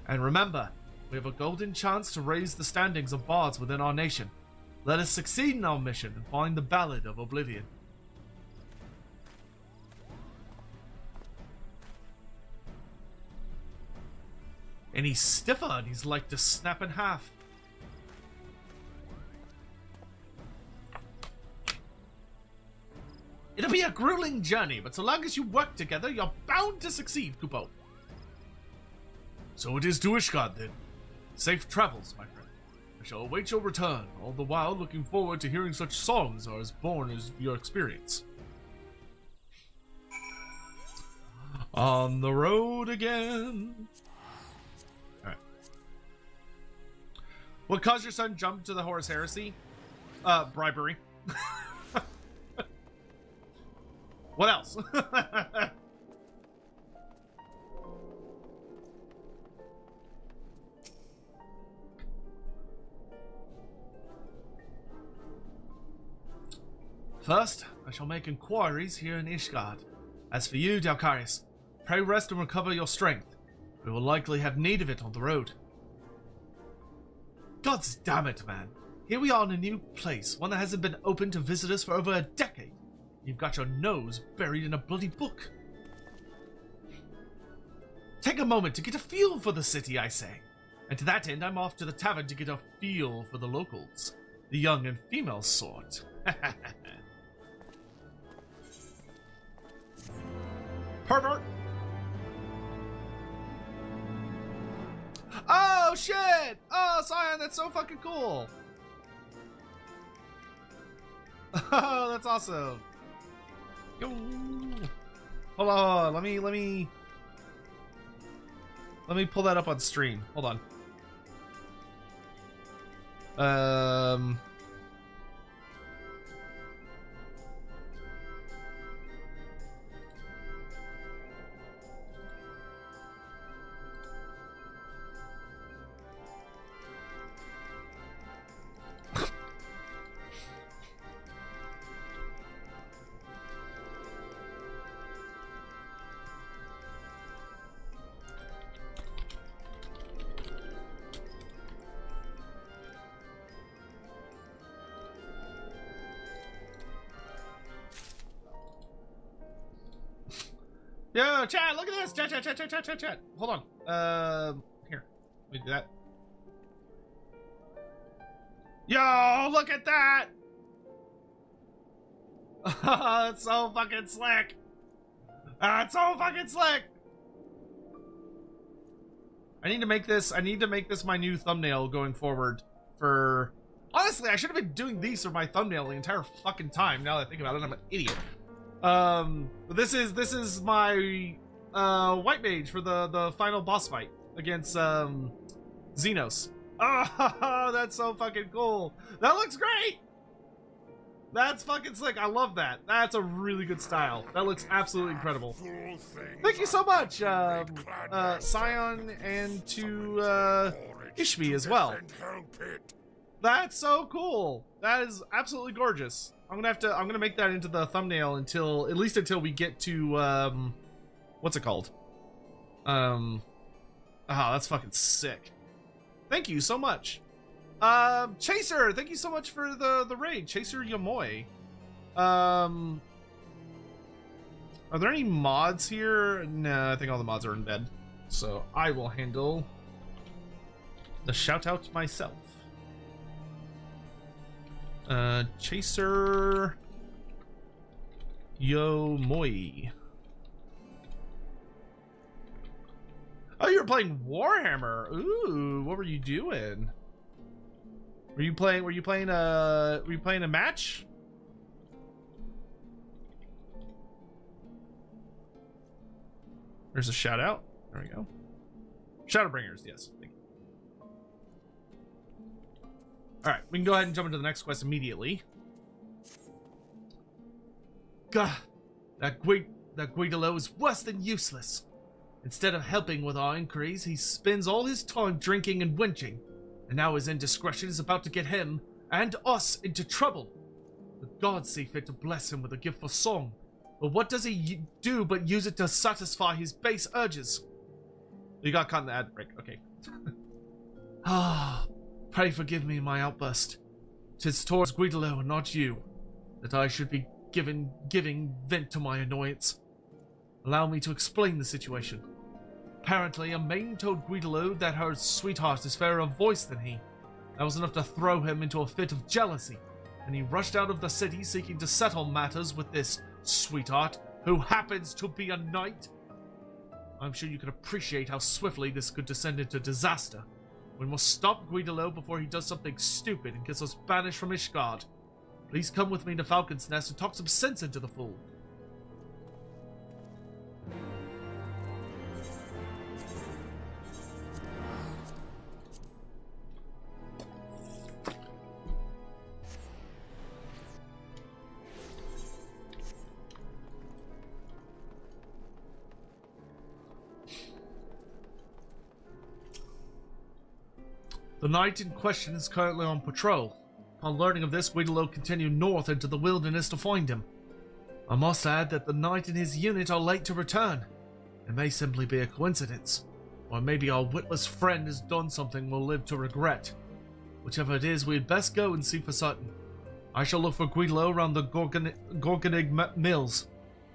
And remember, we have a golden chance to raise the standings of bards within our nation. Let us succeed in our mission and find the Ballad of Oblivion. And he's stiffer and he's like to snap in half. It'll be a grueling journey, but so long as you work together, you're bound to succeed, Kupo. So it is to Ishgard, then. Safe travels, my friend. I shall await your return, all the while looking forward to hearing such songs as born as your experience. On the road again. Alright. What caused your son jump to the Horus Heresy? Bribery. What else? First, I shall make inquiries here in Ishgard. As for you, Dalkarius, pray rest and recover your strength. We will likely have need of it on the road. God's damn it, man. Here we are in a new place, one that hasn't been open to visitors for over a decade. You've got your nose buried in a bloody book. Take a moment to get a feel for the city, I say. And to that end, I'm off to the tavern to get a feel for the locals. The young and female sort. Pervert! Oh, shit! Oh, Scion, that's so fucking cool! Oh, that's awesome! Yo. Hold on, let me pull that up on stream. Hold on. Yo, chat, look at this! Chat. Hold on. Here. Let me do that. Yo, look at that! That's so fucking slick! That's so fucking slick! I need to make this my new thumbnail going forward for... Honestly, I should have been doing these for my thumbnail the entire fucking time, now that I think about it. I'm an idiot. But this is my white mage for the final boss fight against Xenos. Oh, that's so fucking cool. That looks great. That's fucking slick. I love that. That's a really good style. That looks absolutely incredible. Thank you so much, Scion, and to Ishmi as well. That's so cool. That is absolutely gorgeous. I'm gonna make that into the thumbnail until we get to what's it called? Oh, that's fucking sick. Thank you so much. Chaser, thank you so much for the raid. Chaser Yamoy. Are there any mods here? No, I think all the mods are in bed. So I will handle the shout out myself. Chaser Yamoy. Oh, you were playing Warhammer. Ooh, what were you doing? Were you playing a match? There's a shout out. There we go. Shadowbringers, yes. Thank you. Alright, we can go ahead and jump into the next quest immediately. Gah! That Guidolo is worse than useless. Instead of helping with our inquiries, he spends all his time drinking and wenching. And now his indiscretion is about to get him and us into trouble. The gods see fit to bless him with a gift for song. But what does he do but use it to satisfy his base urges? You got caught in the ad break. Okay. Ah, pray forgive me my outburst. 'Tis towards Guidolo and not you that I should be giving vent to my annoyance. Allow me to explain the situation. Apparently, a maiden told Guidolo that her sweetheart is fairer of voice than he. That was enough to throw him into a fit of jealousy, and he rushed out of the city seeking to settle matters with this sweetheart, who happens to be a knight. I'm sure you can appreciate how swiftly this could descend into disaster. We must stop Guidolo before he does something stupid and gets us banished from Ishgard. Please come with me to Falcon's Nest and talk some sense into the fool. The knight in question is currently on patrol. Upon learning of this, Guidolo continued north into the wilderness to find him. I must add that the knight and his unit are late to return. It may simply be a coincidence, or maybe our witless friend has done something we'll live to regret. Whichever it is, we'd best go and see for certain. I shall look for Guidolo around the Gorgonig Mills.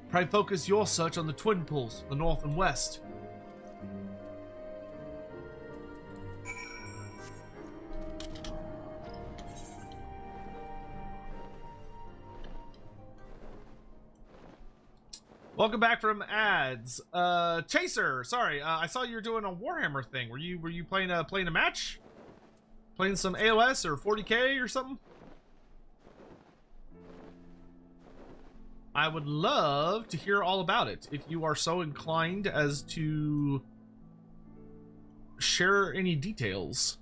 Pray focus your search on the twin pools, the north and west. Welcome back from ads. Chaser, sorry, I saw you were doing a Warhammer thing. Were you playing a match? Playing some AOS or 40k or something? I would love to hear all about it if you are so inclined as to share any details.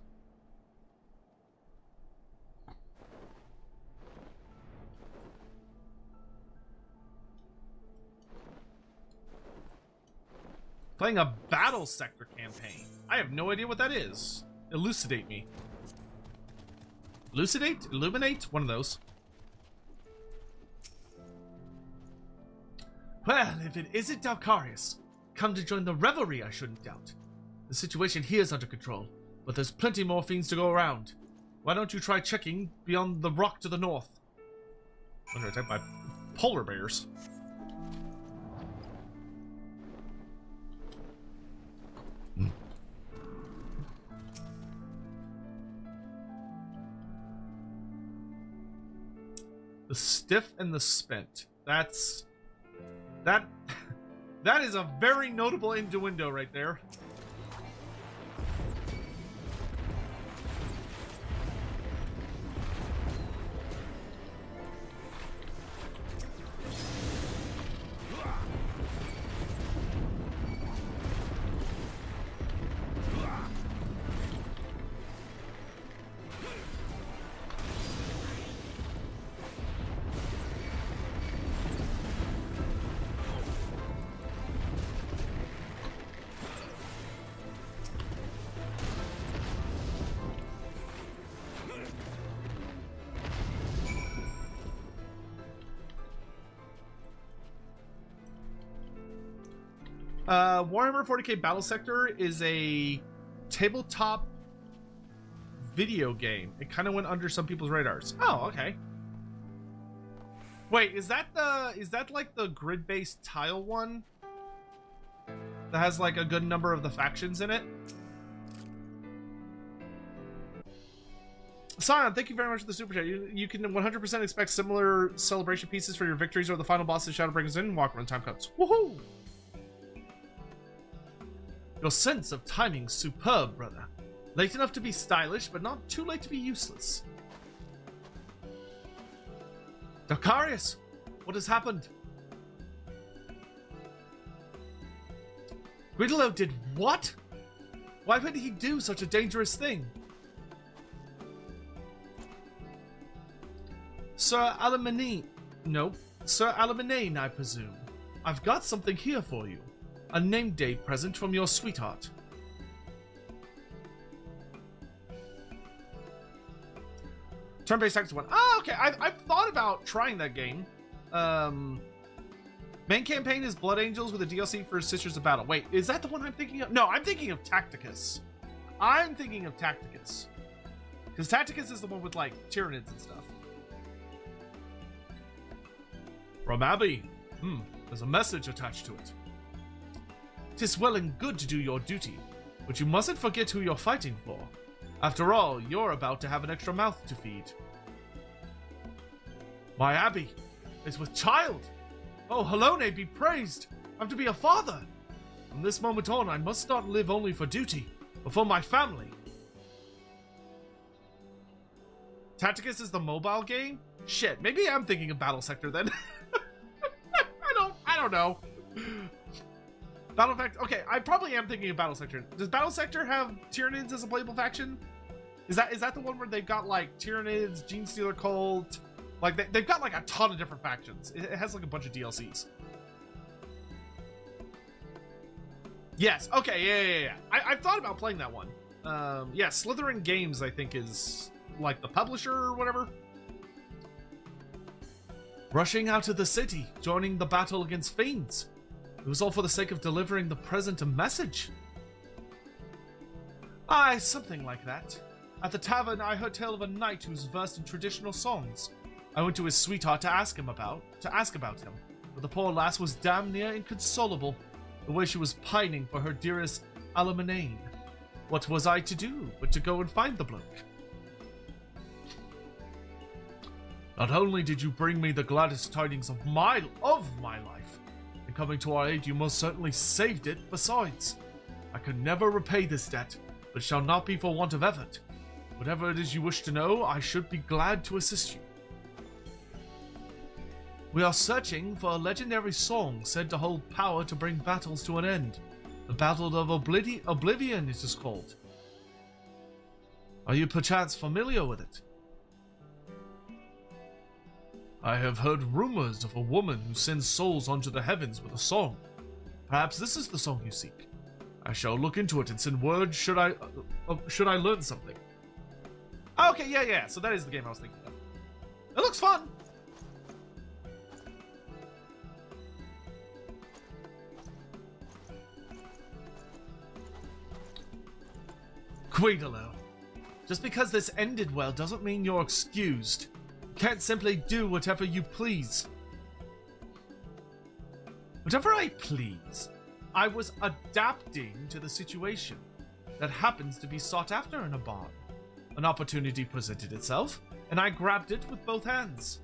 Playing a battle sector campaign. I have no idea what that is. Elucidate me. Elucidate? Illuminate? One of those. Well, if it isn't Dalcarius, come to join the revelry, I shouldn't doubt. The situation here is under control, but there's plenty more fiends to go around. Why don't you try checking beyond the rock to the north? I'm under attack by polar bears. The stiff and the spent. That is a very notable innuendo right there. Warhammer 40k Battle Sector is a tabletop video game. It kind of went under some people's radars. Oh, okay. Wait, is that like the grid-based tile one that has like a good number of the factions in it? Sion, thank you very much for the super chat. You can 100% expect similar celebration pieces for your victories or the final boss of Shadowbreakers in Walk when time comes. Woohoo! Your sense of timing's superb, brother. Late enough to be stylish, but not too late to be useless. Dakarius, what has happened? Gridlow did what? Why would he do such a dangerous thing? Sir Alamanine. No, Sir Alamanine, I presume. I've got something here for you. A name day present from your sweetheart. Turn-based tactics one. Oh, okay. I've thought about trying that game. Main campaign is Blood Angels with a DLC for Sisters of Battle. Wait, is that the one I'm thinking of? No, I'm thinking of Tacticus. Because Tacticus is the one with, like, Tyranids and stuff. From Abby. There's a message attached to it. 'Tis well and good to do your duty, but you mustn't forget who you're fighting for. After all, you're about to have an extra mouth to feed. My Abby is with child. Oh, Halone, be praised. I'm to be a father. From this moment on, I must not live only for duty, but for my family. Tacticus is the mobile game? Shit, maybe I'm thinking of Battle Sector then. I don't know. Battle Sector. Okay, I probably am thinking of Battle Sector. Does Battle Sector have Tyranids as a playable faction? Is that the one where they've got like Tyranids, Genestealer Cult? Like they've got like a ton of different factions. It has like a bunch of DLCs. Yes. Okay. Yeah. I've thought about playing that one. Yeah, Slytherin Games I think is like the publisher or whatever. Rushing out of the city, joining the battle against fiends. It was all for the sake of delivering the present a message. Aye, something like that. At the tavern, I heard tale of a knight who's versed in traditional songs. I went to his sweetheart to ask about him, but the poor lass was damn near inconsolable, the way she was pining for her dearest Alamanine. What was I to do but to go and find the bloke? Not only did you bring me the gladdest tidings of my life, and coming to our aid, you most certainly saved it besides. I could never repay this debt, but shall not be for want of effort. Whatever it is you wish to know, I should be glad to assist you. We are searching for a legendary song said to hold power to bring battles to an end. The Battle of Oblivion it is called. Are you perchance familiar with it? I have heard rumors of a woman who sends souls onto the heavens with a song. Perhaps this is the song you seek. I shall look into it and send word should I learn something. Okay, yeah. So that is the game I was thinking of. It looks fun. Quidalo. Just because this ended well doesn't mean you're excused. You can't simply do whatever you please. Whatever I please? I was adapting to the situation that happens to be sought after in a bard. An opportunity presented itself, and I grabbed it with both hands.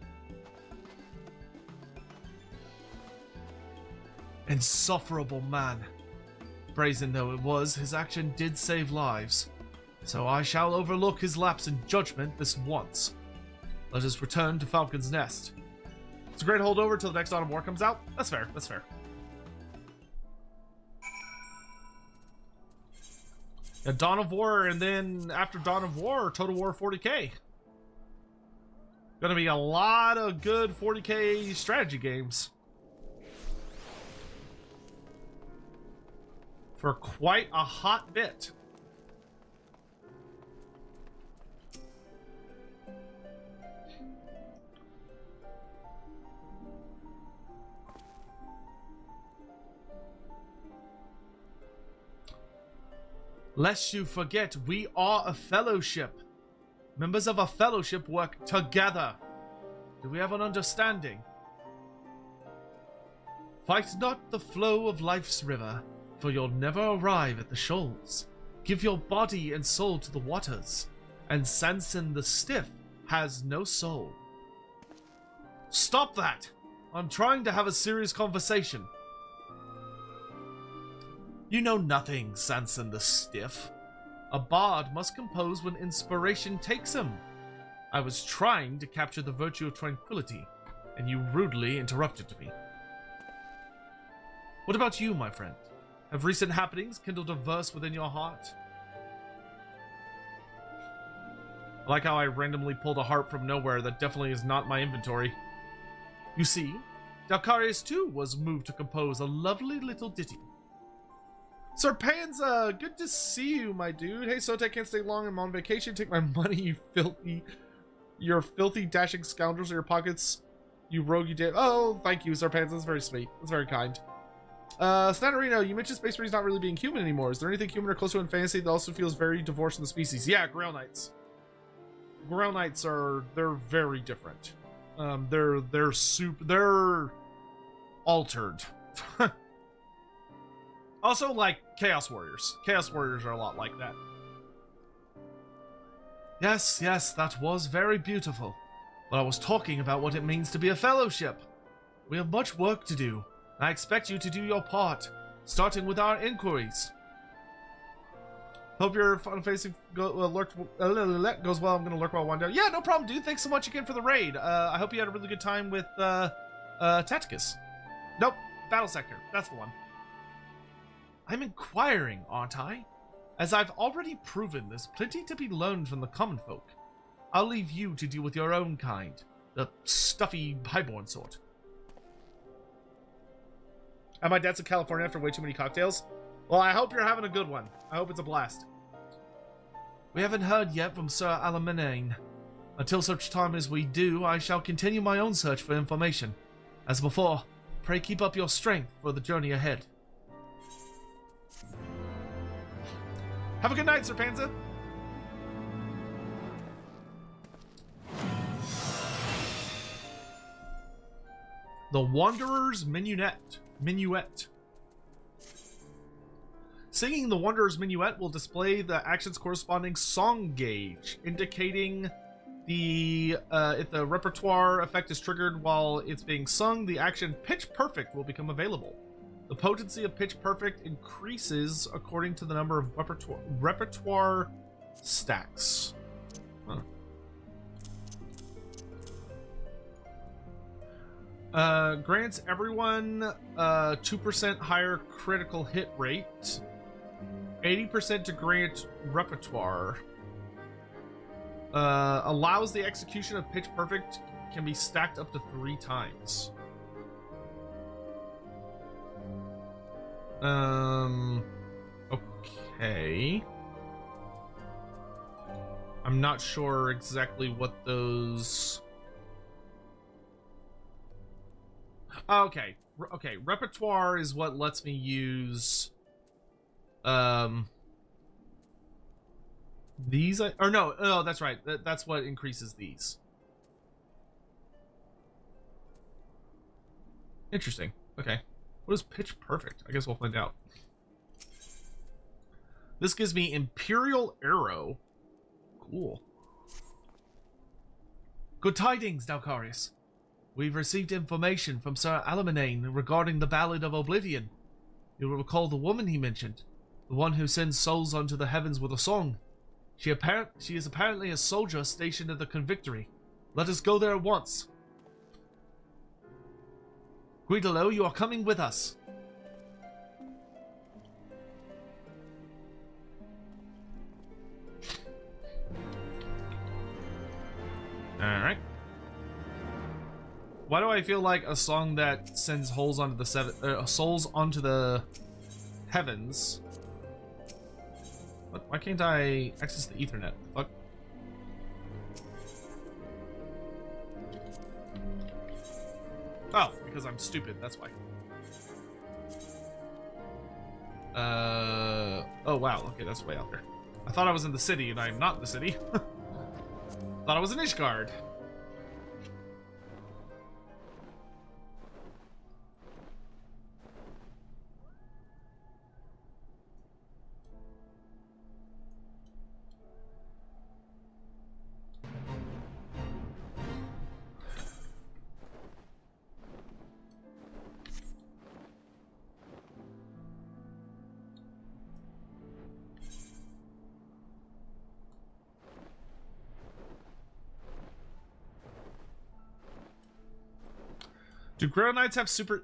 Insufferable man. Brazen though it was, his action did save lives. So I shall overlook his lapse in judgment this once. Let us return to Falcon's Nest. It's a great holdover till the next Dawn of War comes out. That's fair, that's fair. Yeah, Dawn of War, and then after Dawn of War, Total War 40k. Gonna be a lot of good 40k strategy games. For quite a hot bit. Lest you forget, we are a fellowship. Members of a fellowship work together. Do we have an understanding? Fight not the flow of life's river, for you'll never arrive at the shoals. Give your body and soul to the waters, and Sanson the Stiff has no soul. Stop that! I'm trying to have a serious conversation. You know nothing, Sanson the Stiff. A bard must compose when inspiration takes him. I was trying to capture the virtue of tranquility, and you rudely interrupted me. What about you, my friend? Have recent happenings kindled a verse within your heart? I like how I randomly pulled a harp from nowhere that definitely is not my inventory. You see, Dalcarius too was moved to compose a lovely little ditty. Sir Panza, good to see you, my dude. Hey, Sote, can't stay long. I'm on vacation. Take my money, you filthy dashing scoundrels in your pockets. You rogue, you did. Oh, thank you, Sir Panza. That's very sweet. That's very kind. Snatterino, you mentioned Space Marine's not really being human anymore. Is there anything human or close to in fantasy that also feels very divorced from the species? Yeah, Grail Knights. Grail Knights they're very different. They're altered. Also, like Chaos Warriors. Chaos Warriors are a lot like that. Yes, that was very beautiful. But I was talking about what it means to be a fellowship. We have much work to do. I expect you to do your part, starting with our inquiries. Hope your fun-facing goes well. I'm gonna lurk while I wind down. Yeah, no problem, dude. Thanks so much again for the raid. I hope you had a really good time with Tacticus. Nope, Battle Sector. That's the one. I'm inquiring, aren't I? As I've already proven, there's plenty to be learned from the common folk. I'll leave you to deal with your own kind, the stuffy, highborn sort. And my dad's in California after way too many cocktails. Well, I hope you're having a good one. I hope it's a blast. We haven't heard yet from Sir Alamanane. Until such time as we do, I shall continue my own search for information. As before, pray keep up your strength for the journey ahead. Have a good night, Sir Panza. The Wanderer's Minuet. Singing the Wanderer's Minuet will display the action's corresponding song gauge, indicating the if the repertoire effect is triggered while it's being sung, the action Pitch Perfect will become available. The potency of Pitch Perfect increases according to the number of repertoire stacks. Huh. Grants everyone 2% higher critical hit rate, 80% to grant repertoire, allows the execution of Pitch Perfect can be stacked up to 3 times. Okay. I'm not sure exactly what those... Okay. Okay, repertoire is what lets me use... These... Or no, that's right. That's what increases these. Interesting. Okay. What is Pitch Perfect? I guess we'll find out. This gives me Imperial Arrow. Cool. Good tidings, Dalcarius. We've received information from Sir Alamanane regarding the Ballad of Oblivion. You'll recall the woman he mentioned, the one who sends souls unto the heavens with a song. She is apparently a soldier stationed at the Convictory. Let us go there at once. Guidolo, you are coming with us. Alright. Why do I feel like a song that sends souls onto the heavens? Why can't I access the Ethernet? Fuck. Oh, because I'm stupid, that's why. Oh wow, okay, that's way out there. I thought I was in the city, and I am not in the city. Thought I was in Ishgard.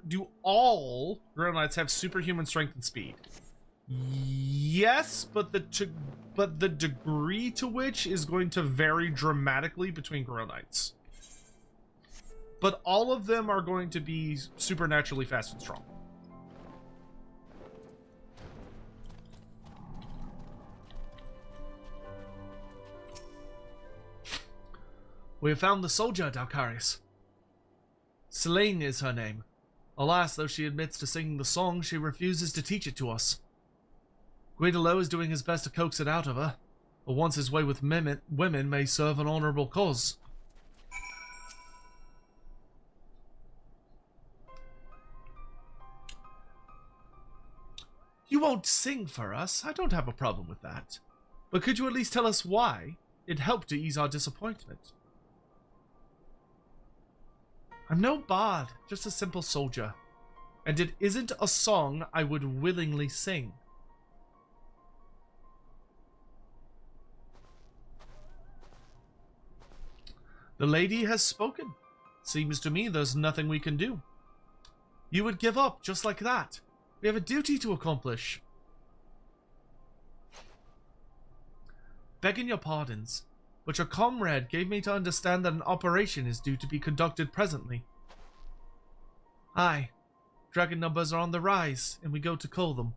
Do all Grey Knights have superhuman strength and speed? Yes, but the degree to which is going to vary dramatically between Grey Knights. But all of them are going to be supernaturally fast and strong. We have found the soldier, Dalcarius. Selene is her name. Alas, though she admits to singing the song, she refuses to teach it to us. Guidolo is doing his best to coax it out of her, but once his way with women may serve an honorable cause. You won't sing for us. I don't have a problem with that. But could you at least tell us why? It helped to ease our disappointment. I'm no bard, just a simple soldier. And it isn't a song I would willingly sing. The lady has spoken. Seems to me there's nothing we can do. You would give up just like that. We have a duty to accomplish. Begging your pardons, but your comrade gave me to understand that an operation is due to be conducted presently. Aye, dragon numbers are on the rise, and we go to cull them.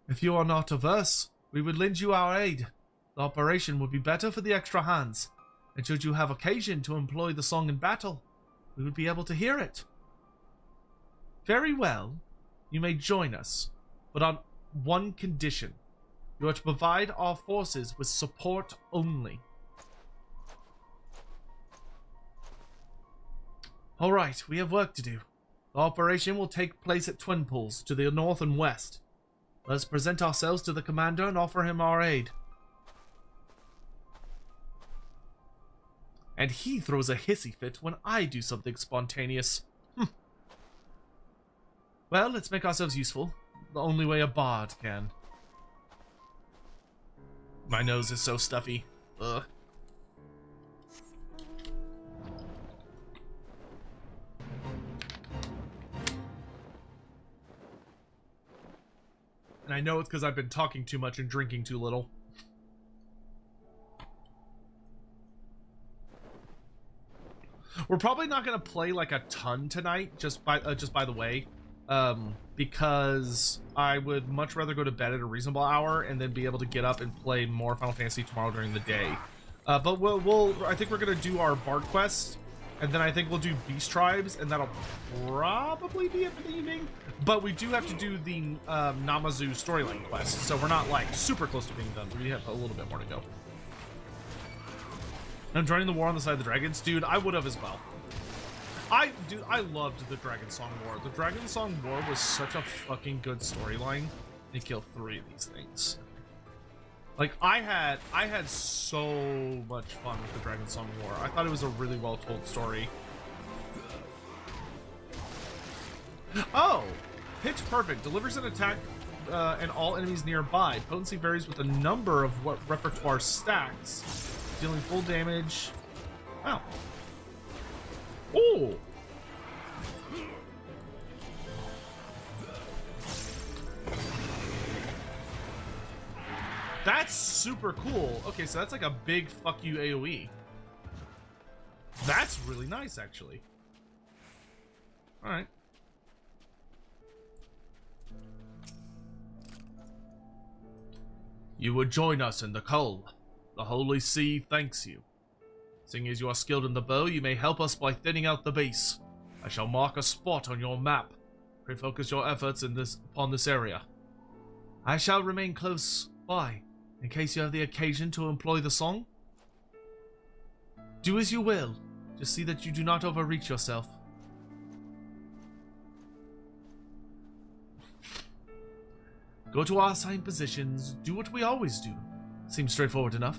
If you are not averse, we would lend you our aid. The operation would be better for the extra hands, and should you have occasion to employ the song in battle, we would be able to hear it. Very well, you may join us, but on one condition. You are to provide our forces with support only. Alright, we have work to do. The operation will take place at Twin Pools, to the north and west. Let us present ourselves to the commander and offer him our aid. And he throws a hissy fit when I do something spontaneous. Well, let's make ourselves useful. The only way a bard can. My nose is so stuffy. Ugh. And I know it's because I've been talking too much and drinking too little. We're probably not going to play like a ton tonight, just by the way. Because I would much rather go to bed at a reasonable hour and then be able to get up and play more Final Fantasy tomorrow during the day. But I think we're gonna do our Bard quest, and then I think we'll do Beast Tribes, and that'll probably be it for the evening. But we do have to do the Namazu storyline quest, so we're not like super close to being done. We have a little bit more to go. I'm joining the war on the side of the dragons, dude. I would have as well. I loved the Dragon Song War. The Dragon Song War was such a fucking good storyline. They killed 3 of these things. Like, I had so much fun with the Dragon Song War. I thought it was a really well told story. Oh! Pitch Perfect. Delivers an attack and all enemies nearby. Potency varies with the number of what repertoire stacks. Dealing full damage. Wow. Oh! That's super cool. Okay, so that's like a big fuck you AoE. That's really nice, actually. Alright. You would join us in the cull. The Holy See thanks you. Seeing as you are skilled in the bow, you may help us by thinning out the base. I shall mark a spot on your map. Refocus your efforts upon this area. I shall remain close by, in case you have the occasion to employ the song. Do as you will. Just see that you do not overreach yourself. Go to our assigned positions. Do what we always do. Seems straightforward enough.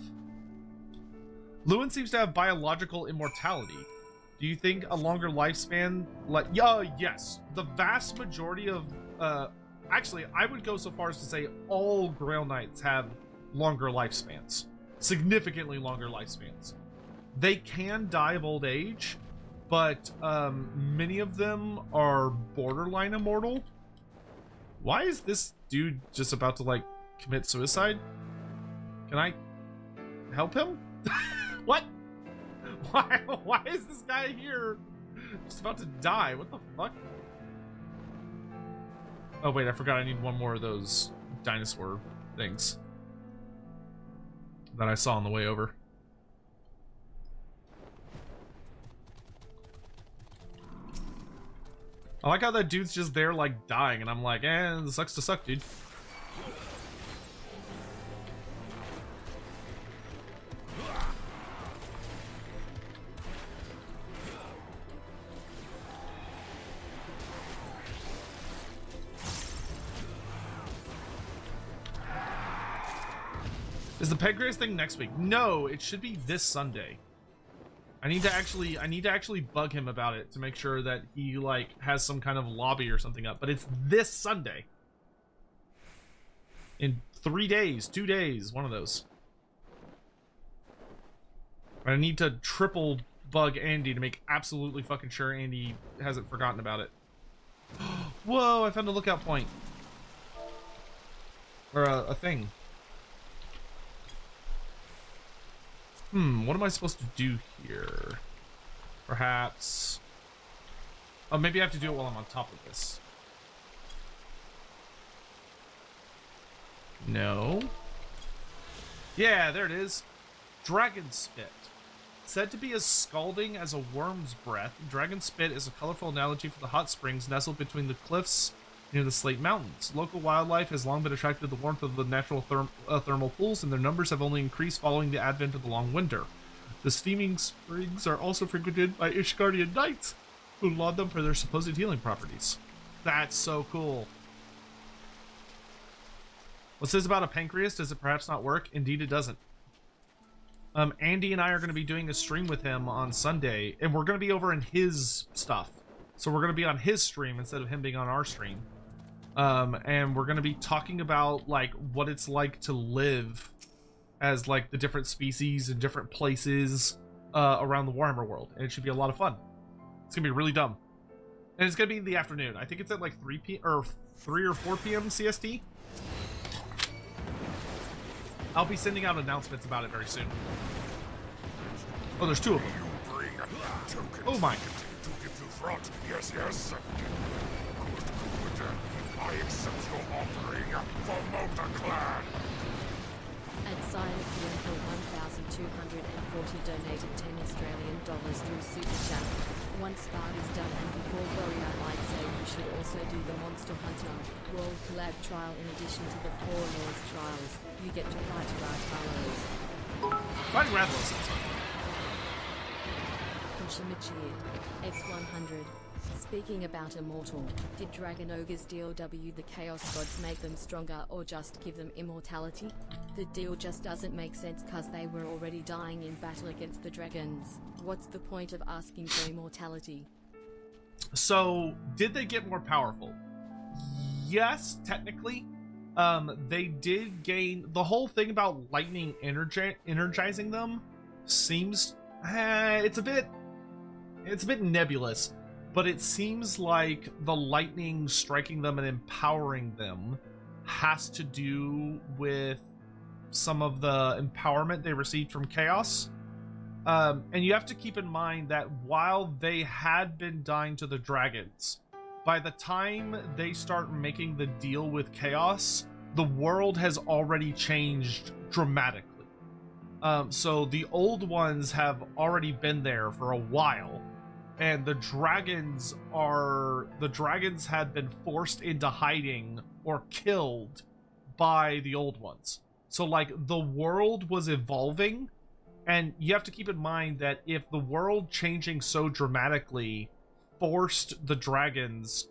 Lewin seems to have biological immortality. Do you think a longer lifespan? Yes. The vast majority of... actually, I would go so far as to say all Grail Knights have longer lifespans. Significantly longer lifespans. They can die of old age, but many of them are borderline immortal. Why is this dude just about to, like, commit suicide? Can I help him? What? Why is this guy here just about to die? What the fuck? Oh, wait, I forgot I need one more of those dinosaur things that I saw on the way over. I like how that dude's just there, like, dying, and I'm like, it sucks to suck, dude. Is the Pancreas thing next week? No, it should be this Sunday. I need to actually bug him about it to make sure that he, like, has some kind of lobby or something up. But it's this Sunday. In 3 days, 2 days, one of those. I need to triple bug Andy to make absolutely fucking sure Andy hasn't forgotten about it. Whoa, I found a lookout point. Or a thing. What am I supposed to do here? Perhaps... Oh, maybe I have to do it while I'm on top of this. No. Yeah, there it is. Dragon Spit. Said to be as scalding as a worm's breath, Dragon Spit is a colorful analogy for the hot springs nestled between the cliffs near the Slate Mountains. Local wildlife has long been attracted to the warmth of the natural thermal pools, and their numbers have only increased following the advent of the long winter. The steaming springs are also frequented by Ishgardian knights, who laud them for their supposed healing properties. That's so cool. What's this about a pancreas? Does it perhaps not work? Indeed it doesn't. Andy and I are going to be doing a stream with him on Sunday, and we're going to be over in his stuff. So we're going to be on his stream instead of him being on our stream. And we're going to be talking about, like, what it's like to live as, like, the different species and different places around the Warhammer world. And it should be a lot of fun. It's going to be really dumb. And it's going to be in the afternoon. I think it's at, like, 3 or 4 p.m. CST. I'll be sending out announcements about it very soon. Oh, there's 2 of them. Oh, my. Yes, yes. Good. I accept your offering for Motorclad. At sign of the Emperor 1,240 donated $10 through Super Chat. Once Bard is done and before going, I might say we should also do the Monster Hunter World Collab trial in addition to the 4 Lords trials. You get to fight Rathalos. Fighting Rathalos sounds fun. Shimichi, X100. Speaking about immortal, did Dragon Ogres DOW the Chaos Gods make them stronger or just give them immortality? The deal just doesn't make sense cause they were already dying in battle against the dragons. What's the point of asking for immortality? So, did they get more powerful? Yes, technically. They did gain... The whole thing about lightning energizing them seems... It's a bit nebulous, but it seems like the lightning striking them and empowering them has to do with some of the empowerment they received from Chaos. And you have to keep in mind that while they had been dying to the dragons, by the time they start making the deal with Chaos, the world has already changed dramatically. So the old ones have already been there for a while, and the dragons had been forced into hiding or killed by the old ones. So like the world was evolving, and you have to keep in mind that if the world changing so dramatically forced the dragons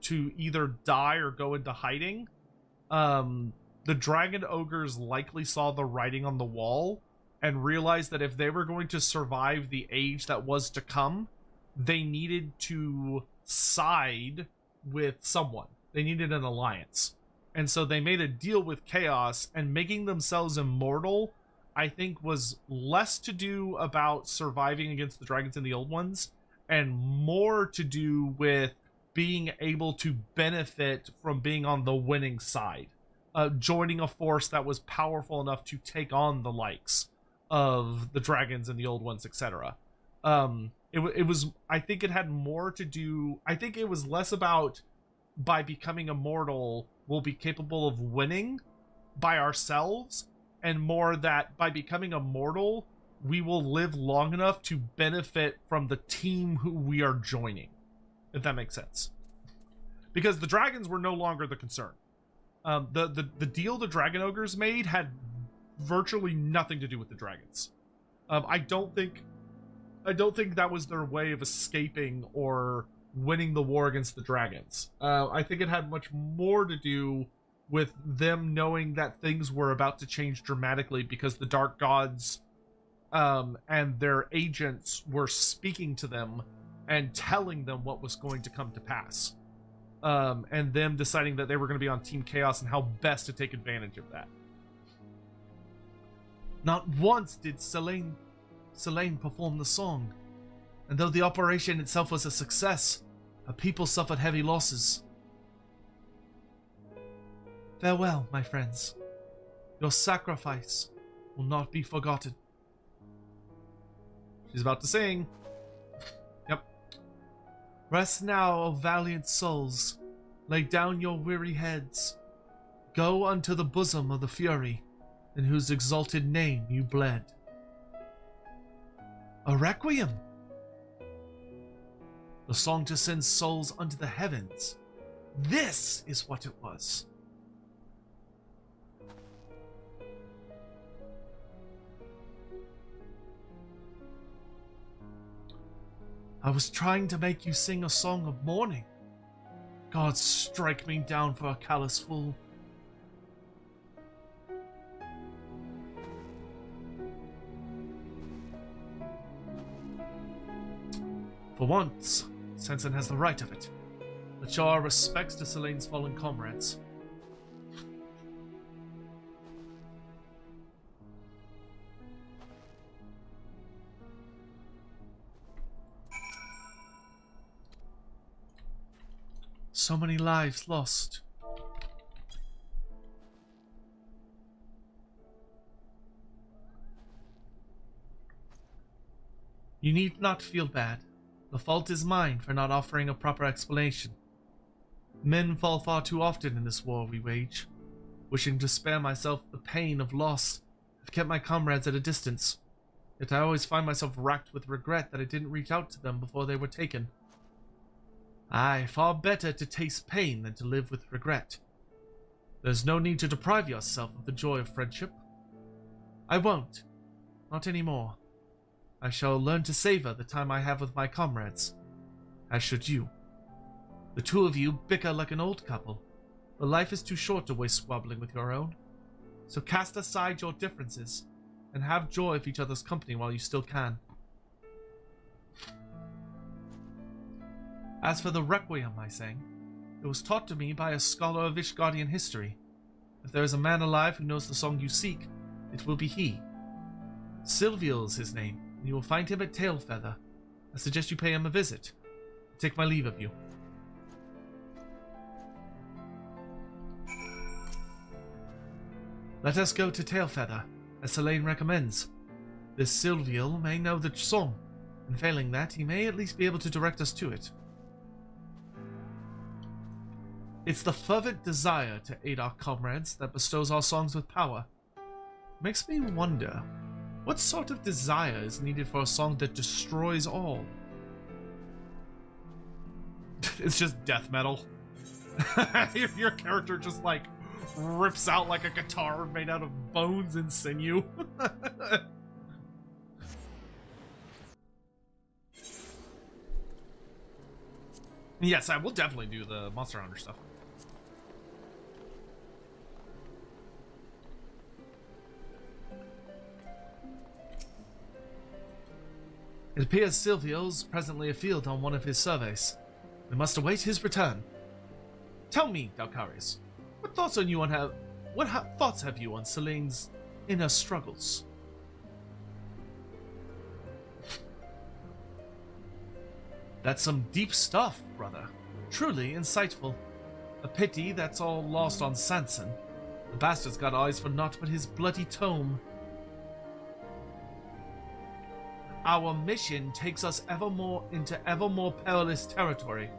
to either die or go into hiding, the dragon ogres likely saw the writing on the wall and realized that if they were going to survive the age that was to come, they needed to side with someone. They needed an alliance. And so they made a deal with Chaos, and making themselves immortal, I think, was less to do about surviving against the dragons and the old ones, and more to do with being able to benefit from being on the winning side. Joining a force that was powerful enough to take on the likes of the dragons and the old ones, etc. It was, I think it had more to do, I think it was less about by becoming immortal, we'll be capable of winning by ourselves, and more that by becoming immortal, we will live long enough to benefit from the team who we are joining, if that makes sense. Because the dragons were no longer the concern. The deal the dragon ogres made had virtually nothing to do with the dragons. I don't think that was their way of escaping or winning the war against the dragons. I think it had much more to do with them knowing that things were about to change dramatically because the dark gods and their agents were speaking to them and telling them what was going to come to pass. And them deciding that they were going to be on Team Chaos and how best to take advantage of that. Not once did Selene perform the song, and though the operation itself was a success, her people suffered heavy losses. Farewell, my friends. Your sacrifice will not be forgotten. She's about to sing. Yep. Rest now, O valiant souls. Lay down your weary heads. Go unto the bosom of the Fury, in whose exalted name you bled. A requiem! The song to send souls unto the heavens. This is what it was. I was trying to make you sing a song of mourning. God strike me down for a callous fool. For once, Sensen has the right of it. Let's show our respects to Selene's fallen comrades. So many lives lost. You need not feel bad. The fault is mine for not offering a proper explanation. Men fall far too often in this war we wage. Wishing to spare myself the pain of loss, I've kept my comrades at a distance. Yet I always find myself racked with regret that I didn't reach out to them before they were taken. Aye, far better to taste pain than to live with regret. There's no need to deprive yourself of the joy of friendship. I won't. Not anymore. I shall learn to savor the time I have with my comrades. As should you. The two of you bicker like an old couple, but life is too short to waste squabbling with your own. So cast aside your differences, and have joy of each other's company while you still can. As for the requiem I sang, it was taught to me by a scholar of Ishgardian history. If there is a man alive who knows the song you seek, it will be he. Silviel is his name, and you will find him at Tailfeather. I suggest you pay him a visit. I take my leave of you. Let us go to Tailfeather, as Selene recommends. This Silviel may know the song, and failing that, he may at least be able to direct us to it. It's the fervent desire to aid our comrades that bestows our songs with power. Makes me wonder, what sort of desire is needed for a song that destroys all? It's just death metal. Your character just like rips out like a guitar made out of bones and sinew. Yes, I will definitely do the Monster Hunter stuff. It appears Silvio's presently afield on one of his surveys. We must await his return. Tell me, Dalcarius, what thoughts have you on Selene's inner struggles? That's some deep stuff, brother. Truly insightful. A pity that's all lost on Sanson. The bastard's got eyes for naught but his bloody tome. Our mission takes us into ever more perilous territory.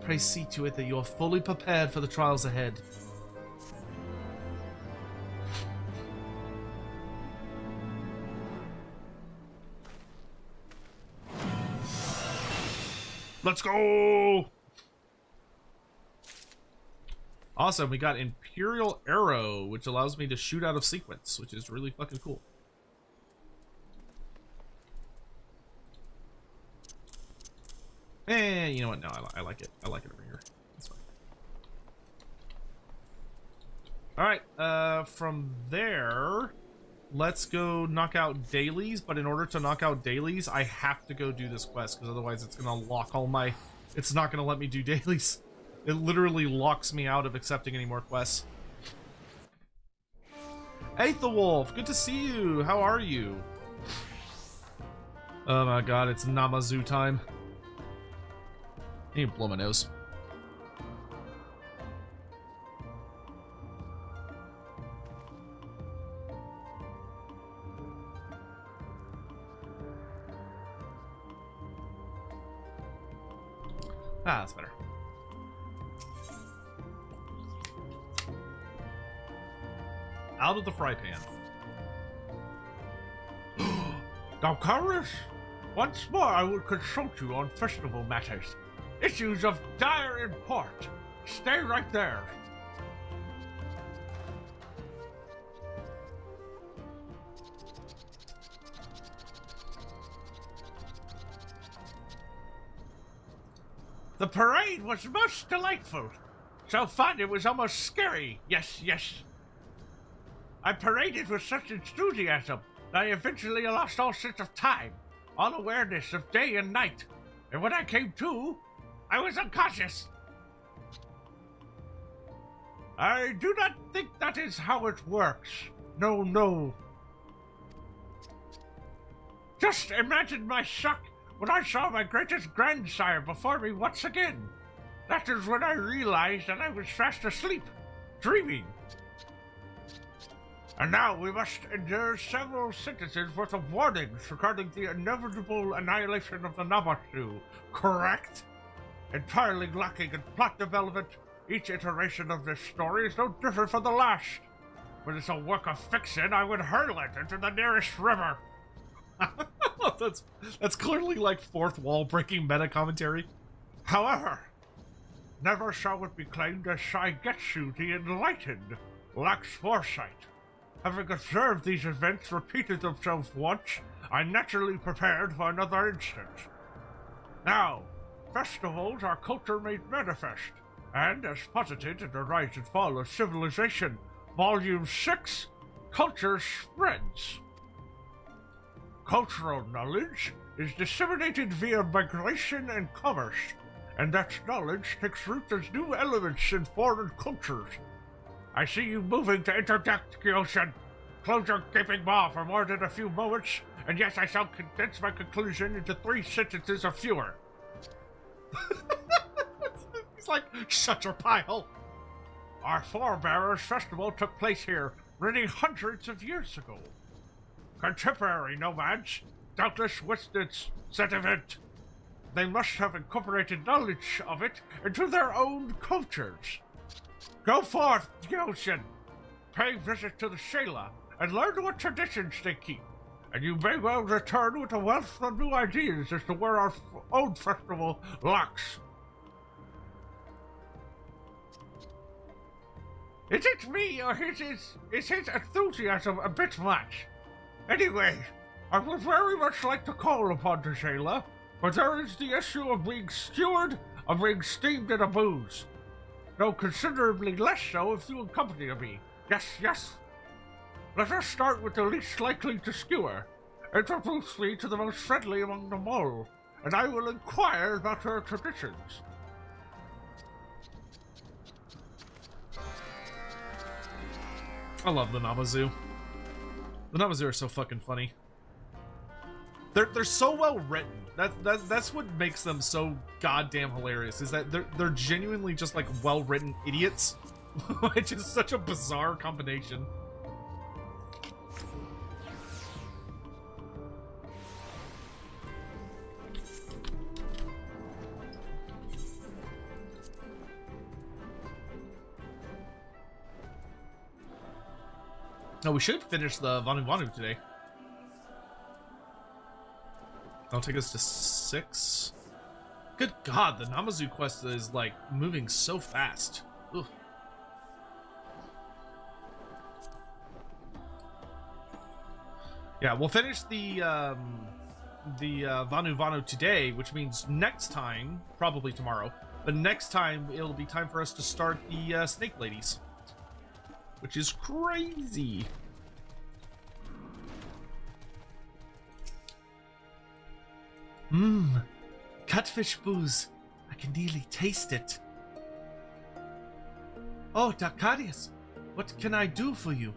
Pray see to it that you are fully prepared for the trials ahead. Let's go! Awesome, we got Imperial Arrow, which allows me to shoot out of sequence, which is really fucking cool. Eh, you know what? No, I like it. I like it over here. That's fine. Alright, from there, let's go knock out dailies, but in order to knock out dailies, I have to go do this quest, because otherwise it's going to lock all my... It's not going to let me do dailies. It literally locks me out of accepting any more quests. Aethelwolf, good to see you. How are you? Oh my god, it's Namazu time. I need to blow my nose. Ah, that's better. Out of the fry pan. Dalcarius, once more I will consult you on festival matters. Issues of dire import. Stay right there. The parade was most delightful. So fun it was almost scary. Yes, yes. I paraded with such enthusiasm that I eventually lost all sense of time, all awareness of day and night. And when I came to, I was unconscious. I do not think that is how it works. No, no. Just imagine my shock when I saw my greatest grandsire before me once again. That is when I realized that I was fast asleep, dreaming. And now we must endure several sentences worth of warnings regarding the inevitable annihilation of the Namazu, correct? Entirely lacking in plot development, each iteration of this story is no different from the last. When it's a work of fiction, I would hurl it into the nearest river. That's clearly like fourth wall breaking meta commentary. However, never shall it be claimed that Shaigetsu the Enlightened lacks foresight. Having observed these events repeated themselves once, I naturally prepared for another instance. Now, festivals are culture made manifest, and as posited in The Rise and Fall of Civilization, Volume 6, Culture Spreads. Cultural knowledge is disseminated via migration and commerce, and that knowledge takes root as new elements in foreign cultures. I see you moving to interject, Kyosan. Close your gaping maw for more than a few moments, and yes, I shall condense my conclusion into 3 sentences or fewer. He's like, shut your pile. Our forebearers' festival took place here many hundreds of years ago. Contemporary nomads doubtless witnessed said event. They must have incorporated knowledge of it into their own cultures. Go forth, Yosin. Pay visit to the Shayla and learn what traditions they keep. And you may well return with a wealth of new ideas as to where our own festival lacks. Is it me, or is his enthusiasm a bit much? Anyway, I would very much like to call upon the sailor, but there is the issue of being steward or being steamed in a booze. Though considerably less so if you accompany me. Yes, yes. Let us start with the least likely to skewer. Introduce me to the most friendly among them all, and I will inquire about her traditions. I love the Namazu. The Namazu are so fucking funny. They're so well written. That's what makes them so goddamn hilarious. Is that they're genuinely just like well written idiots, which is such a bizarre combination. No, we should finish the Vanu Vanu today. That'll take us to 6. Good God, the Namazu quest is like moving so fast. Ugh. Yeah, we'll finish the Vanu Vanu today, which means next time, probably tomorrow, but next time it'll be time for us to start the Snake Ladies, which is crazy. Mmm, catfish booze. I can nearly taste it. Oh, Dakarius, what can I do for you?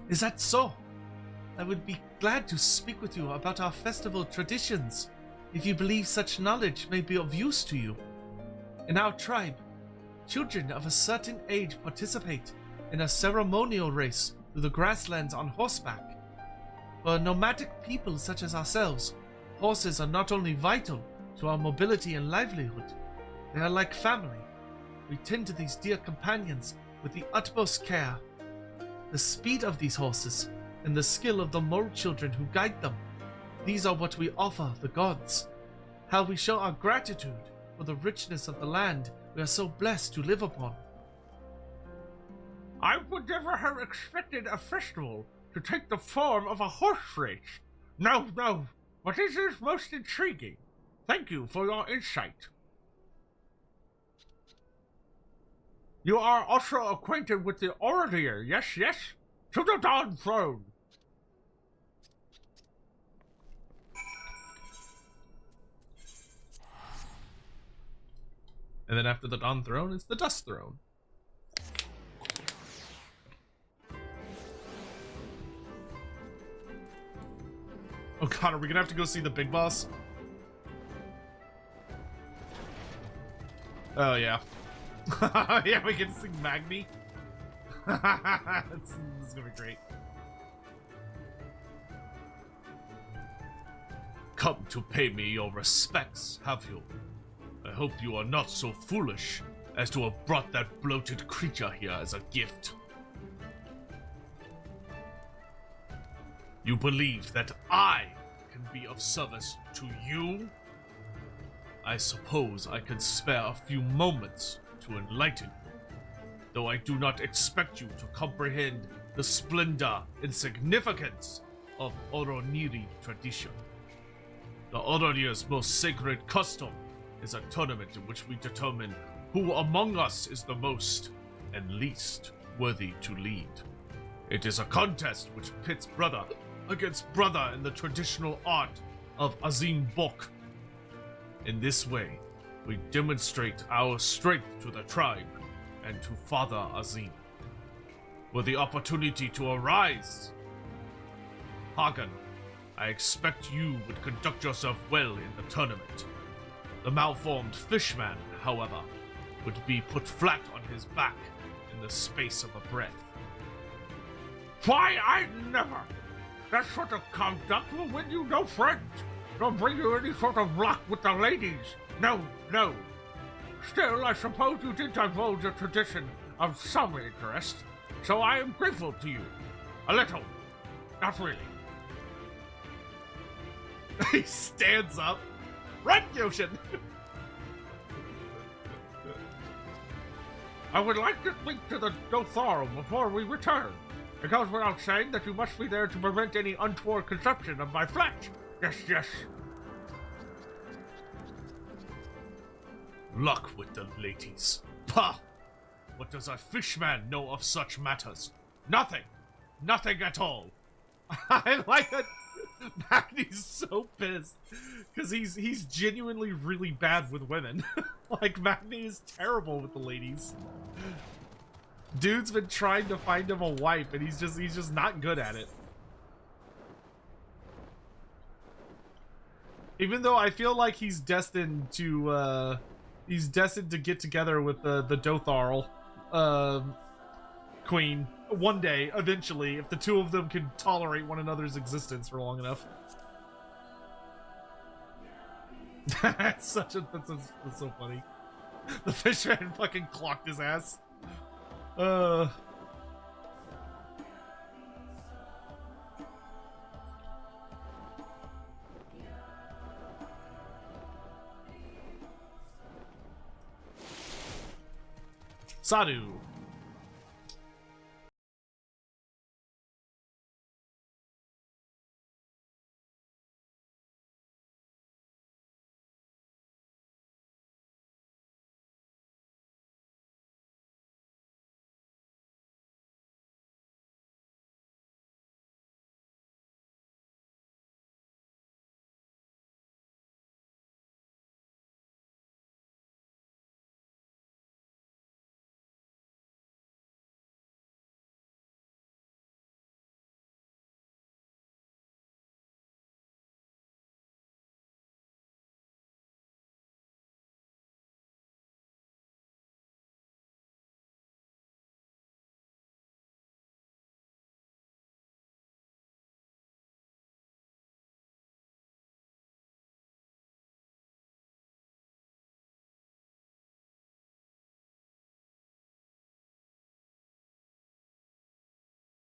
Is that so? I would be glad to speak with you about our festival traditions, if you believe such knowledge may be of use to you. In our tribe, children of a certain age participate in a ceremonial race through the grasslands on horseback. For nomadic people such as ourselves, horses are not only vital to our mobility and livelihood, they are like family. We tend to these dear companions with the utmost care. The speed of these horses and the skill of the mole children who guide them, these are what we offer the gods. How we show our gratitude for the richness of the land we are so blessed to live upon. I would never have expected a festival to take the form of a horse race. No, but this is most intriguing. Thank you for your insight. You are also acquainted with the Orator, yes? To the Dawn Throne. And then after the Dawn Throne, it's the Dust Throne. Oh god, are we gonna have to go see the big boss? Oh yeah. Yeah, we can sing Magni. This is gonna be great. Come to pay me your respects, have you? I hope you are not so foolish as to have brought that bloated creature here as a gift. You believe that I can be of service to you? I suppose I can spare a few moments to enlighten you, though I do not expect you to comprehend the splendor and significance of Oroniri tradition. The Oronir's most sacred custom is a tournament in which we determine who among us is the most and least worthy to lead. It is a contest which pits brother against brother in the traditional art of Azim Bok. In this way, we demonstrate our strength to the tribe and to Father Azim. Were the opportunity to arise, Hagen, I expect you would conduct yourself well in the tournament. The malformed fishman, however, would be put flat on his back in the space of a breath. Why, I never! That sort of conduct will win you no friends, nor bring you any sort of luck with the ladies. No. Still, I suppose you did divulge a tradition of some interest, so I am grateful to you. A little. Not really. He stands up. Run, Yoshin! I would like to speak to the Dotharum before we return. It goes without saying that you must be there to prevent any untoward consumption of my flesh. Yes, yes. Luck with the ladies. Pah! What does a fishman know of such matters? Nothing! Nothing at all! I like that. Magni's so pissed because he's genuinely really bad with women. Like, Magni is terrible with the ladies. Dude's been trying to find him a wife, and he's just not good at it. Even though I feel like he's destined to get together with the Dotharl queen one day, eventually, if the two of them can tolerate one another's existence for long enough. That's so funny. The fishman fucking clocked his ass. Sadu.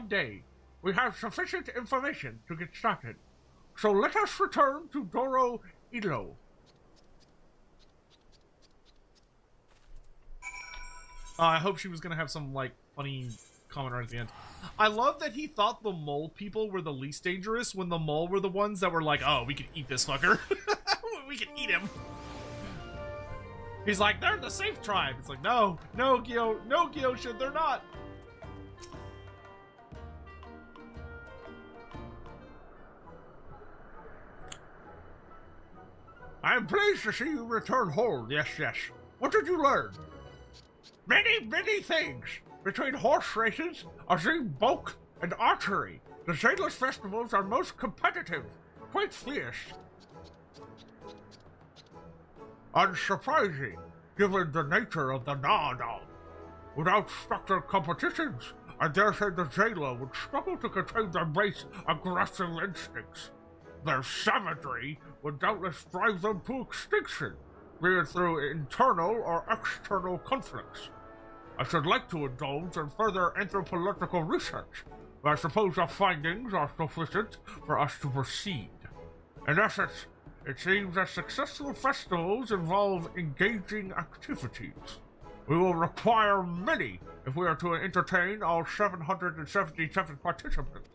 Day. We have sufficient information to get started. So let us return to Doro Ilo. I hope she was gonna have some, like, funny comment right at the end. I love that he thought the mole people were the least dangerous when the mole were the ones that were like, oh, we can eat this fucker. We can eat him. He's like, they're the safe tribe. It's like, no, Gyoshin, they're not. I am pleased to see you return whole, yes, yes. What did you learn? Many, many things. Between horse races, Azim bulk, and archery, the Zayless festivals are most competitive, quite fierce. Unsurprising, given the nature of the Nada. Without structured competitions, I dare say the Zayla would struggle to contain their base aggressive instincts. Their savagery would doubtless drive them to extinction, be it through internal or external conflicts. I should like to indulge in further anthropological research, but I suppose our findings are sufficient for us to proceed. In essence, it seems that successful festivals involve engaging activities. We will require many if we are to entertain all 777 participants.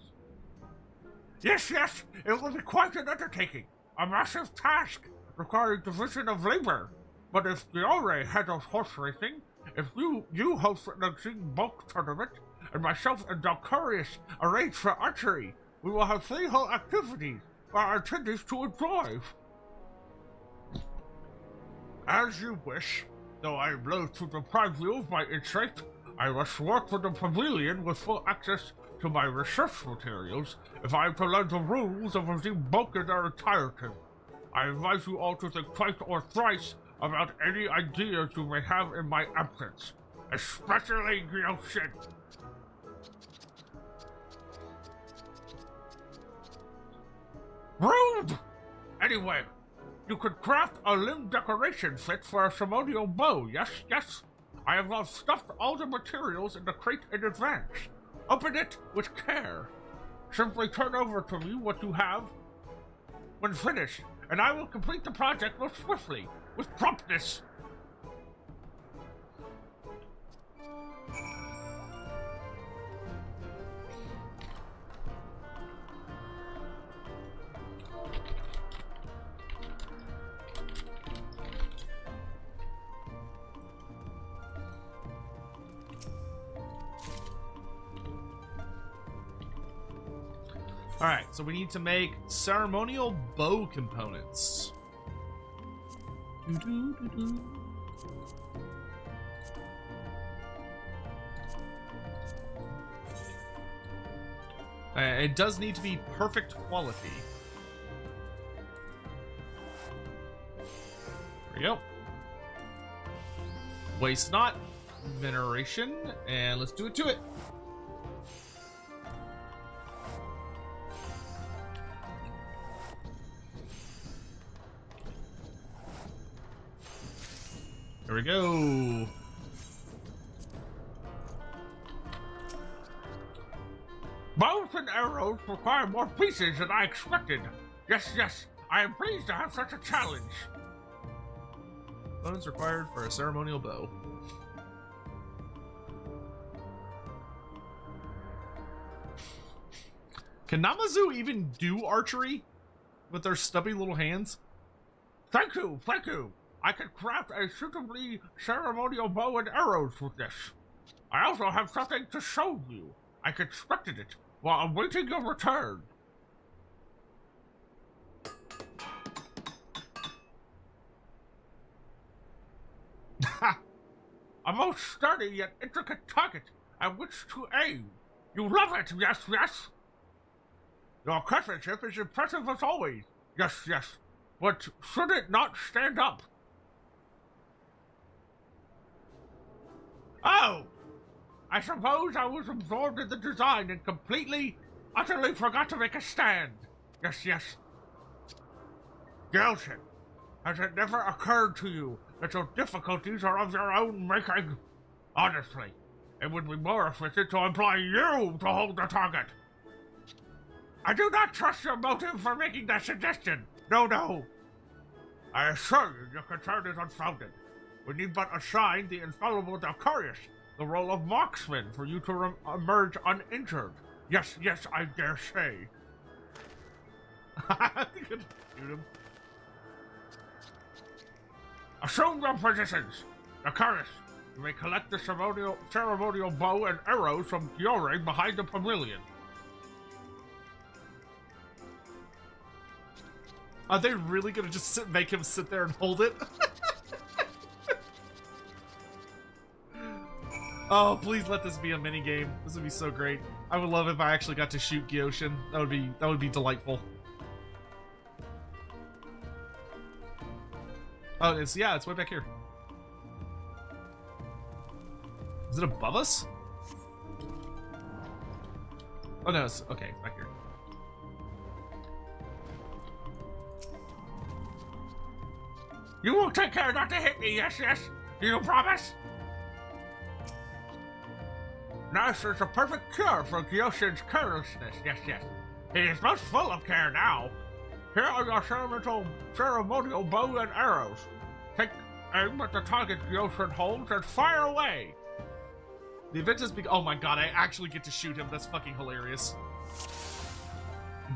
Yes, yes, it will be quite an undertaking, a massive task, requiring division of labor. But if Giore handles horse racing, if you host an Extreme bulk tournament, and myself and Dalcarius arrange for archery, we will have 3 whole activities for our attendees to enjoy. As you wish, though I am loath to deprive you of my insight, I must work with the pavilion with full access to my research materials if I am to learn the rules of the bulk in their entirety. I advise you all to think twice or thrice about any ideas you may have in my absence, especially Gyoshin. Rude! Anyway, you could craft a limb decoration fit for a ceremonial bow, yes, yes? I have stuffed all the materials in the crate in advance. Open it with care. Simply turn over to me what you have when finished, and I will complete the project most swiftly, with promptness. Alright, so we need to make ceremonial bow components. It does need to be perfect quality. There we go. Waste not. Veneration. And let's do it to it. There we go. Bows and arrows require more pieces than I expected. Yes, yes, I am pleased to have such a challenge. Components required for a ceremonial bow. Can Namazu even do archery with their stubby little hands? Thank you, thank you. I can craft a suitably ceremonial bow and arrows with this. I also have something to show you. I constructed it while awaiting your return. Ha! A most sturdy yet intricate target at which to aim. You love it, yes, yes? Your craftsmanship is impressive as always. Yes, yes. But should it not stand up? Oh! I suppose I was absorbed in the design and completely, utterly forgot to make a stand. Yes, yes. Gelson, has it never occurred to you that your difficulties are of your own making? Honestly, it would be more efficient to employ you to hold the target. I do not trust your motive for making that suggestion. No, no. I assure you your concern is unfounded. We need but assign the infallible Dalcarius the role of marksman for you to emerge uninjured. Yes, yes, I dare say. Shoot him. Assume your positions. Dalcarius, you may collect the ceremonial bow and arrows from Fiore behind the pavilion. Are they really gonna just make him sit there and hold it? Oh, please let this be a mini game. This would be so great. I would love if I actually got to shoot Gyoshin. That would be delightful. Oh, it's way back here. Is it above us? Oh no, it's okay, it's back here. You will take care not to hit me, yes, yes? Do you promise? This is a perfect cure for Gyoshin's carelessness, yes, yes. He is most full of care now. Here are your ceremonial bow and arrows. Take aim at the target Gyoshin holds and fire away. The event has begun. Oh my god, I actually get to shoot him. That's fucking hilarious.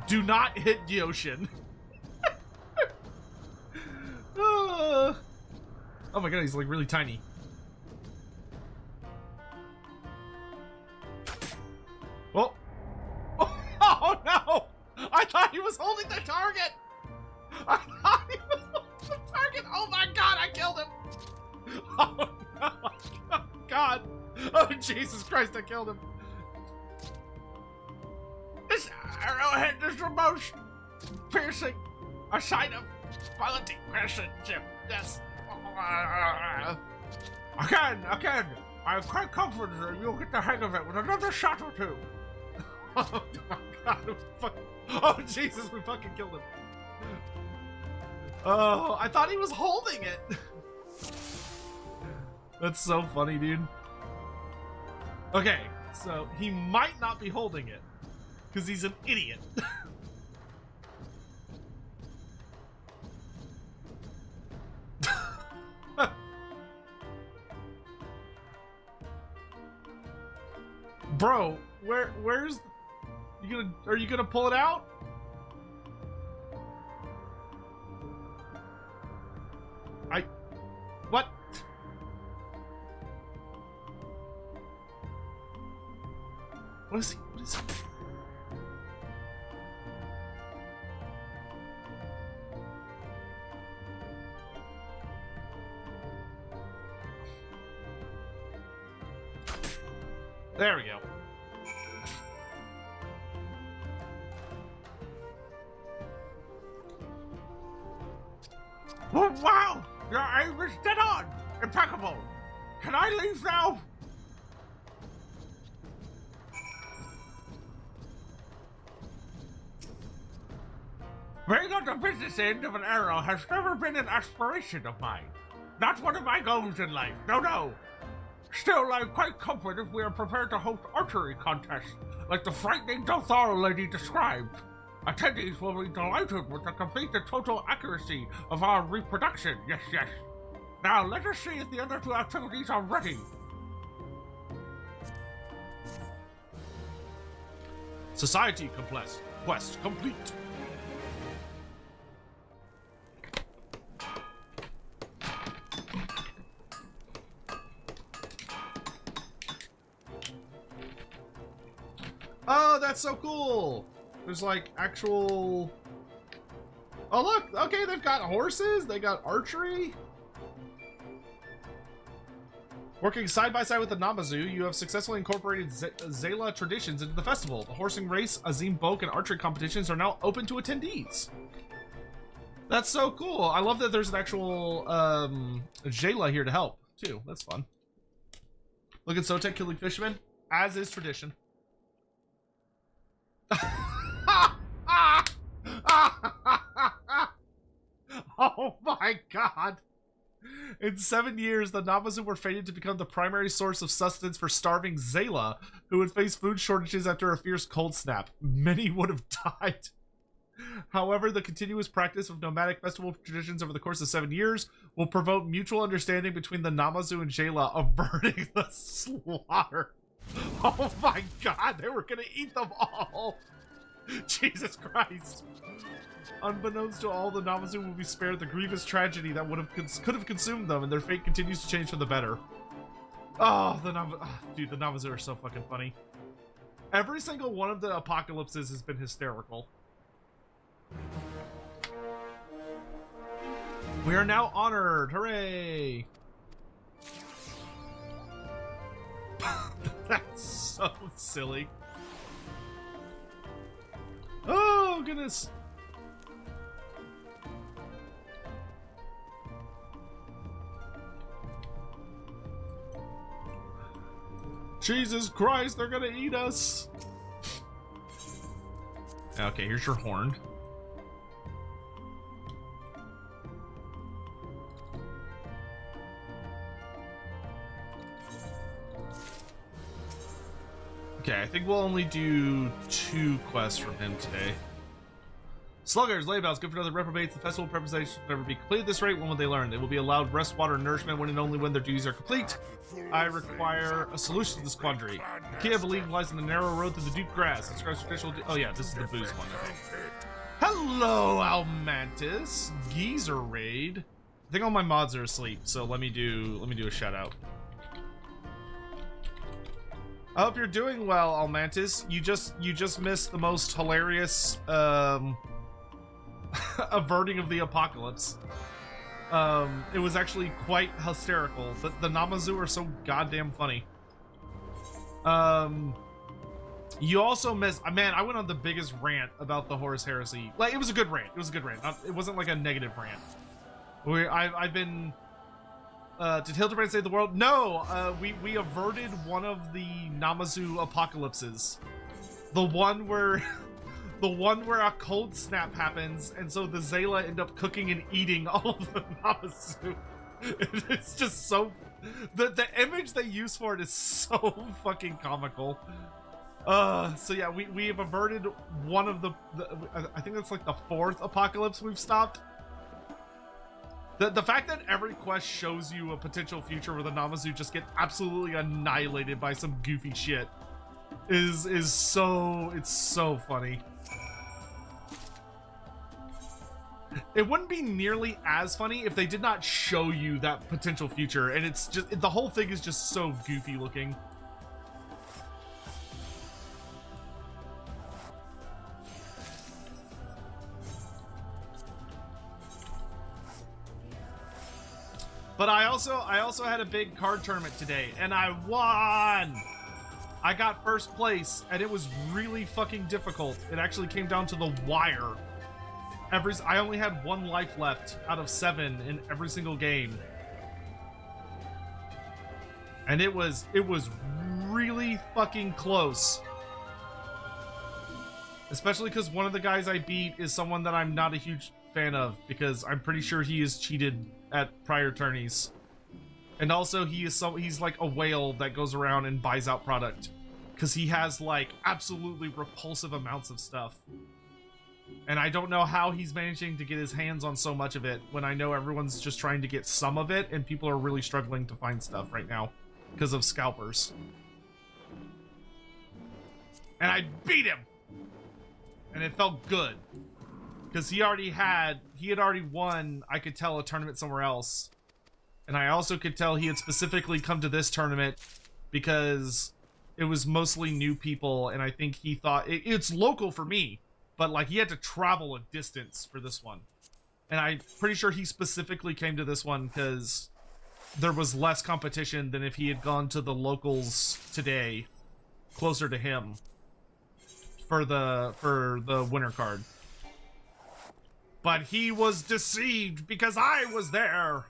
Do not hit Gyoshin. Oh my god, he's like really tiny. Oh. Oh no! I thought he was holding the target! I thought he was holding the target! Oh my god, I killed him! Oh no! Oh god! Oh Jesus Christ, I killed him! This arrowhead is the most piercing, a sign of quality craftsmanship. Yes. Again. I'm quite confident that you'll get the hang of it with another shot or two. Oh my god! Oh Jesus, we fucking killed him. Oh, I thought he was holding it. That's so funny, dude. Okay, so he might not be holding it because he's an idiot. Bro, where's are you gonna pull it out? What? What is he? There we go. Oh, wow! Your aim is dead on! Impeccable! Can I leave now? Being on the business end of an arrow has never been an aspiration of mine. Not one of my goals in life, no. Still, I'm quite confident we are prepared to host archery contests, like the frightening Dothar lady described. Attendees will be delighted with the complete and total accuracy of our reproduction, yes. Now, let us see if the other two activities are ready. Society quest complete. Oh, that's so cool. There's like actual... Oh, look. Okay, they've got horses. They got archery. Working side by side with the Namazu, you have successfully incorporated Zayla traditions into the festival. The horsing race, Azim Boke, and archery competitions are now open to attendees. That's so cool. I love that there's an actual Zayla here to help, too. That's fun. Look at Sotek killing fishermen, as is tradition. Oh my god. In 7 years, the Namazu were fated to become the primary source of sustenance for starving Zayla, who would face food shortages after a fierce cold snap. Many would have died. However, the continuous practice of nomadic festival traditions over the course of 7 years will promote mutual understanding between the Namazu and Zayla, averting the slaughter. Oh my god, they were gonna eat them all! Jesus Christ. Unbeknownst to all, the Namazu will be spared the grievous tragedy that could have consumed them, and their fate continues to change for the better. Oh, dude, the Namazu are so fucking funny. Every single one of the apocalypses has been hysterical. We are now honored! Hooray! That's so silly. Oh, goodness. Jesus Christ, they're gonna eat us. Okay, here's your horn. Okay, I think we'll only do 2 quests from him today. Sluggers, layabouts, good for another reprobates. The festival preparations will never be completed at this rate. When will they learn? They will be allowed rest, water, and nourishment when and only when their duties are complete. I require a solution to this quandary. The key, I believe, lies in the narrow road through the deep grass. Describes traditional... Oh yeah, this is the booze one. Okay. Hello, Almantis. Geezer raid. I think all my mods are asleep, so let me do a shout out. I hope you're doing well, Almantis. You just missed the most hilarious averting of the apocalypse. It was actually quite hysterical. The Namazu are so goddamn funny. You also missed... Man, I went on the biggest rant about the Horus Heresy. Like, it was a good rant. It was a good rant. It wasn't like a negative rant. I've been... did Hildebrand save the world? No! We averted one of the Namazu apocalypses. The one where... The one where a cold snap happens, and so the Zayla end up cooking and eating all of the Namazu. It's just so... The image they use for it is so fucking comical. So yeah, we have averted one of the I think that's like the 4th apocalypse we've stopped. The fact that every quest shows you a potential future where the Namazu just get absolutely annihilated by some goofy shit is so... It's so funny. It wouldn't be nearly as funny if they did not show you that potential future, and it's just... The whole thing is just so goofy looking. But I also had a big card tournament today, and I won! I got first place, and it was really fucking difficult. It actually came down to the wire. I only had 1 life left out of 7 in every single game. And it was really fucking close. Especially because one of the guys I beat is someone that I'm not a huge fan of, because I'm pretty sure he is cheated at prior tourneys. And also he's like a whale that goes around and buys out product, because he has like absolutely repulsive amounts of stuff. And I don't know how he's managing to get his hands on so much of it when I know everyone's just trying to get some of it, and people are really struggling to find stuff right now because of scalpers. And I beat him! And it felt good. Because he had already won, I could tell, a tournament somewhere else. And I also could tell he had specifically come to this tournament because it was mostly new people, and I think he thought it's local for me, but like he had to travel a distance for this one. And I'm pretty sure he specifically came to this one because there was less competition than if he had gone to the locals today, closer to him, for the winter card. But he was deceived because I was there.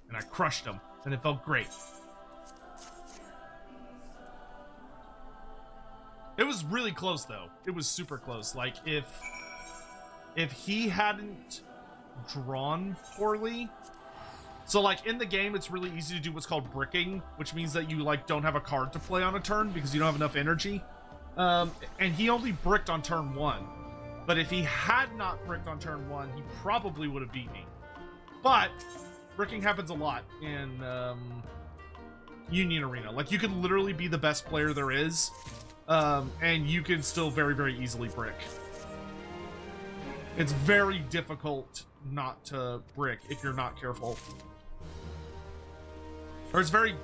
And I crushed him, and it felt great. It was really close, though. It was super close. Like, if he hadn't drawn poorly... So, like, in the game, it's really easy to do what's called bricking, which means that you, like, don't have a card to play on a turn because you don't have enough energy. And he only bricked on turn 1. But if he had not bricked on turn 1, he probably would have beat me. But... bricking happens a lot in Union Arena. Like, you can literally be the best player there is, and you can still very, very easily brick. It's very difficult not to brick if you're not careful. Or it's very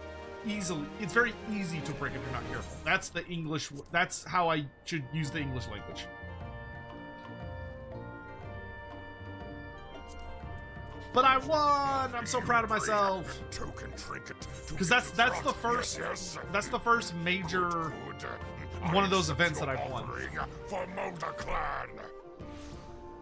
easy to brick if you're not careful. That's how I should use the English language. But I won! I'm so proud of myself. Because that's the first major one of those events that I've won.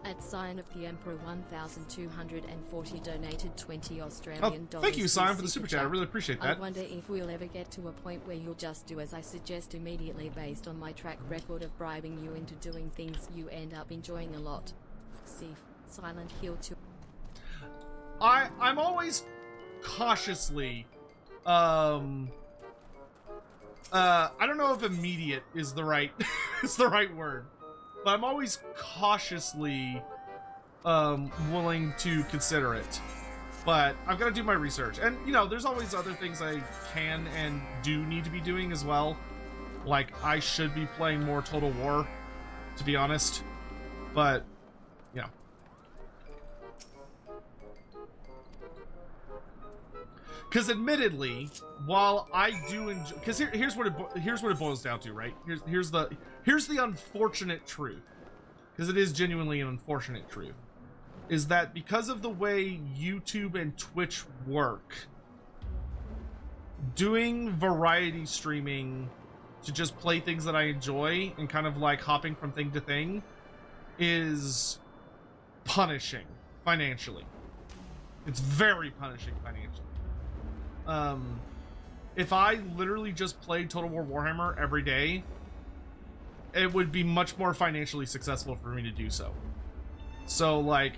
At Sign of the Emperor 1240 donated 20 Australian dollars. Thank you, Sign, for the super chat. I really appreciate that. I wonder if we'll ever get to a point where you'll just do as I suggest immediately based on my track record of bribing you into doing things you end up enjoying a lot. See, Silent Hill 2. I'm always cautiously, I don't know if immediate is the right, word, but I'm always cautiously, willing to consider it. But I've got to do my research. And, you know, there's always other things I can and do need to be doing as well. Like, I should be playing more Total War, to be honest. But, you know. Because admittedly, while I do enjoy, because here's what it boils down to, right? Here's the unfortunate truth, because it is genuinely an unfortunate truth, is that because of the way YouTube and Twitch work, doing variety streaming to just play things that I enjoy and kind of like hopping from thing to thing is punishing financially. It's very punishing financially. If I literally just played Total War Warhammer every day, it would be much more financially successful for me to do so. So, like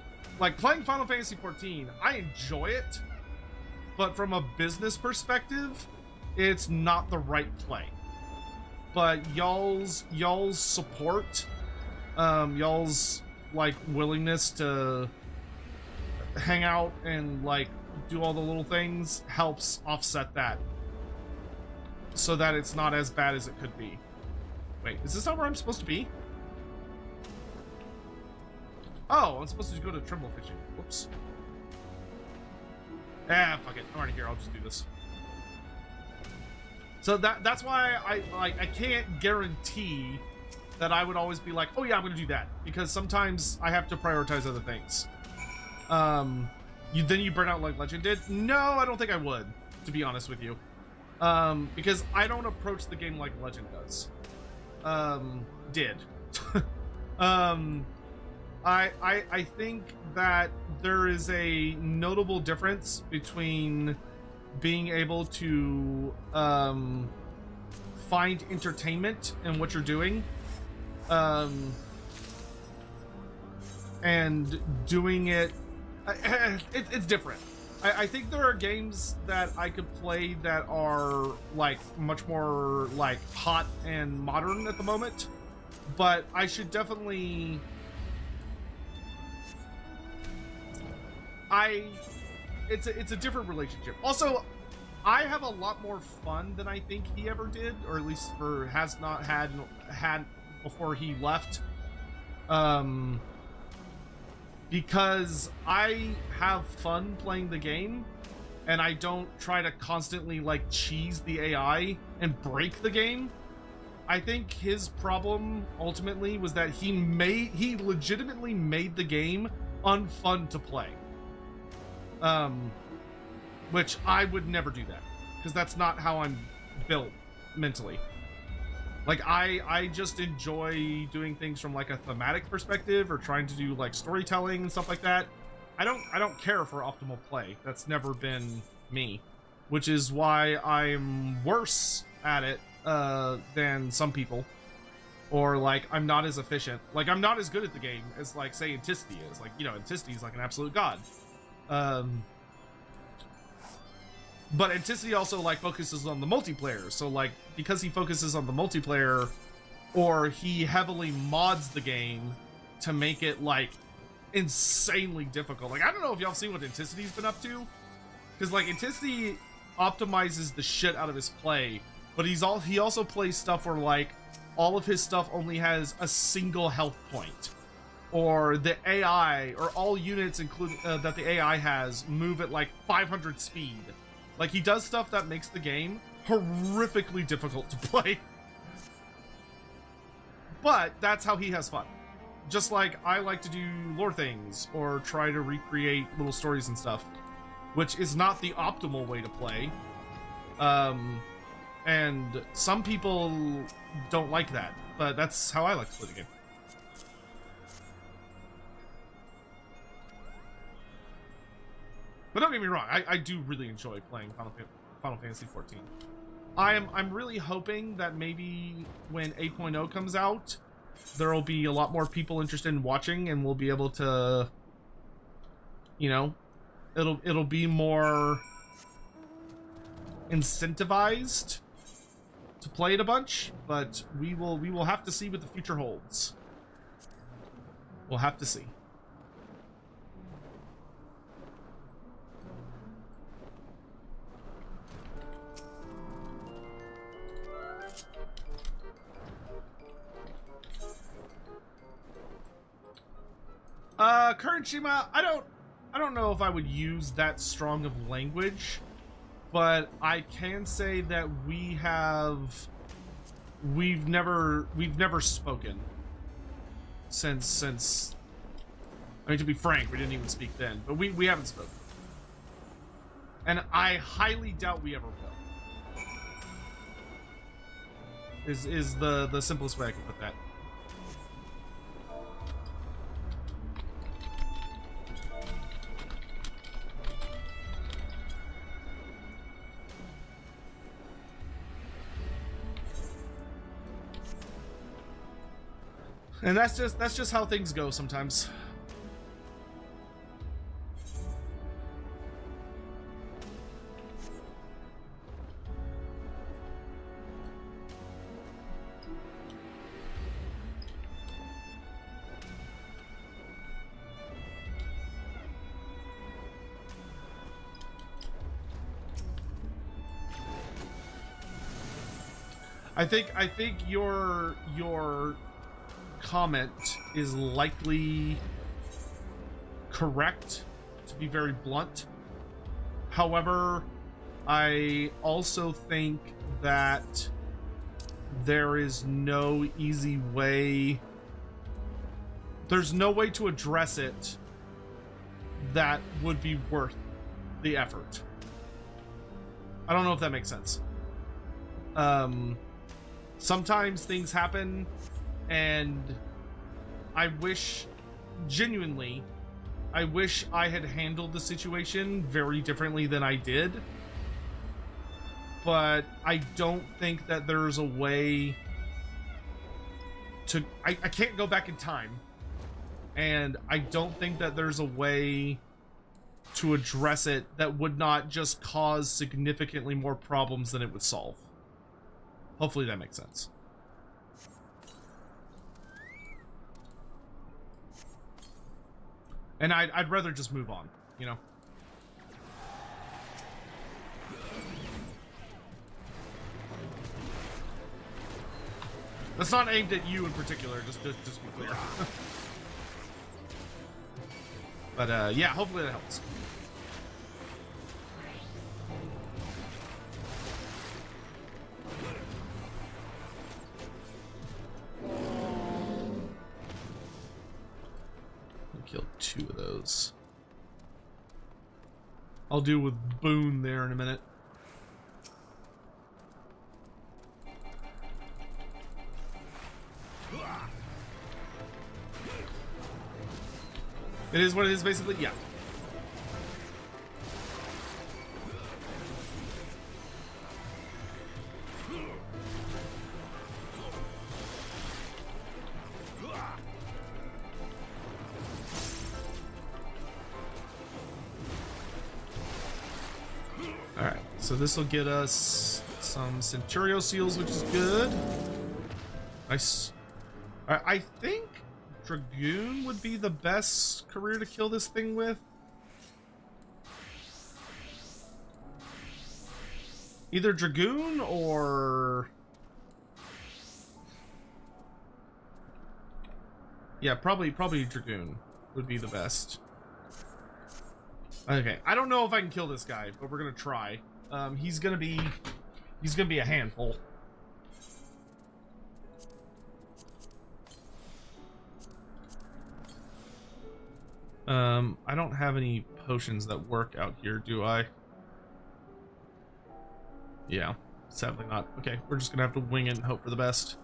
playing Final Fantasy XIV, I enjoy it, but from a business perspective, it's not the right play. But y'all's support, y'all's, like, willingness to hang out and, like, do all the little things helps offset that, so that it's not as bad as it could be. Wait, is this not where I'm supposed to be? Oh, I'm supposed to go to Trimble fishing. Whoops. Ah, fuck it. I'm already here. I'll just do this. So that's why I can't guarantee that I would always be like, oh yeah, I'm gonna do that, because sometimes I have to prioritize other things. Then you burn out like Legend did? No, I don't think I would, to be honest with you. Because I don't approach the game like Legend does. Did. I think that there is a notable difference between being able to find entertainment in what you're doing and doing it. It's different. I think there are games that I could play that are like much more like hot and modern at the moment, but I should definitely it's a different relationship. Also, I have a lot more fun than I think he ever did, or at least has not had before he left. Because I have fun playing the game, and I don't try to constantly like cheese the AI and break the game. I think his problem ultimately was that he legitimately made the game unfun to play. Which I would never do that, because that's not how I'm built mentally. Like, I just enjoy doing things from like a thematic perspective, or trying to do like storytelling and stuff like that. I don't care for optimal play. That's never been me, which is why I'm worse at it than some people, or like I'm not as efficient. Like, I'm not as good at the game as like say Anticity is. Like, you know, Anticity is like an absolute god. But Anticity also like focuses on the multiplayer, so like because he focuses on the multiplayer, or he heavily mods the game to make it like insanely difficult. Like, I don't know if y'all seen what Anticity's been up to, because like Anticity optimizes the shit out of his play, but he also plays stuff where like all of his stuff only has a single health point, or the AI or all units including that the AI has move at like 500 speed. Like, he does stuff that makes the game horrifically difficult to play. But that's how he has fun. Just like I like to do lore things or try to recreate little stories and stuff, which is not the optimal way to play. And some people don't like that, but that's how I like to play the game. But don't get me wrong, I do really enjoy playing Final Fantasy XIV. I'm really hoping that maybe when 8.0 comes out, there will be a lot more people interested in watching, and we'll be able to, you know, it'll be more incentivized to play it a bunch. But we will have to see what the future holds. We'll have to see. Current Shima, I don't know if I would use that strong of language, but I can say that we've never spoken since I mean, to be frank, we didn't even speak then, but we haven't spoken. And I highly doubt we ever will. Is the simplest way I can put that. And that's just how things go sometimes. I think your comment is likely correct, to be very blunt. However, I also think that there is no easy way, there's no way to address it that would be worth the effort. I don't know if that makes sense. Sometimes things happen, and I wish, genuinely, I wish I had handled the situation very differently than I did. But I don't think that there's a way to... I can't go back in time. And I don't think that there's a way to address it that would not just cause significantly more problems than it would solve. Hopefully that makes sense. And I'd rather just move on, you know? That's not aimed at you in particular, just to be clear. But yeah, hopefully that helps. Killed 2 of those. I'll deal with Boone there in a minute. It is what it is, basically. Yeah. Alright, so this will get us some Centurio seals, which is good. Nice. Alright, I think Dragoon would be the best career to kill this thing with. Either Dragoon or... yeah, probably Dragoon would be the best. Okay, I don't know if I can kill this guy, but we're gonna try. He's gonna be a handful. I don't have any potions that work out here, do I? Yeah, sadly not. Okay, we're just gonna have to wing it and hope for the best.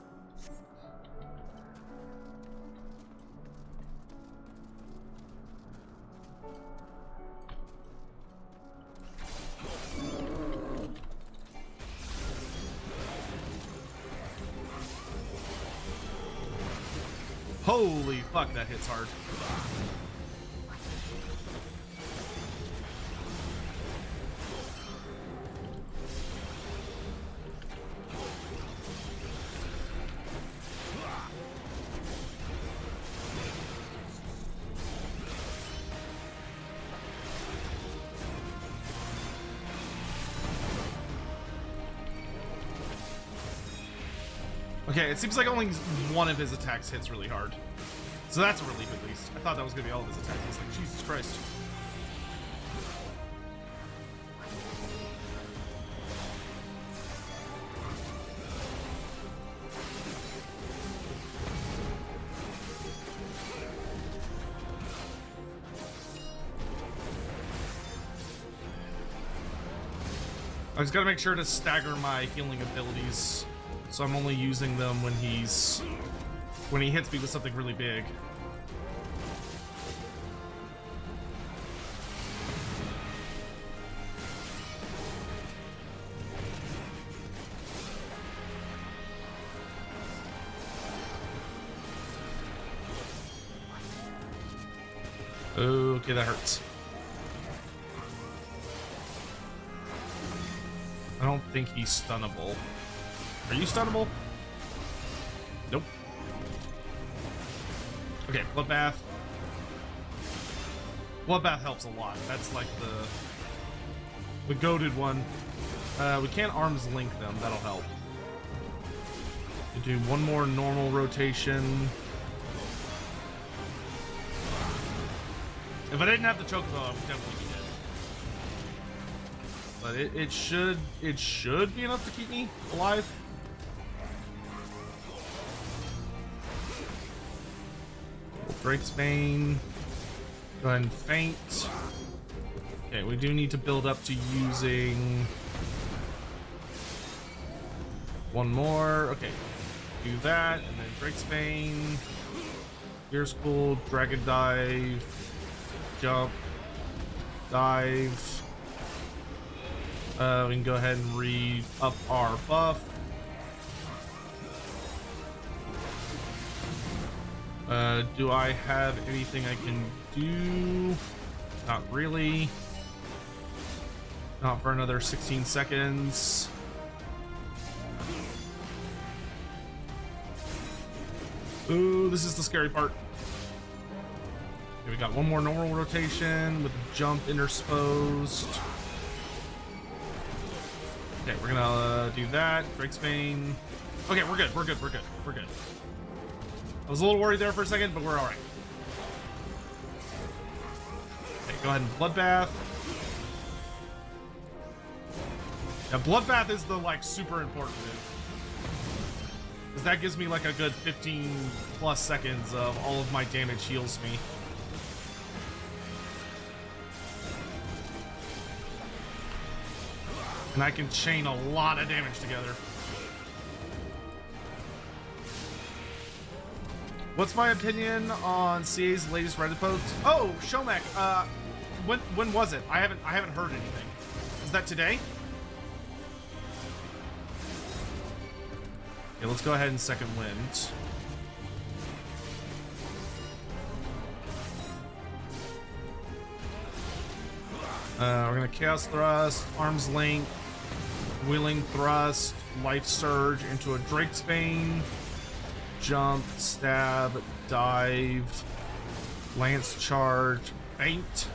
Holy fuck, that hits hard. Okay, it seems like only one of his attacks hits really hard. So that's a relief at least. I thought that was going to be all of his attacks. I was like, Jesus Christ. I just got to make sure to stagger my healing abilities. So I'm only using them when he hits me with something really big. Okay, that hurts. I don't think he's stunnable. Are you stunnable? Nope. Okay, Bloodbath. Bloodbath helps a lot. That's like the goated one. We can't arms link them. That'll help. We do one more normal rotation. If I didn't have the chocobo, I would definitely be dead. But it should be enough to keep me alive. Drake's Bane. Go ahead and faint. Okay, we do need to build up to using One more. Okay. Do that, and then Drake's Bane. Here's cool. Dragon Dive. Jump. Dive. We can go ahead and re-up our buff. Do I have anything I can do? Not really. Not for another 16 seconds. Ooh, this is the scary part. Okay, we got one more normal rotation with a jump intersposed. Okay, we're gonna do that. Drake's Bane. Okay, we're good. We're good. We're good. We're good. I was a little worried there for a second, but we're all right. Okay, go ahead and Bloodbath. Yeah, Bloodbath is the like super important move. Because that gives me like a good 15 plus seconds of all of my damage heals me. And I can chain a lot of damage together. What's my opinion on CA's latest Reddit post? Oh, Shomek. When was it? I haven't heard anything. Is that today? Okay, let's go ahead and second wind. We're gonna Chaos Thrust, Arm's Length, Wheeling Thrust, Life Surge into a Drake's Bane, Jump, Stab, Dive, Lance Charge, Feint,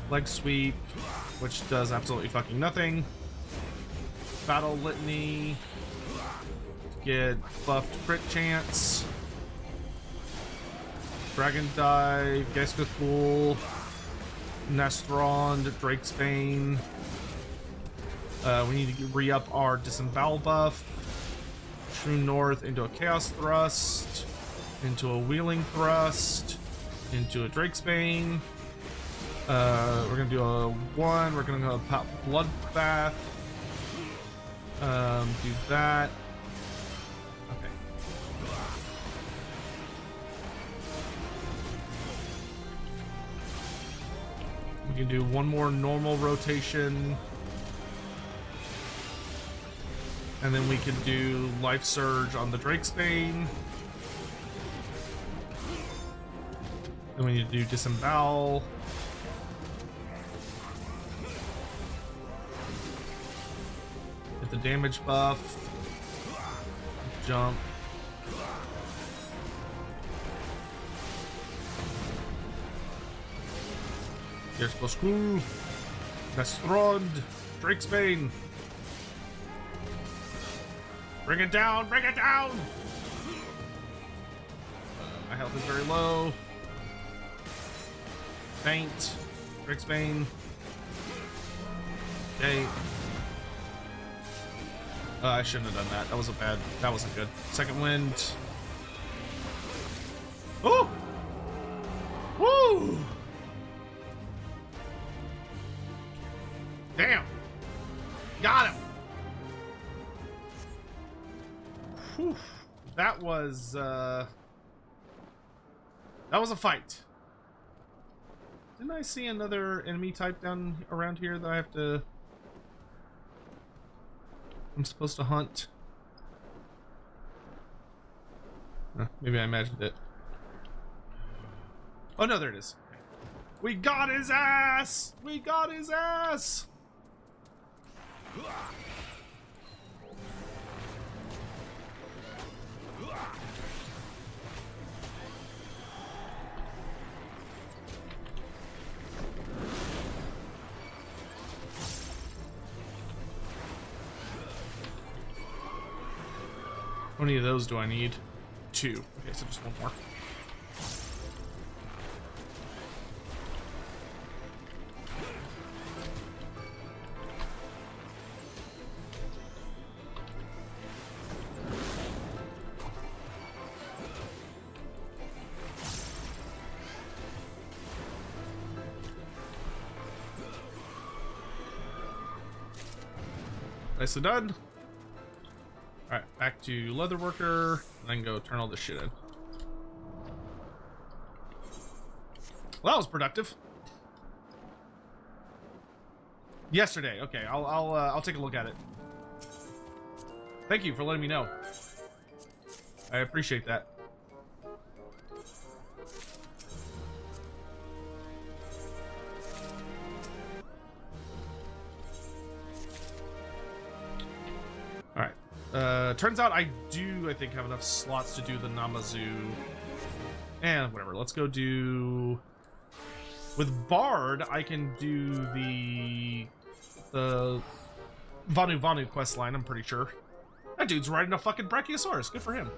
Leg Sweep, which does absolutely fucking nothing, Battle Litany, get buffed crit chance, Dragon Dive, Geskethul, Nestron, Drake's Bane. We need to re-up our Disembowel buff. True North into a Chaos Thrust, into a Wheeling Thrust, into a Drake's Bane. We're gonna do a 1. We're gonna go pop Bloodbath. Do that. Okay. We can do one more normal rotation. And then we can do Life Surge on the Drake's Bane. Then we need to do Disembowel. Get the damage buff. Jump. Here's Bosku. Nestrond. Drake's Bane. Bring it down! Bring it down! My health is very low. Feint. Drake's Bane. Okay. I shouldn't have done that. That was a bad. That wasn't good. Second wind. Oh! Woo! Damn! Got him! Whew. That was a fight. Didn't I see another enemy type down around here that I'm supposed to hunt? Maybe I imagined it. Oh no, there it is. We got his ass! We got his ass! How many of those do I need? 2. Okay, so just one more. Nicely done. Alright, back to Leatherworker, and then go turn all this shit in. Well, that was productive. Yesterday, okay, I'll take a look at it. Thank you for letting me know. I appreciate that. Alright. Turns out I think, have enough slots to do the Namazu. And whatever, let's go do... With Bard, I can do the Vanu Vanu quest line, I'm pretty sure. That dude's riding a fucking Brachiosaurus. Good for him.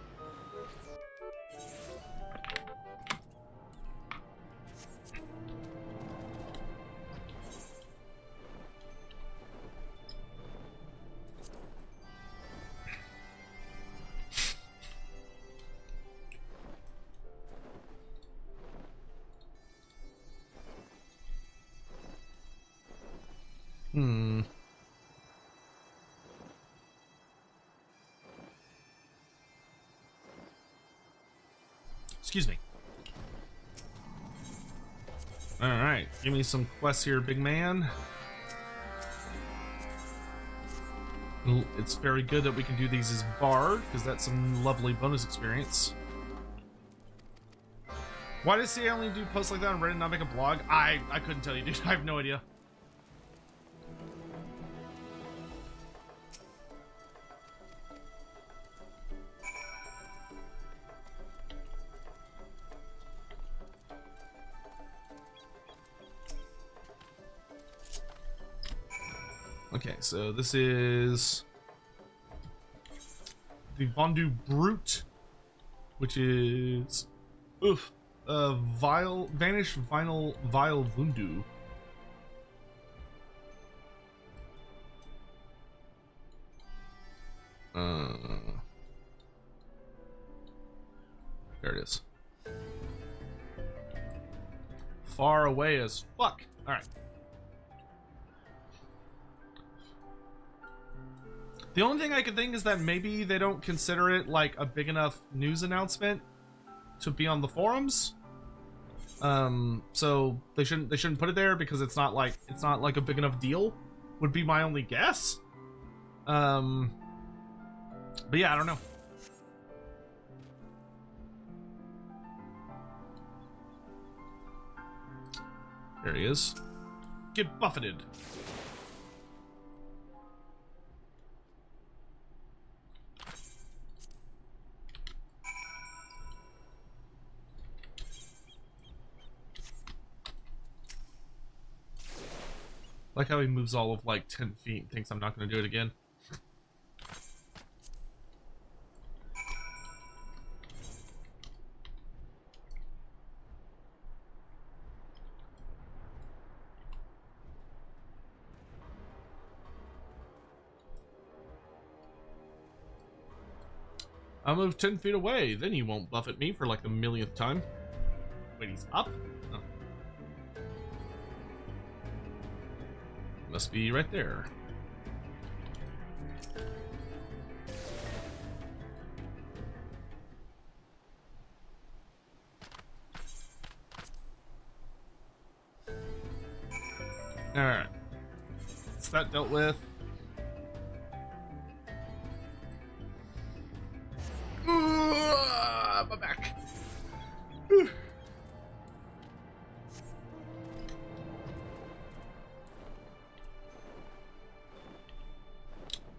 Excuse me. Alright, give me some quests here, big man. It's very good that we can do these as Bard, because that's some lovely bonus experience. Why does he only do posts like that on Reddit and not make a blog? I couldn't tell you, dude. I have no idea. Okay, so this is the Vondu Brute, which is Vanish Vinyl Vile Vundu. There it is. Far away as fuck. All right. The only thing I can think is that maybe they don't consider it like a big enough news announcement to be on the forums. So they shouldn't put it there because it's not like a big enough deal, would be my only guess. But yeah, I don't know. There he is. Get buffeted. Like how he moves all of like 10 feet and thinks I'm not going to do it again. I'll move 10 feet away, then you won't buffet me for like the millionth time. Wait, he's up? Oh. Must be right there. Alright. Is that dealt with? My back.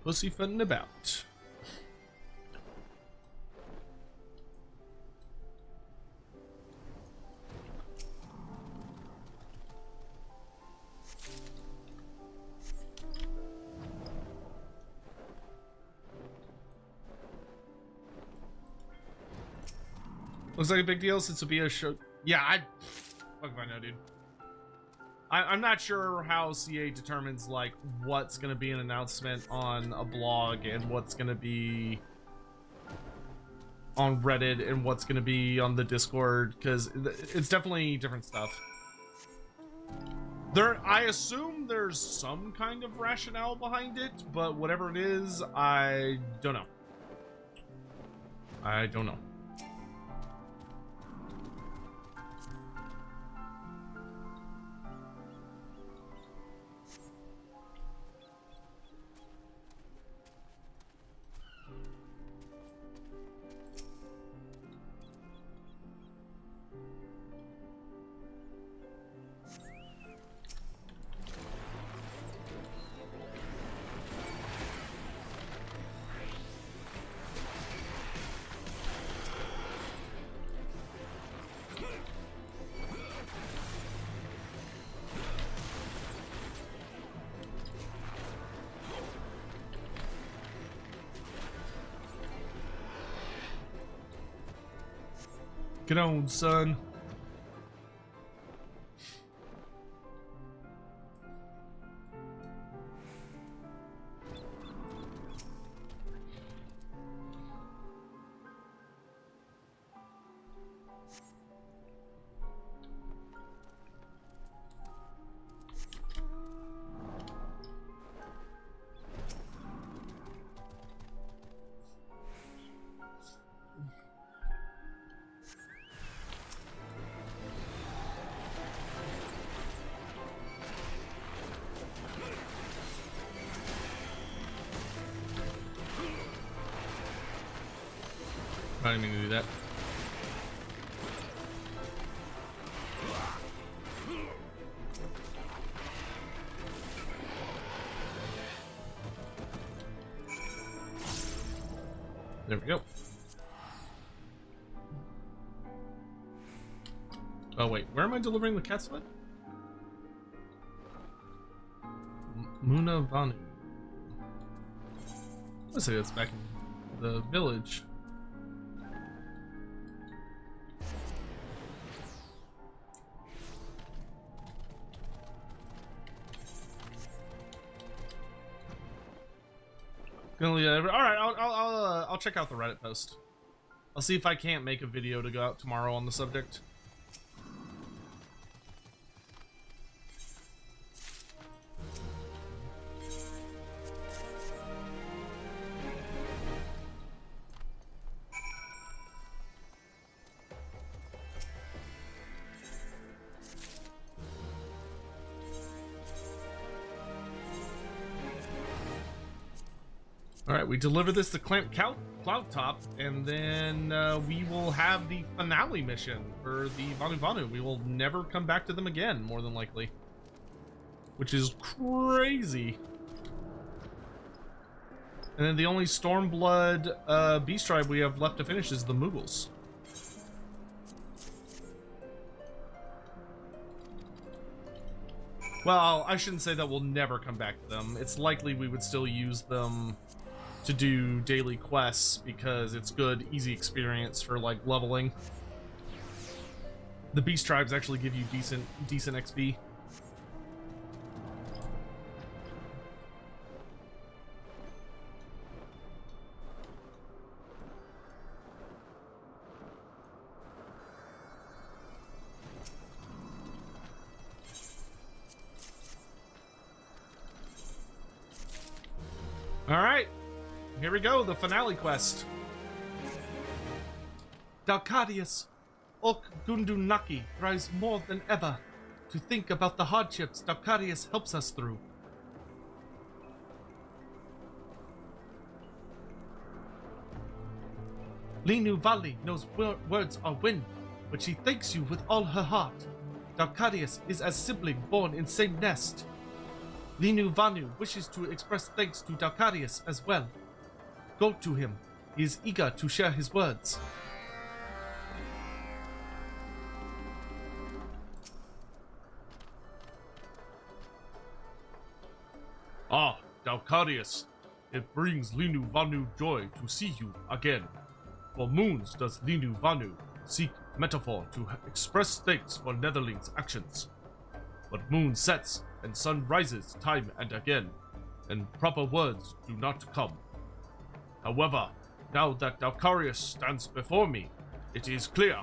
Pussyfooting about. Looks like a big deal since it'll be a show. Yeah, fuck if I know, dude. I'm not sure how CA determines like what's gonna be an announcement on a blog and what's gonna be on Reddit and what's gonna be on the Discord, because it's definitely different stuff. I assume there's some kind of rationale behind it, but whatever it is, I don't know. I don't know. Get on, son. I didn't mean to do that. There we go. Oh wait, where am I delivering the cat sled? Muna Vanu. Let's say that's back in the village. All right, I'll check out the Reddit post. I'll see if I can't make a video to go out tomorrow on the subject. Alright, we deliver this to Clamp Cloud Top, and then we will have the finale mission for the Vanu Vanu. We will never come back to them again, more than likely. Which is crazy. And then the only Stormblood Beast Tribe we have left to finish is the Mughals. Well, I shouldn't say that we'll never come back to them. It's likely we would still use them to do daily quests because it's good, easy experience for like leveling. The Beast Tribes actually give you decent XP. All right. Here we go, the finale quest. Dalkadius Ok Gundunaki tries more than ever to think about the hardships Dalkadius helps us through. Linu Vali knows words are wind, but she thanks you with all her heart. Dalkadius is as sibling born in same nest. Linu Vanu wishes to express thanks to Dalkadius as well. Go to him. He is eager to share his words. Ah, Dalkadius, it brings Linu Vanu joy to see you again. For moons does Linu Vanu seek metaphor to express thanks for Netherling's actions. But moon sets and sun rises time and again, and proper words do not come. However, now that Dalkarius stands before me, it is clear.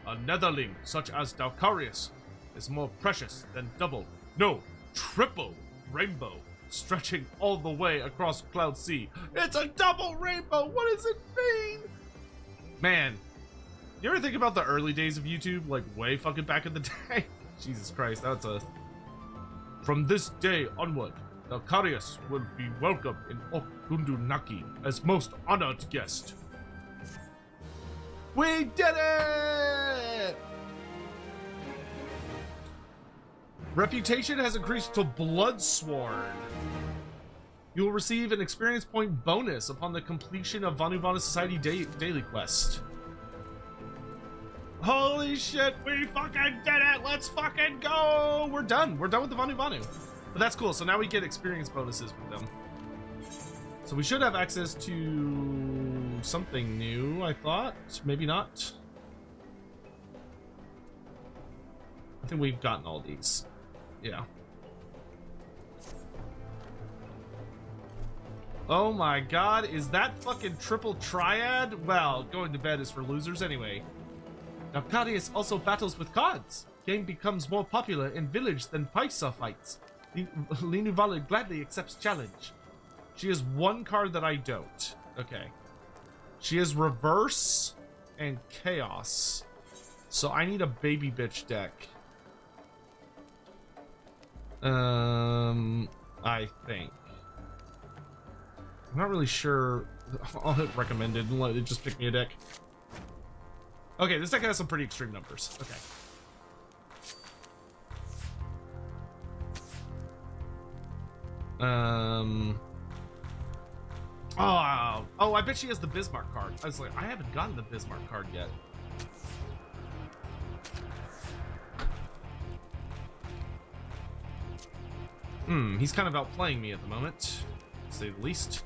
A Netherling such as Dalkarius is more precious than double, no, triple rainbow, stretching all the way across Cloud Sea. It's a double rainbow! What does it mean? Man, you ever think about the early days of YouTube, like way fucking back in the day? Jesus Christ, that's a... From this day onward, Dalkarius will be welcome in Okundunaki as most honored guest. We did it! Reputation has increased to Bloodsworn. You will receive an experience point bonus upon the completion of Vanuvana Society daily quest. Holy shit, we fucking did it! Let's fucking go! We're done. We're done with the Vanuvanu. But that's cool. So now we get experience bonuses with them. So we should have access to something new, I thought. Maybe not. I think we've gotten all these. Yeah. Oh my god, is that fucking triple triad? Well, going to bed is for losers anyway. Dalkarius also battles with cards. Game becomes more popular in village than Paisa fights. Linuvala gladly accepts challenge. She has one card that I don't. Okay. She has reverse and chaos. So I need a baby bitch deck. I think. I'm not really sure. I'll hit recommended and let it just pick me a deck. Okay, this deck has some pretty extreme numbers. Okay. Oh, I bet she has the Bismarck card. I was like, I haven't gotten the Bismarck card yet. He's kind of outplaying me at the moment, to say the least.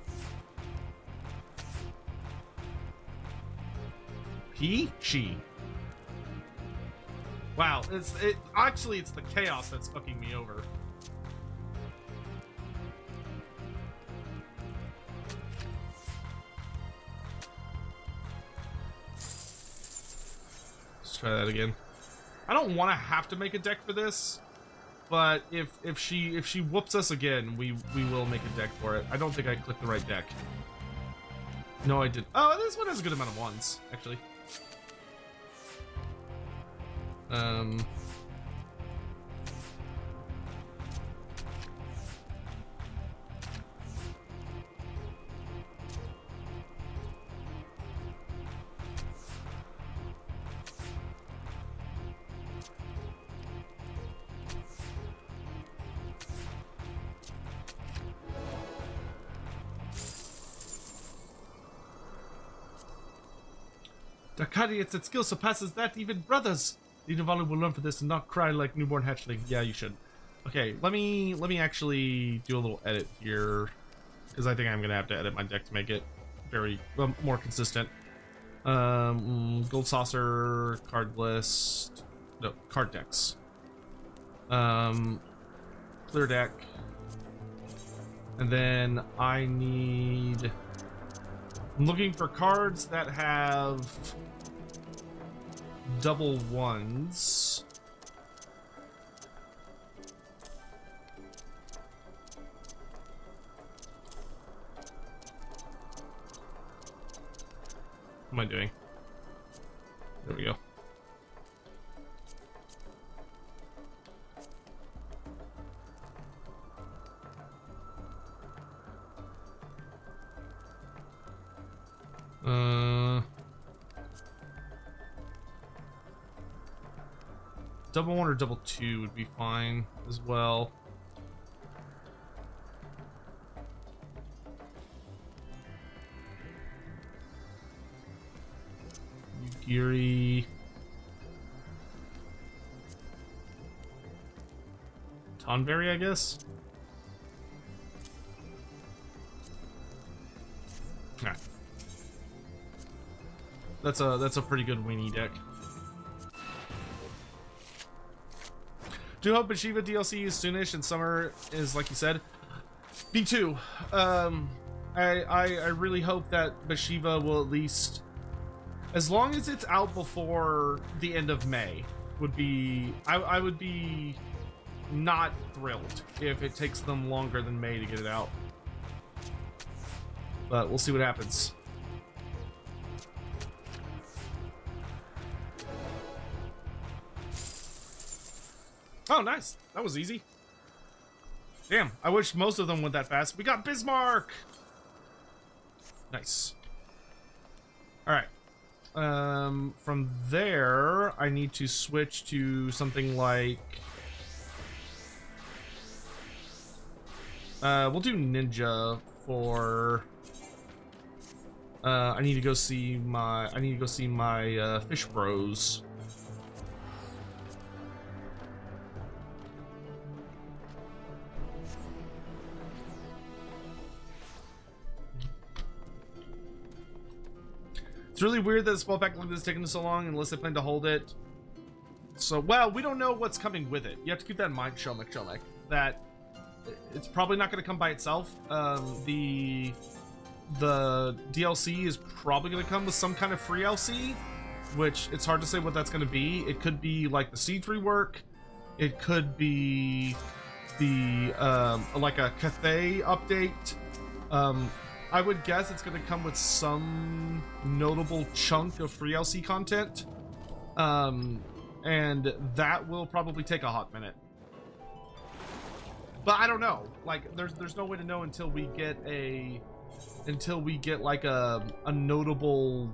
Peachy. Wow, it's the chaos that's fucking me over. Let's try that again. I don't want to have to make a deck for this, but if she whoops us again, we will make a deck for it. I don't think I clicked the right deck. No, I did. Oh, this one has a good amount of ones, actually. Dalkarius, its skill surpasses that even brothers. Linuvala will learn for this and not cry like newborn hatchling. Yeah, you should. Okay, let me actually do a little edit here, because I think I'm gonna have to edit my deck to make it very more consistent. Gold saucer, card list, no, card decks. Clear deck, and then I'm looking for cards that have double ones. What am I doing? There we go. Double one or double two would be fine as well. Yugiri. Tonberry, I guess. Nah. That's a pretty good weenie deck. Do hope Bashiva DLC is soonish and summer is like you said. Me too. I really hope that Bashiva will at least, as long as it's out before the end of May, would be I would be not thrilled if it takes them longer than May to get it out. But we'll see what happens. Oh, nice. That was easy. Damn, I wish most of them went that fast. We got Bismarck! Nice. Alright. From there, I need to switch to something like... we'll do Ninja for... I need to go see my Fish Bros. It's really weird that a spell pack like this is taking so long unless they plan to hold it. So, well, we don't know what's coming with it. You have to keep that in mind, Shomek, that it's probably not going to come by itself. The DLC is probably going to come with some kind of free LC, which it's hard to say what that's going to be. It could be like the Siege rework. It could be the like a Cathay update. I would guess it's going to come with some notable chunk of free LC content. And that will probably take a hot minute. But I don't know. Like, there's no way to know until we get like a notable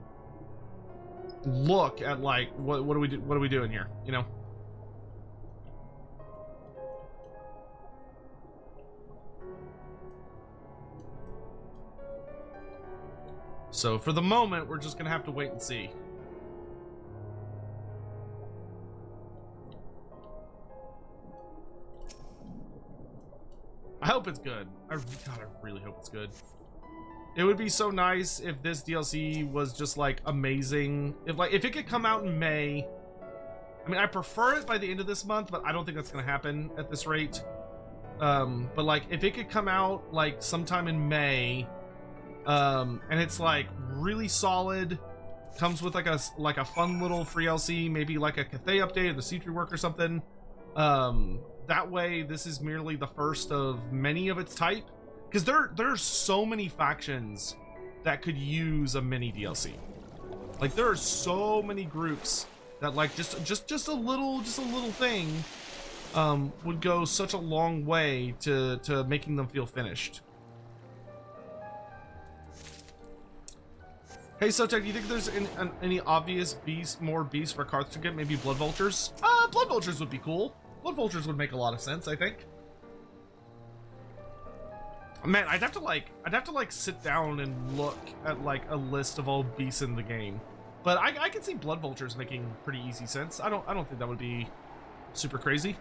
look at like what are we doing here, you know? So for the moment, we're just gonna have to wait and see. I hope it's good. God, I really hope it's good. It would be so nice if this DLC was just like amazing. If it could come out in May. I mean, I prefer it by the end of this month, but I don't think that's gonna happen at this rate. But like, if it could come out like sometime in May, and it's like really solid, comes with like a fun little free LC, maybe like a Cathay update or the Siege rework or something. That way, this is merely the first of many of its type, because there's so many factions that could use a mini DLC. Like, there are so many groups that like just a little thing would go such a long way to making them feel finished. Hey, Sotek, do you think there's any obvious more beasts for Carth to get? Maybe Blood Vultures? Blood Vultures would be cool. Blood Vultures would make a lot of sense, I think. Man, I'd have to like sit down and look at like a list of all beasts in the game. But I can see Blood Vultures making pretty easy sense. I don't think that would be super crazy.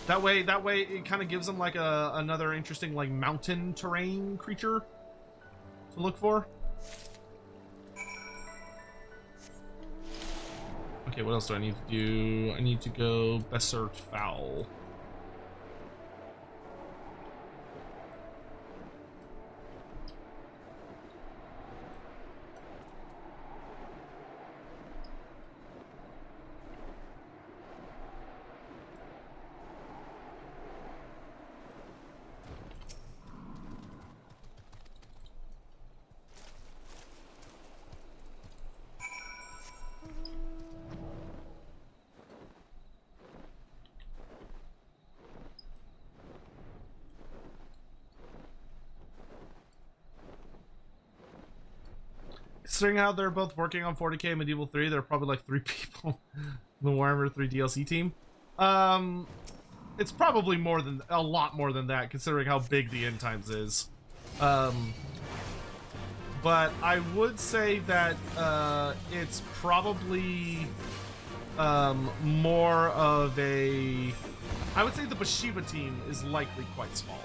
That way it kind of gives them like another interesting like mountain terrain creature to look for. Okay, what else do I need to do? I need to go Bessert Foul. Considering how they're both working on 40k and Medieval 3, there are probably like 3 people in the Warhammer 3 DLC team. It's probably a lot more than that, considering how big the End Times is. But I would say that it's probably more of a... I would say the Bashiva team is likely quite small.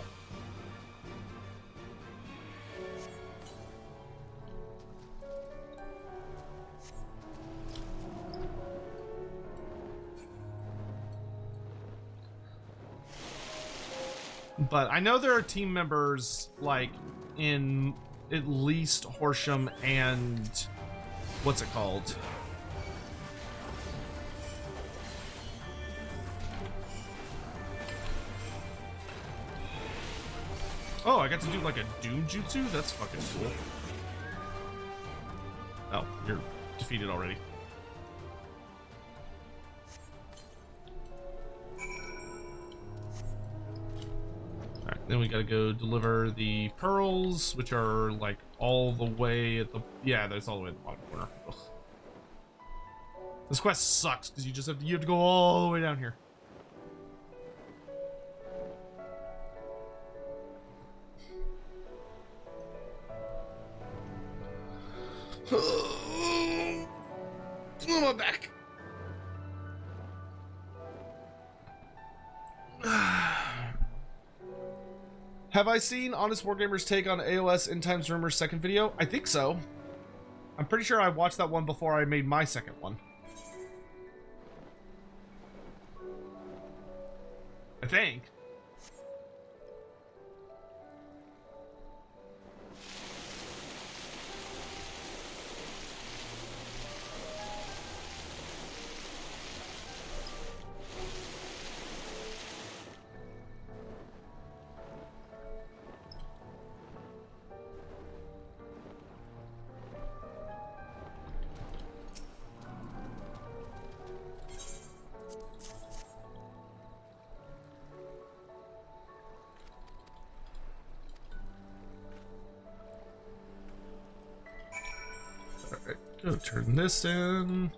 But I know there are team members, like, in at least Horsham and... what's it called? Oh, I got to do, like, a Doom Jutsu? That's fucking cool. Oh, you're defeated already. Alright, then we gotta go deliver the pearls, which are like all the way at the... Yeah, that's all the way at the bottom corner. Ugh. This quest sucks because you have to go all the way down here. Oh, my back. Have I seen Honest Wargamer's take on AOS End Times Rumors second video? I think so. I'm pretty sure I watched that one before I made my second one. I think. Go turn this in.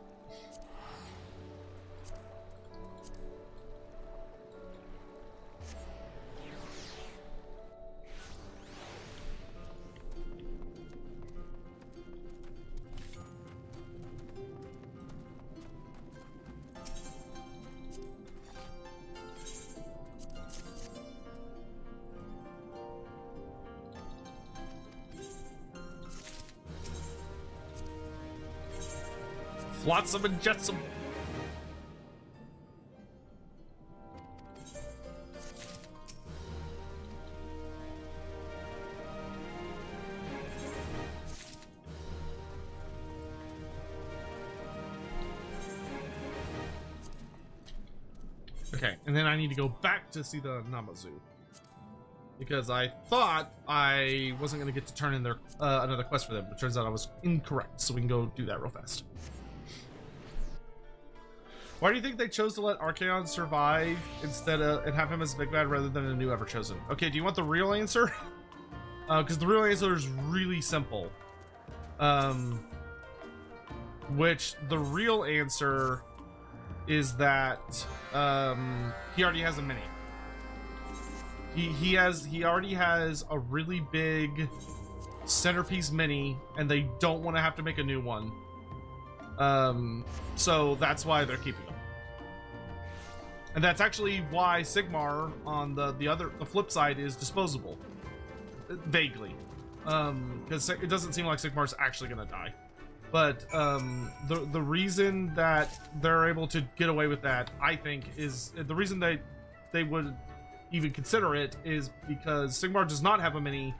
Flotsam and jetsam. Okay, and then I need to go back to see the Namazu. Because I thought I wasn't going to get to turn in their another quest for them, but turns out I was incorrect, so we can go do that real fast. Why do you think they chose to let Archaon survive instead of and have him as Big Bad rather than a new Everchosen? Okay, do you want the real answer? Because the real answer is really simple. Which the real answer is that he already has a mini. He already has a really big centerpiece mini, and they don't want to have to make a new one. So that's why they're keeping him. And that's actually why Sigmar on the flip side is disposable. Vaguely. Because it doesn't seem like Sigmar's actually gonna die. But the reason that they're able to get away with that, I think, is the reason they would even consider it is because Sigmar does not have a mini,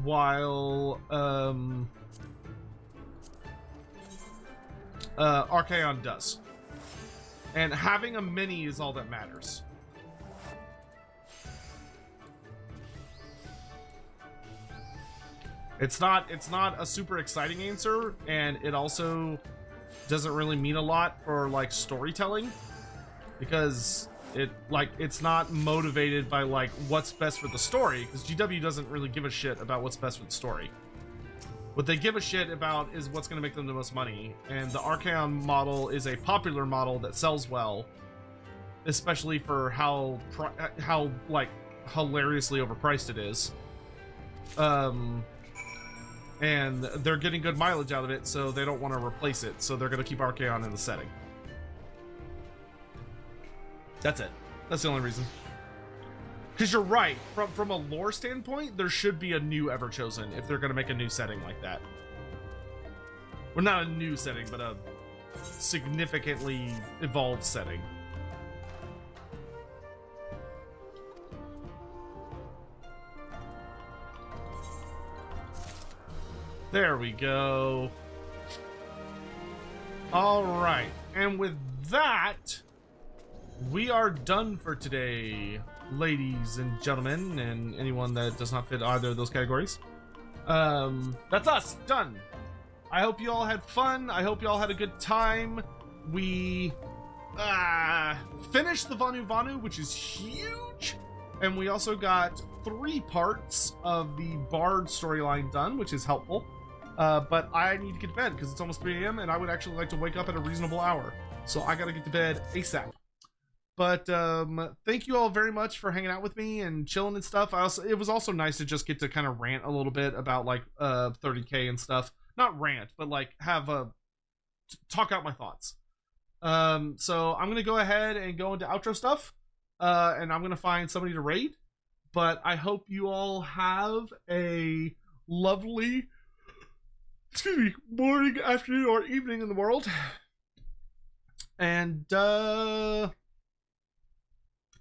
while Archaon does. And having a mini is all that matters. It's not a super exciting answer, and it also doesn't really mean a lot for like storytelling, because it's not motivated by like what's best for the story, because GW doesn't really give a shit about what's best for the story. What they give a shit about is what's going to make them the most money, and the Archaon model is a popular model that sells well, especially for how like hilariously overpriced it is. And they're getting good mileage out of it, so they don't want to replace it, so they're going to keep Archaon in the setting. That's it. That's the only reason. Because you're right, from a lore standpoint, there should be a new Everchosen if they're going to make a new setting like that. Well, not a new setting, but a significantly evolved setting. There we go. All right, and with that, we are done for today, ladies and gentlemen, and anyone that does not fit either of those categories. That's us, done. I hope you all had fun. I hope you all had a good time. We finished the Vanu, which is huge. And we also got 3 parts of the Bard storyline done, which is helpful. But I need to get to bed because it's almost 3 a.m. and I would actually like to wake up at a reasonable hour. So I gotta get to bed ASAP. But thank you all very much for hanging out with me and chilling and stuff. It was also nice to just get to kind of rant a little bit about like 30K and stuff. Not rant, but like have talk out my thoughts. So I'm gonna go ahead and go into outro stuff, and I'm gonna find somebody to raid. But I hope you all have a lovely, morning, afternoon, or evening in the world. And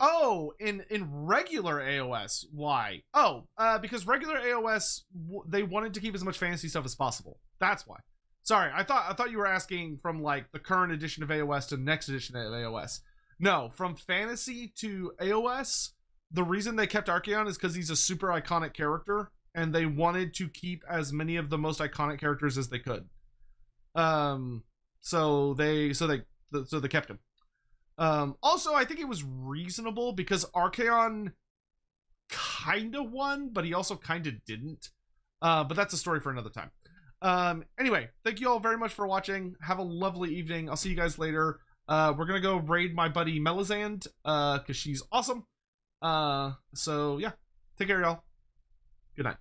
oh, in regular AOS, why? Oh, because regular AOS, they wanted to keep as much fantasy stuff as possible. That's why. Sorry, I thought you were asking from like the current edition of AOS to the next edition of AOS. No, from fantasy to AOS, the reason they kept Archaon is because he's a super iconic character, and they wanted to keep as many of the most iconic characters as they could. So they kept him. Also, I think it was reasonable because Archaon kind of won, but he also kind of didn't. But that's a story for another time. Anyway, thank you all very much for watching. Have a lovely evening. I'll see you guys later. We're gonna go raid my buddy Melisande, because she's awesome. So yeah, take care, y'all. Good night.